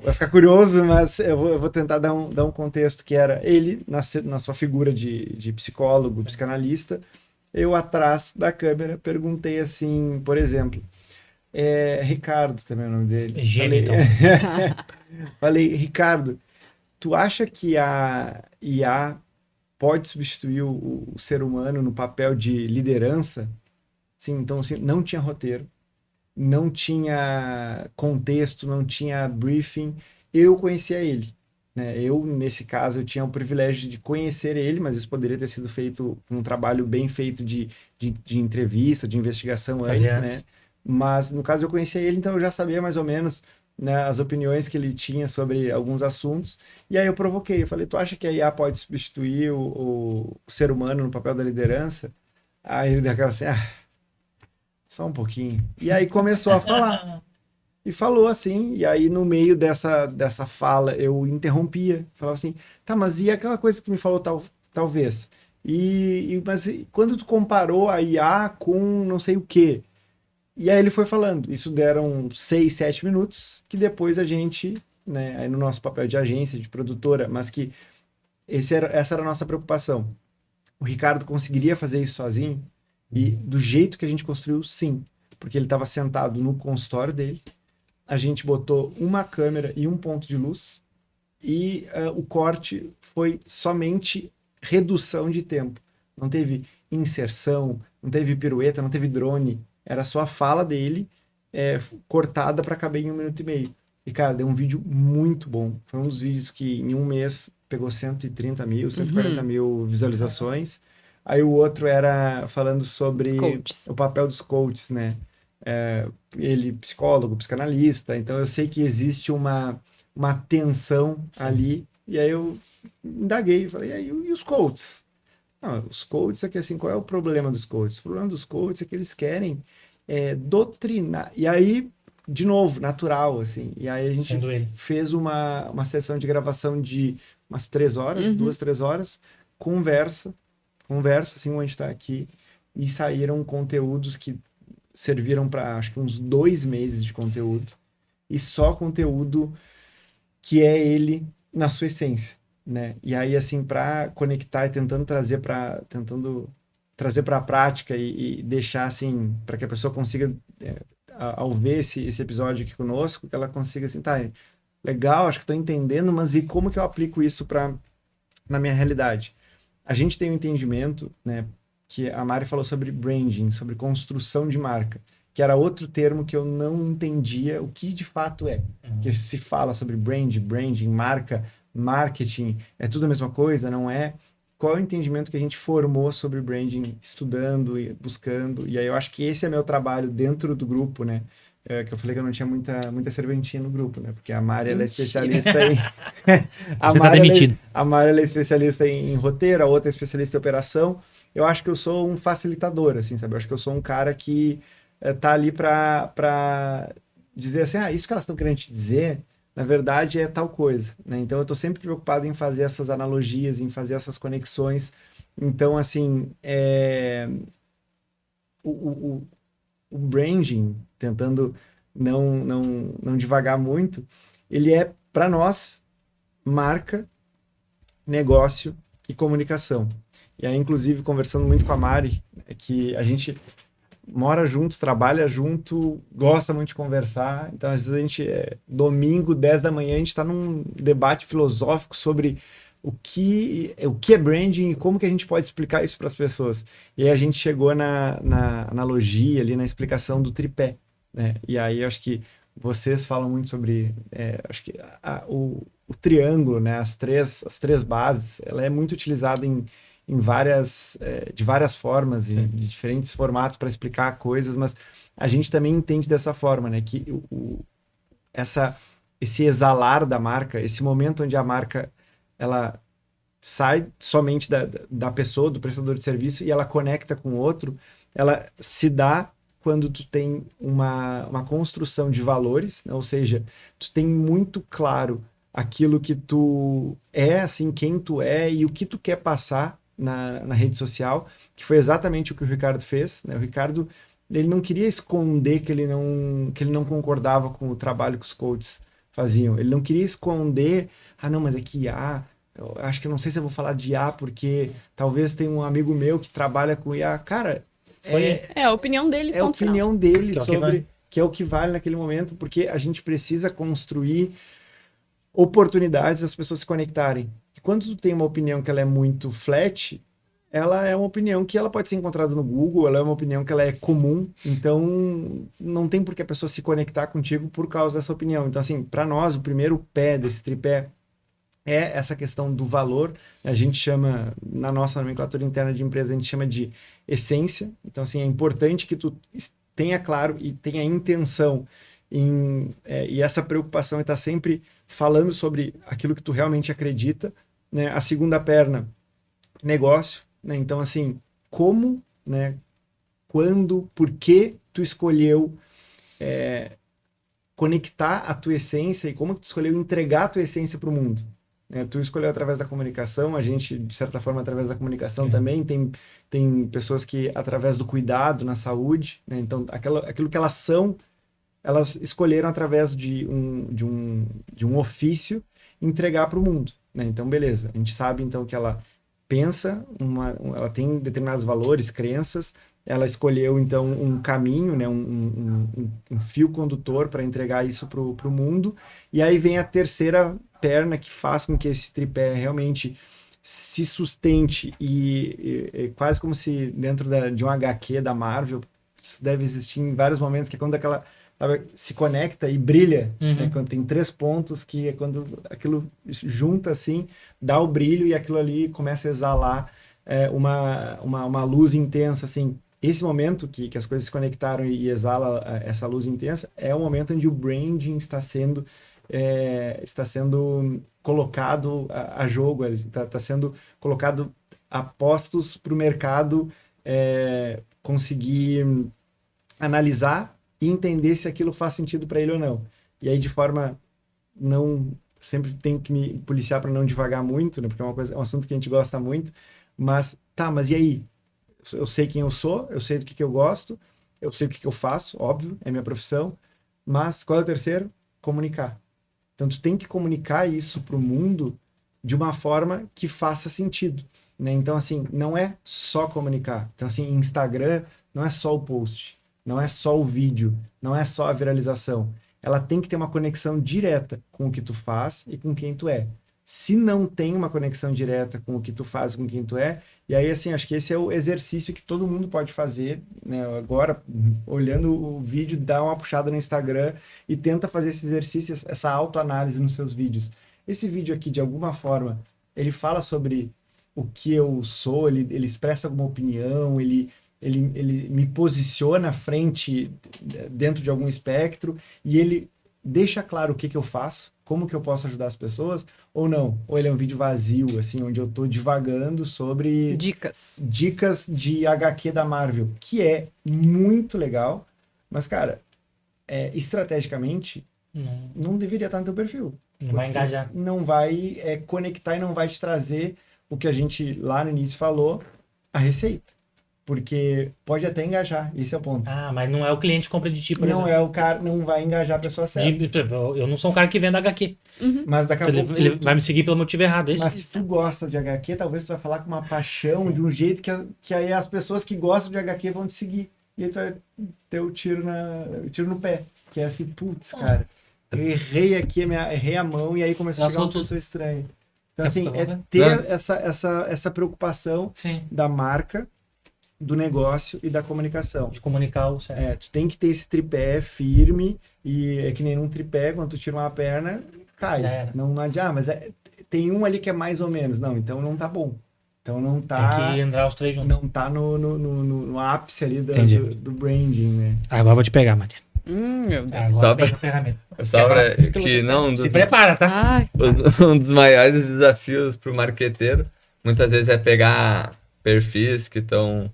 vai ficar curioso, mas eu vou tentar dar um contexto, que era ele na sua figura de psicólogo, psicanalista. Eu atrás da câmera perguntei assim, por exemplo, Ricardo também é o nome dele. Falei, Ricardo, tu acha que a IA pode substituir o ser humano no papel de liderança? Sim, então assim, não tinha roteiro, não tinha contexto, não tinha briefing. Eu conhecia ele, né? Eu, nesse caso, eu tinha o privilégio de conhecer ele, mas isso poderia ter sido feito um trabalho bem feito de entrevista, de investigação antes, né? Mas, no caso, eu conhecia ele, então eu já sabia mais ou menos, né, as opiniões que ele tinha sobre alguns assuntos, e aí eu provoquei, eu falei, tu acha que a IA pode substituir o ser humano no papel da liderança? Aí ele deu aquela assim, só um pouquinho. E aí começou a falar. E falou assim, e aí no meio dessa fala eu interrompia, falava assim, tá, mas e aquela coisa que tu me falou talvez? Mas quando tu comparou a IA com não sei o quê? E aí ele foi falando, isso deram 6, 7 minutos, que depois a gente, né, aí no nosso papel de agência, de produtora, mas que essa era a nossa preocupação. O Ricardo conseguiria fazer isso sozinho? E do jeito que a gente construiu, sim. Porque ele estava sentado no consultório dele, a gente botou uma câmera e um ponto de luz, e o corte foi somente redução de tempo. Não teve inserção, não teve pirueta, não teve drone. Era só a fala dele cortada para caber em 1 minuto e meio. E, cara, deu um vídeo muito bom. Foi um dos vídeos que em um mês pegou 130 mil, 140 mil visualizações. Aí o outro era falando sobre o papel dos coaches, né? Ele psicólogo, psicanalista, então eu sei que existe uma tensão ali, e aí eu indaguei, falei, e os coaches? Não, os coaches é que assim, qual é o problema dos coaches? O problema dos coaches é que eles querem doutrinar, e aí, de novo, natural, assim, e aí a gente fez uma sessão de gravação de umas 3 horas, 2, 3 horas, conversa, assim, como a gente tá aqui, e saíram conteúdos que serviram para acho que uns 2 meses de conteúdo, e só conteúdo que é ele na sua essência, né? E aí, assim, para conectar e tentando trazer para a prática e deixar, assim, para que a pessoa consiga, ao ver esse episódio aqui conosco, que ela consiga, assim, tá, legal, acho que estou entendendo, mas e como que eu aplico isso na minha realidade? A gente tem um entendimento, né, que a Mari falou sobre branding, sobre construção de marca, que era outro termo que eu não entendia o que de fato é. Que se fala sobre branding, marca, marketing, é tudo a mesma coisa, não é? Qual é o entendimento que a gente formou sobre branding, estudando e buscando? E aí eu acho que esse é meu trabalho dentro do grupo, né? Que eu falei que eu não tinha muita serventia no grupo, né? Porque a Mari, ela é especialista em... a Mari, ela é especialista em roteiro, a outra é especialista em operação. Eu acho que eu sou um facilitador, assim, sabe? Eu acho que eu sou um cara que tá ali para dizer assim, isso que elas estão querendo te dizer, na verdade é tal coisa, né? Então eu tô sempre preocupado em fazer essas analogias, em fazer essas conexões. Então, assim, o branding, tentando não divagar muito, ele é, para nós, marca, negócio e comunicação. E aí, inclusive, conversando muito com a Mari, que a gente mora juntos, trabalha junto, gosta muito de conversar. Então, às vezes, a gente, domingo, 10 da manhã, a gente está num debate filosófico sobre o que é branding e como que a gente pode explicar isso para as pessoas. E aí a gente chegou na analogia ali, na explicação do tripé, né? E aí acho que vocês falam muito sobre acho que o triângulo, né? As três bases, ela é muito utilizada de várias formas, de diferentes formatos para explicar coisas, mas a gente também entende dessa forma, né? Que esse exalar da marca, esse momento onde a marca ela sai somente da pessoa, do prestador de serviço, e ela conecta com o outro, ela se dá quando tu tem uma construção de valores, né? Ou seja, tu tem muito claro aquilo que tu é, assim, quem tu é e o que tu quer passar na rede social, que foi exatamente o que o Ricardo fez, né? O Ricardo, ele não queria esconder que ele não concordava com o trabalho que os coaches faziam, ele não queria esconder, não, mas é que eu acho que eu não sei se eu vou falar de IA, porque talvez tenha um amigo meu que trabalha com IA. Cara, é a opinião dele. É a opinião dele sobre que é o que vale naquele momento, porque a gente precisa construir oportunidades das pessoas se conectarem. E quando tu tem uma opinião que ela é muito flat, ela é uma opinião que ela pode ser encontrada no Google, ela é uma opinião que ela é comum, então não tem por que a pessoa se conectar contigo por causa dessa opinião. Então, assim, para nós, o primeiro pé desse tripé é essa questão do valor. A gente chama, na nossa nomenclatura interna de empresa, a gente chama de essência. Então, assim, é importante que tu tenha claro e tenha intenção e essa preocupação em estar sempre falando sobre aquilo que tu realmente acredita, né? A segunda perna, negócio, né? Então, assim, como, né? Quando, por que tu escolheu conectar a tua essência e como que tu escolheu entregar a tua essência para o mundo. Tu escolheu através da comunicação, a gente, de certa forma, através da comunicação também. Tem pessoas que, através do cuidado na saúde, né? Então, aquilo que elas são, elas escolheram através de um ofício entregar para o mundo, né? Então, beleza. A gente sabe, então, que ela pensa, ela tem determinados valores, crenças, ela escolheu, então, um caminho, né? um fio condutor para entregar isso para o mundo. E aí vem a terceira perna que faz com que esse tripé realmente se sustente e quase como se dentro de um HQ da Marvel, isso deve existir em vários momentos, que é quando aquela, sabe, se conecta e brilha, né? Quando tem 3 pontos, que é quando aquilo junta assim, dá o brilho e aquilo ali começa a exalar uma luz intensa, assim. Esse momento que as coisas se conectaram e exala essa luz intensa é o momento onde o branding está sendo colocado a jogo, está sendo colocado a postos para o mercado conseguir analisar e entender se aquilo faz sentido para ele ou não. E aí, de forma não... Sempre tenho que me policiar para não divagar muito, né? Porque é um assunto que a gente gosta muito. Mas e aí? Eu sei quem eu sou, eu sei do que eu gosto, eu sei o que eu faço, óbvio, é minha profissão. Mas qual é o terceiro? Comunicar. Então, tu tem que comunicar isso para o mundo de uma forma que faça sentido, né? Então, assim, não é só comunicar. Então, assim, Instagram não é só o post, não é só o vídeo, não é só a viralização. Ela tem que ter uma conexão direta com o que tu faz e com quem tu é. Se não tem uma conexão direta com o que tu faz, com quem tu é, e aí, assim, acho que esse é o exercício que todo mundo pode fazer, né? Agora, olhando o vídeo, dá uma puxada no Instagram e tenta fazer esse exercício, essa autoanálise nos seus vídeos. Esse vídeo aqui, de alguma forma, ele fala sobre o que eu sou, ele expressa alguma opinião, ele me posiciona à frente dentro de algum espectro e ele deixa claro o que eu faço, como que eu posso ajudar as pessoas, ou não. Ou ele é um vídeo vazio, assim, onde eu tô divagando sobre... Dicas de HQ da Marvel, que é muito legal, mas, cara, estrategicamente, não deveria estar no teu perfil. Não vai engajar. Não vai conectar e não vai te trazer o que a gente lá no início falou, a receita. Porque pode até engajar, esse é o ponto. Ah, mas não é o cliente que compra de ti, por exemplo. Não é o cara, não vai engajar a pessoa certa. Eu não sou um cara que vende HQ. Mas daqui a pouco... Ele vai me seguir pelo motivo errado, é isso? Mas se tu gosta de HQ, talvez tu vai falar com uma paixão, de um jeito que aí as pessoas que gostam de HQ vão te seguir. E aí tu vai ter o tiro no pé. Que é assim, putz, cara, eu errei aqui, errei a mão e aí começou a chegar uma pessoa estranha. Então, assim, ter essa preocupação da marca, do negócio e da comunicação. De comunicar o certo. Tu tem que ter esse tripé firme e é que nem um tripé, quando tu tira uma perna, cai. Não adianta, mas tem um ali que é mais ou menos. Não, então não tá bom. Então não tá... Tem que entrar os três juntos. Não tá no ápice ali do branding, né? Agora eu vou te pegar, Maria. Meu Deus. Só pra que não... Se prepara, tá? Um dos maiores desafios pro marqueteiro, muitas vezes é pegar perfis que estão...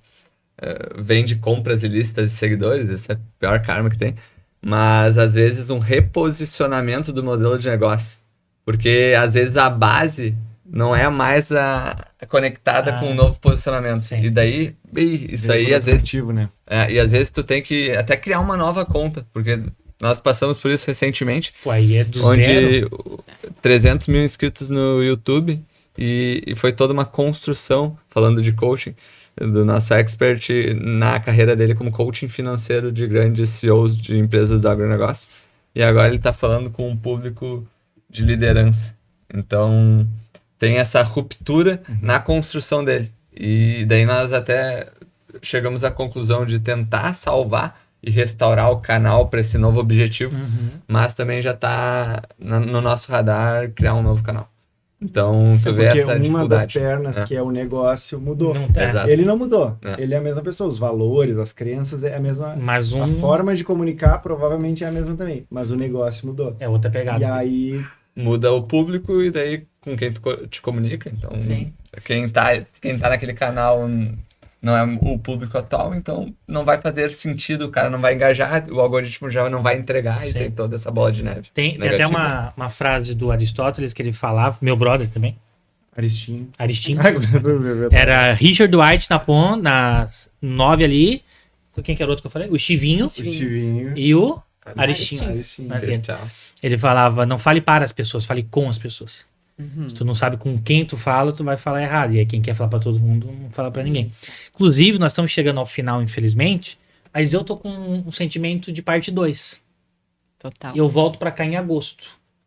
vende compras ilícitas de seguidores, esse é o pior karma que tem, mas às vezes um reposicionamento do modelo de negócio, porque às vezes a base não é mais conectada com um novo posicionamento, e daí isso aí às vezes, né? E às vezes tu tem que até criar uma nova conta, porque nós passamos por isso recentemente, aí é do onde zero. 300 mil inscritos no YouTube e foi toda uma construção, falando de coaching, do nosso expert na carreira dele como coaching financeiro de grandes CEOs de empresas do agronegócio. E agora ele está falando com um público de liderança. Então, tem essa ruptura na construção dele. E daí nós até chegamos à conclusão de tentar salvar e restaurar o canal para esse novo objetivo, mas também já está no nosso radar criar um novo canal. Então, tu vê essa dificuldade. Uma das pernas, que é o negócio, mudou. Ele não mudou. Ele é a mesma pessoa. Os valores, as crenças é a mesma. A forma de comunicar provavelmente é a mesma também. Mas o negócio mudou. É outra pegada. E aí... Muda o público e daí com quem tu te comunica. Então, quem tá naquele canal não é o público atual, então não vai fazer sentido, o cara não vai engajar, o algoritmo já não vai entregar e Sim. tem toda essa bola de neve. Tem até negativa. uma frase do Aristóteles que ele falava, meu brother também, Aristinho. Aristinho. Era... Era Richard White na 9 ali. Quem que era o outro que eu falei? O Chivinho O Estivinho. e o Aristinho. Aristinho. Mas Tchau. ele falava, não fale para as pessoas, fale com as pessoas. Uhum. Se tu não sabe com quem tu fala, tu vai falar errado. E aí quem quer falar pra todo mundo, não fala pra ninguém. Inclusive, nós estamos chegando ao final, infelizmente, mas eu tô com um sentimento de parte 2. Total. Eu volto pra cá em agosto.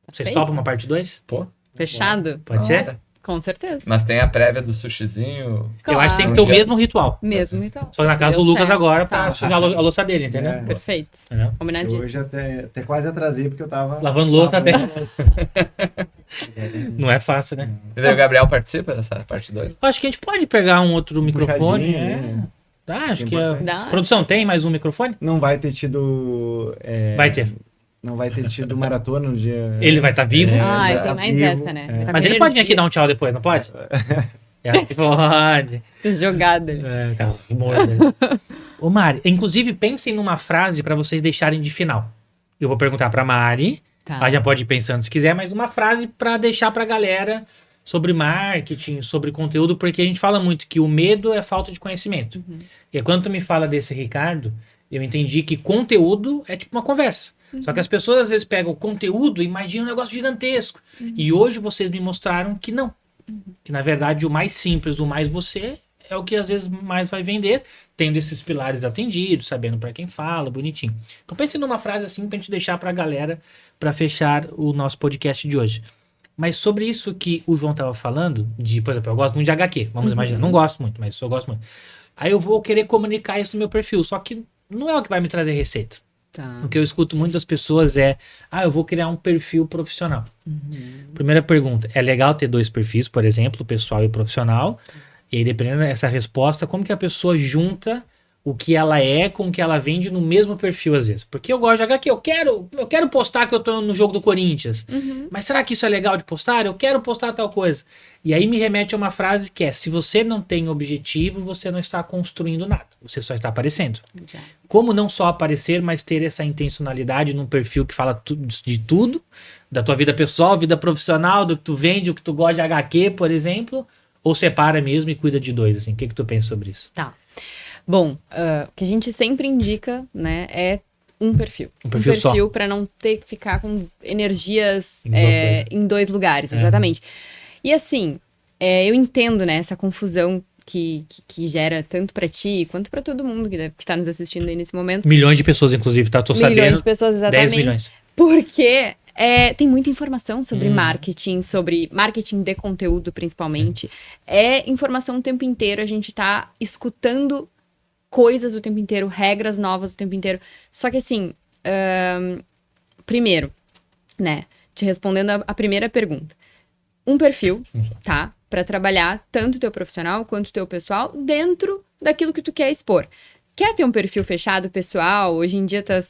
Vocês Perfeito. topam uma parte 2? Pô, Fechado? Pode ser? Com certeza. mas tem a prévia do sushizinho. Eu acho que tem que ter Claro. o mesmo ritual. Mesmo então. Só na casa Deu do Lucas certo. agora pra Tá. sujar a louça dele, entendeu? É. Perfeito. Entendeu? Combinadinho. Hoje até quase atrasei porque eu tava... Lavando louça até. louça. Não é fácil, né? E daí o Gabriel participa dessa parte 2? Eu acho que a gente pode pegar um outro microfone. puxadinho, É. né? Tá, acho que Importante. Dá. Produção, tem mais um microfone? Não vai ter tido... Vai ter. Não vai ter tido maratona no dia... Ele vai estar vivo? Ah, já e tem tá mais vivo. essa, né? Vai tá Mas com ele pode vir aqui energia. dar um tchau depois, não pode? Pode. Jogada. É, tá morto. Ô Mari, inclusive pensem numa frase pra vocês deixarem de final. Eu vou perguntar pra Mari, Tá. ela já pode ir pensando se quiser, mas uma frase pra deixar pra galera sobre marketing, sobre conteúdo, porque a gente fala muito que o medo é falta de conhecimento. E aí, quando tu me fala desse Ricardo, eu entendi que conteúdo é tipo uma conversa. Só que as pessoas às vezes pegam o conteúdo e imaginam um negócio gigantesco. E hoje vocês me mostraram que não. Que na verdade o mais simples, o mais você, é o que às vezes mais vai vender, tendo esses pilares atendidos, sabendo pra quem fala, bonitinho. Então pense numa frase assim pra gente deixar pra galera pra fechar o nosso podcast de hoje. Mas sobre isso que o João tava falando, de, por exemplo, eu gosto muito de HQ, vamos imaginar, não gosto muito, mas eu gosto muito. Aí eu vou querer comunicar isso no meu perfil, só que não é o que vai me trazer receita. Tá. O que eu escuto muito das pessoas é, eu vou criar um perfil profissional. Primeira pergunta, é legal ter 2 perfis, por exemplo, o pessoal e o profissional? E aí, dependendo dessa resposta, como que a pessoa junta o que ela é com o que ela vende no mesmo perfil, às vezes? Porque eu gosto de HQ, eu quero postar que eu tô no jogo do Corinthians. Mas será que isso é legal de postar? Eu quero postar tal coisa. E aí me remete a uma frase que é, se você não tem objetivo, você não está construindo nada. Você só está aparecendo. Exato. Como não só aparecer, mas ter essa intencionalidade num perfil que fala de tudo, da tua vida pessoal, vida profissional, do que tu vende, o que tu gosta de HQ, por exemplo, ou separa mesmo e cuida de 2, assim. O que tu pensa sobre isso? Tá. Bom, o que a gente sempre indica, né, é um perfil. Um perfil só. para não ter que ficar com energias Em 2 coisas. em 2 lugares, É. exatamente. E assim, eu entendo, né, essa confusão que gera tanto pra ti quanto pra todo mundo que tá nos assistindo aí nesse momento. Milhões de pessoas, inclusive, tá? Tô Milhões sabendo. de pessoas, 10 exatamente. milhões. Porque tem muita informação sobre marketing, sobre marketing de conteúdo, principalmente. É informação o tempo inteiro, a gente tá escutando coisas o tempo inteiro, regras novas o tempo inteiro. Só que assim, primeiro, né, te respondendo a primeira pergunta. Um perfil, tá? Pra trabalhar tanto o teu profissional quanto o teu pessoal dentro daquilo que tu quer expor. Quer ter um perfil fechado, pessoal? Hoje em dia tá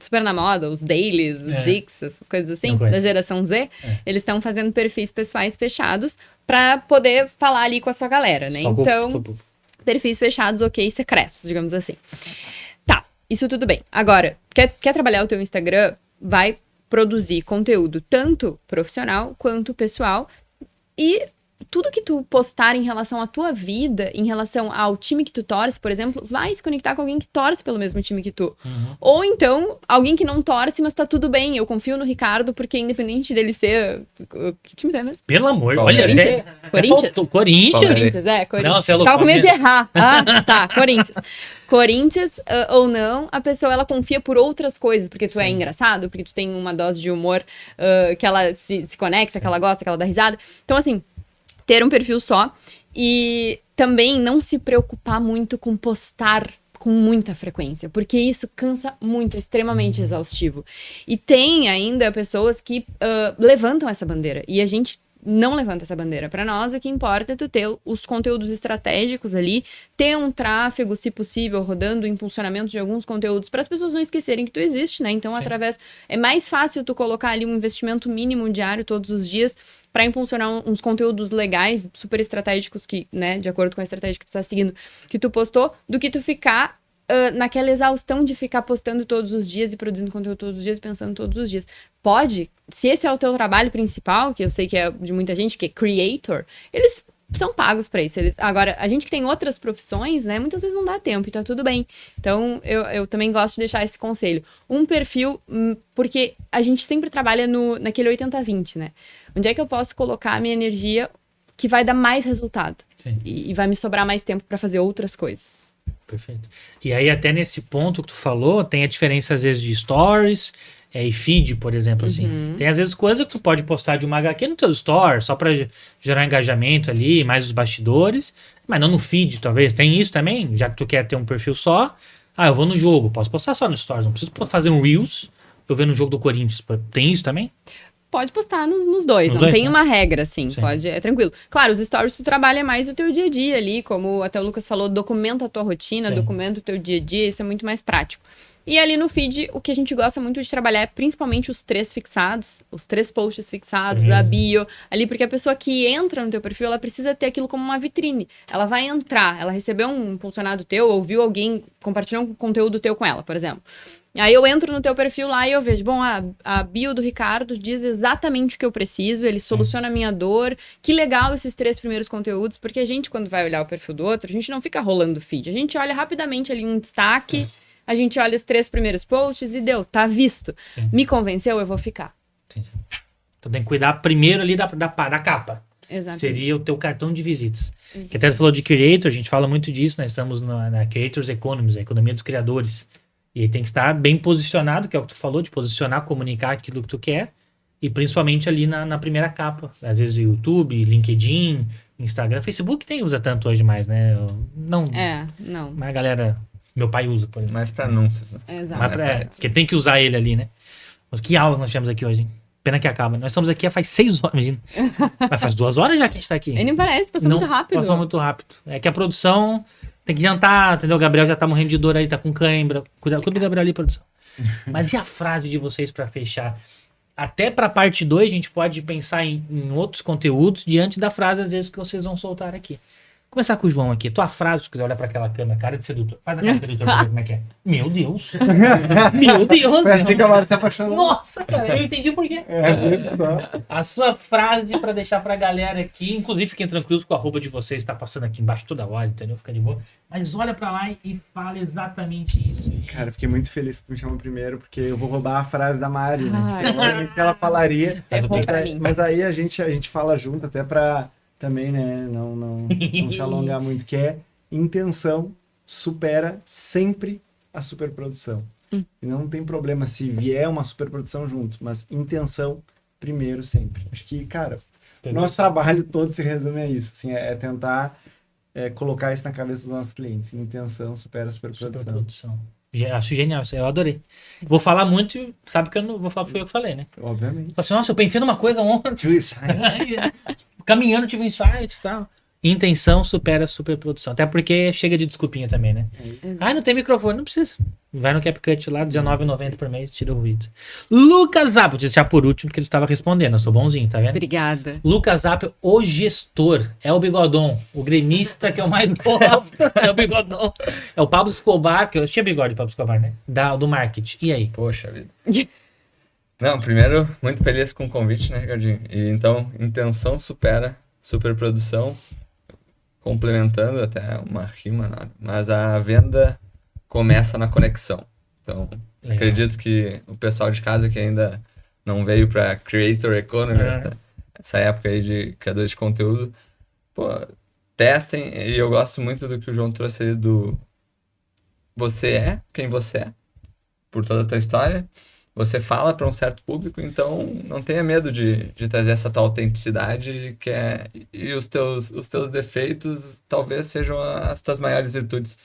super na moda, os dailies, os Dix, essas coisas assim, Não conheço. da geração Z. Eles estão fazendo perfis pessoais fechados pra poder falar ali com a sua galera, né? Só com- Então, só com- perfis fechados, ok, secretos, digamos assim. Tá, isso tudo bem. Agora, quer trabalhar o teu Instagram? Vai produzir conteúdo tanto profissional quanto pessoal e tudo que tu postar em relação à tua vida, em relação ao time que tu torce, por exemplo, vai se conectar com alguém que torce pelo mesmo time que tu. Ou então, alguém que não torce, mas tá tudo bem. Eu confio no Ricardo, porque independente dele ser... Que time é mesmo? Pelo amor, Palmeiras. olha, Corinthians? faltou- Corinthians? Palmeiras. Corinthians, Corinthians. Não, você é louco, Tava com medo de Palmeiras. errar. Ah, tá, Corinthians. Corinthians ou não, a pessoa, ela confia por outras coisas, porque tu é engraçado, porque tu tem uma dose de humor que ela se conecta, que ela gosta, que ela dá risada. Então, assim, ter um perfil só e também não se preocupar muito com postar com muita frequência, porque isso cansa muito, é extremamente exaustivo. E tem ainda pessoas que levantam essa bandeira, e a gente não levanta essa bandeira para nós. O que importa é tu ter os conteúdos estratégicos ali, ter um tráfego, se possível, rodando o impulsionamento de alguns conteúdos para as pessoas não esquecerem que tu existe, né? Então, é mais fácil tu colocar ali um investimento mínimo diário todos os dias para impulsionar uns conteúdos legais, super estratégicos que, né, de acordo com a estratégia que tu tá seguindo, que tu postou, do que tu ficar naquela exaustão de ficar postando todos os dias e produzindo conteúdo todos os dias, pensando todos os dias. Pode, se esse é o teu trabalho principal, que eu sei que é de muita gente, que é creator, eles são pagos pra isso. Agora, a gente que tem outras profissões, né, muitas vezes não dá tempo e tá tudo bem. Então, eu também gosto de deixar esse conselho. Um perfil, porque a gente sempre trabalha naquele 80-20, né? Onde é que eu posso colocar a minha energia que vai dar mais resultado? E vai me sobrar mais tempo pra fazer outras coisas. Perfeito. E aí, até nesse ponto que tu falou, tem a diferença, às vezes, de stories e feed, por exemplo, assim. Tem, às vezes, coisa que tu pode postar de uma HQ no teu story, só pra gerar engajamento ali, mais os bastidores, mas não no feed, talvez. Tem isso também, já que tu quer ter um perfil só. Eu vou no jogo, posso postar só no stories, não preciso fazer um Reels, eu ver no jogo do Corinthians. Tem isso também? Pode postar nos dois, não tem uma regra, assim, pode, é tranquilo. Claro, os stories tu trabalha mais o teu dia a dia ali, como até o Lucas falou, documenta a tua rotina, documenta o teu dia a dia, isso é muito mais prático. E ali no feed, o que a gente gosta muito de trabalhar é principalmente os 3 fixados, os 3 posts fixados, a bio, ali, porque a pessoa que entra no teu perfil, ela precisa ter aquilo como uma vitrine. Ela vai entrar, ela recebeu um impulsionado teu, ou viu alguém compartilhando um conteúdo teu com ela, por exemplo. Aí eu entro no teu perfil lá e eu vejo, bom, a bio do Ricardo diz exatamente o que eu preciso, ele soluciona a minha dor, que legal esses 3 primeiros conteúdos, porque a gente, quando vai olhar o perfil do outro, a gente não fica rolando o feed, a gente olha rapidamente ali um destaque, a gente olha os 3 primeiros posts e deu, tá visto. Me convenceu, eu vou ficar. Entendi. Então tem que cuidar primeiro ali da capa. Exatamente. Seria o teu cartão de visitas. Que até tu falou de creator, a gente fala muito disso, nós estamos na Creators Economy, a economia dos criadores. E aí tem que estar bem posicionado, que é o que tu falou, de posicionar, comunicar aquilo que tu quer, e principalmente ali na primeira capa. Às vezes YouTube, LinkedIn, Instagram, Facebook nem usa tanto hoje mais, né? Não. Mas a galera, meu pai usa, por exemplo. Mais pra anúncios, né? Exato. Porque tem que usar ele ali, né? Mas que aula nós tivemos aqui hoje, hein? Pena que acaba. Nós estamos aqui faz 6 horas, imagina. Mas faz 2 horas já que a gente tá aqui. E nem parece, passou muito rápido. Passou muito rápido. É que a produção tem que jantar, entendeu? O Gabriel já tá morrendo de dor aí, tá com cãibra. Cuida do Gabriel ali, produção. Mas e a frase de vocês pra fechar? Até pra parte 2, a gente pode pensar em outros conteúdos diante da frase, às vezes, que vocês vão soltar aqui. Vou começar com o João aqui. Tua frase, se quiser olhar pra aquela câmera, cara de sedutor. Faz a cara de sedutor pra ver como é que é. Meu Deus. Meu Deus. Foi assim que a Mara se apaixonou. Nossa, cara, eu entendi por quê. Isso só. A sua frase pra deixar pra galera aqui, inclusive fiquem tranquilos com a arroba de vocês, tá passando aqui embaixo toda hora, entendeu? Fica de boa. Mas olha pra lá e fala exatamente isso. Cara, fiquei muito feliz que tu me chamou primeiro, porque eu vou roubar a frase da Mari, né? Que ela falaria. Mas aí a gente fala junto até pra também, né, não se alongar muito, que é intenção supera sempre a superprodução. E não tem problema se vier uma superprodução junto, mas intenção primeiro sempre. Acho que, cara, nosso trabalho todo se resume a isso, assim, é tentar colocar isso na cabeça dos nossos clientes. Intenção supera a superprodução. Acho genial, isso aí, eu adorei. Vou falar muito e sabe que eu não vou falar que foi eu que falei, né? Obviamente. Assim, nossa, eu pensei numa coisa ontem. Caminhando tive um insight e tal. Intenção supera a superprodução. Até porque chega de desculpinha também, né? Não tem microfone, não precisa. Vai no CapCut lá, R$19,90 por mês, tira o ruído. Lucas Zapp, vou deixar por último porque ele estava respondendo, eu sou bonzinho, tá vendo? Obrigada. Lucas Zapp, o gestor, é o Bigodon, o gremista que eu mais gosto, é o Bigodon. É o Pablo Escobar, que eu tinha bigode de Pablo Escobar, né? Do marketing. E aí? Poxa vida. Não, primeiro, muito feliz com o convite, né, Ricardinho? E então, intenção supera superprodução, complementando até uma rima, né? Mas a venda começa na conexão. Então, legal. Acredito que o pessoal de casa que ainda não veio para Creator Economy, essa época aí de criadores de conteúdo, testem. E eu gosto muito do que o João trouxe aí do você é quem você é, por toda a tua história. Você fala para um certo público, então não tenha medo de trazer essa tua autenticidade e os teus defeitos talvez sejam as tuas maiores virtudes.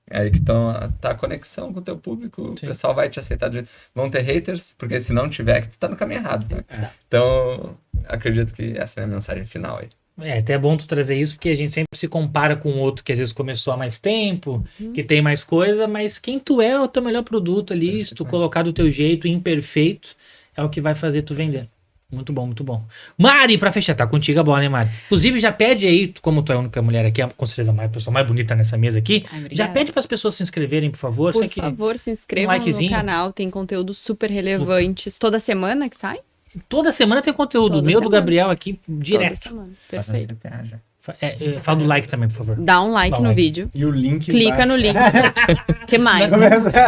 É aí que tá a conexão com o teu público, Sim. o pessoal vai te aceitar do jeito. Vão ter haters, porque se não tiver, que tu tá no caminho errado, tá? Então, acredito que essa é a minha mensagem final aí. É até bom tu trazer isso, porque a gente sempre se compara com outro que às vezes começou há mais tempo, que tem mais coisa, mas quem tu é o teu melhor produto ali, se tu colocar do teu jeito, imperfeito, é o que vai fazer tu vender. Muito bom, muito bom. Mari, pra fechar, tá contigo a bola, né, Mari? Inclusive, já pede aí, como tu é a única mulher aqui, com certeza a pessoa mais bonita nessa mesa aqui, Ai, obrigada. já pede pras pessoas se inscreverem, por favor. Por Sei que favor, se inscrevam likezinho. no canal, tem conteúdos super relevantes. Toda semana que sai? toda semana tem conteúdo. Toda O meu do semana. Gabriel aqui, Toda direto. semana. Perfeito. Fala do like também, por favor. Dá um like Dá um no like. vídeo. E o link Clica no link. que mais?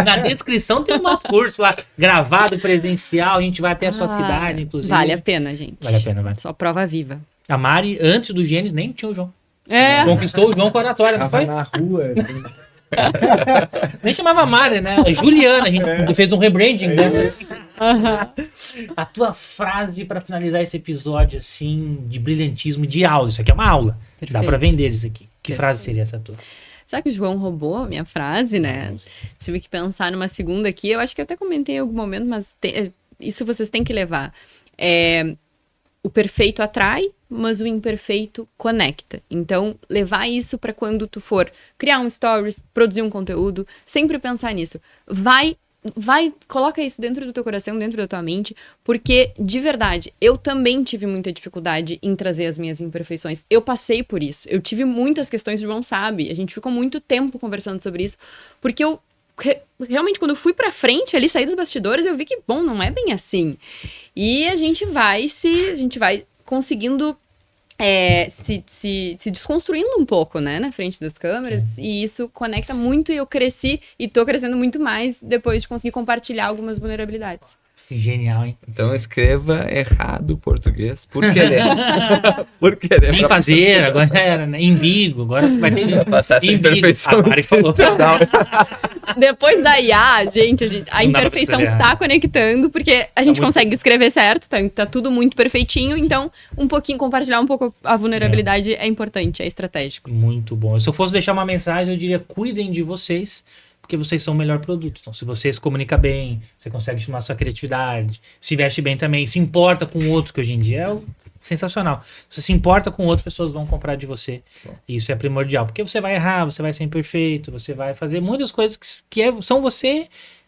Na descrição tem o nosso curso lá, gravado, presencial. A gente vai até a sua cidade, inclusive. Vale a pena, gente. Vale a pena, vai. Só prova viva. A Mari, antes do Gênesis, nem tinha o João. É. Conquistou o João com a oratória, não Tava foi? na rua, assim. Nem chamava Mari, né? A Juliana, a gente fez um rebranding, né? A tua frase pra finalizar esse episódio, assim, de brilhantismo, de aula. Isso aqui é uma aula. Dá Perfeito. pra vender isso aqui. Que Perfeito. frase seria essa tua? Será que o João roubou a minha frase, né? Tive que pensar numa segunda aqui. Eu acho que eu até comentei em algum momento, mas isso vocês têm que levar. O perfeito atrai, mas o imperfeito conecta. Então, levar isso para quando tu for criar um stories, produzir um conteúdo, sempre pensar nisso. Coloca isso dentro do teu coração, dentro da tua mente, porque, de verdade, eu também tive muita dificuldade em trazer as minhas imperfeições. Eu passei por isso. Eu tive muitas questões, o João sabe. A gente ficou muito tempo conversando sobre isso, porque eu realmente, quando eu fui pra frente ali, saí dos bastidores, eu vi que, bom, não é bem assim. E a gente vai conseguindo se desconstruindo um pouco, né, na frente das câmeras, e isso conecta muito, e eu cresci e tô crescendo muito mais depois de conseguir compartilhar algumas vulnerabilidades. Genial, hein? Então escreva errado o português por querer. Por querer. Nem pra fazer, agora já era, né? Embigo, agora vai ter passar essa embigo. imperfeição A Mari falou. intencional. Depois da IA, gente, a Não dá pra imperfeição escrever tá errado. conectando, porque a gente muito- consegue escrever certo, tá tudo muito perfeitinho, então compartilhar um pouco a vulnerabilidade é importante, é estratégico. Muito bom. Se eu fosse deixar uma mensagem, eu diria: cuidem de vocês, porque vocês são o melhor produto. Então, se você se comunica bem, você consegue estimular sua criatividade, se veste bem também, se importa com o outro, que hoje em dia é sensacional. Se você se importa com o outro, pessoas vão comprar de você. E isso é primordial, porque você vai errar, você vai ser imperfeito, você vai fazer muitas coisas são você,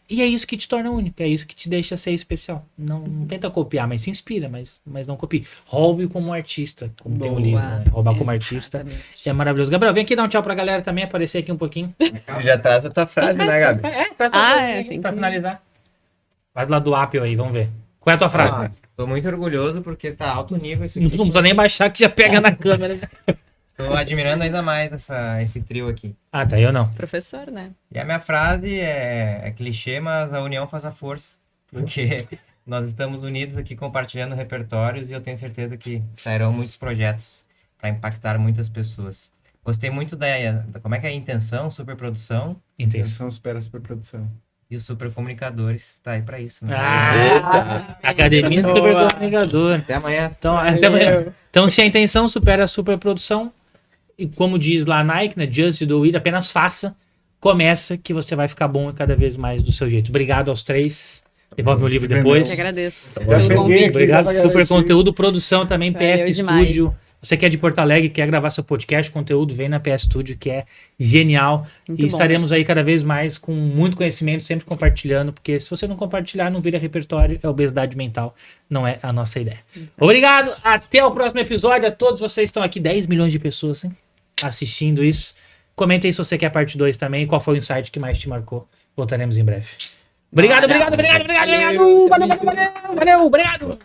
e é isso que te torna único, é isso que te deixa ser especial. Não tenta copiar, mas se inspira, mas não copie. Roube como artista, como tem o livro, né? Roubar como artista Exatamente. é maravilhoso. Gabriel, vem aqui dar um tchau pra galera também, aparecer aqui um pouquinho. Já traz a tua frase, né, Gabi? Traz tem pra que- finalizar. Vai do lado do Apple aí, vamos ver. Qual é a tua frase? Tô muito orgulhoso porque tá alto nível isso aqui. Não precisa nem baixar que já pega na câmera. Tô admirando ainda mais esse trio aqui. Ah, tá, eu não. Professor, né? E a minha frase é clichê, mas a união faz a força. Porque nós estamos unidos aqui compartilhando repertórios e eu tenho certeza que sairão muitos projetos para impactar muitas pessoas. Gostei muito da como é que é a intenção, superprodução Intenso. Intenção supera a superprodução. e os supercomunicadores. Tá aí para isso, né? Academia do Boa. Supercomunicador. Até amanhã. Então, até amanhã. Então, se a intenção supera a superprodução, e como diz lá a Nike, né? Just do it, apenas faça, começa, que você vai ficar bom cada vez mais do seu jeito. Obrigado aos três. Devolve meu livro Eu depois. que agradeço Já pelo peguei convite. aqui. Obrigado, Obrigado, super galera. conteúdo, produção também, PS Valeu demais. Studio. Você que é de Porto Alegre, quer gravar seu podcast, conteúdo, vem na PS Studio, que é genial. Muito E bom estaremos aí cada vez mais com muito conhecimento, sempre compartilhando, porque se você não compartilhar, não vira repertório, é obesidade mental, não é a nossa ideia. Obrigado, até o próximo episódio. A todos vocês que estão aqui, 10 milhões de pessoas, hein, assistindo isso. Comenta aí se você quer parte 2 também, qual foi o insight que mais te marcou. Voltaremos em breve. Obrigado, obrigado, obrigado, obrigado, obrigado. Valeu, valeu, valeu, valeu, obrigado.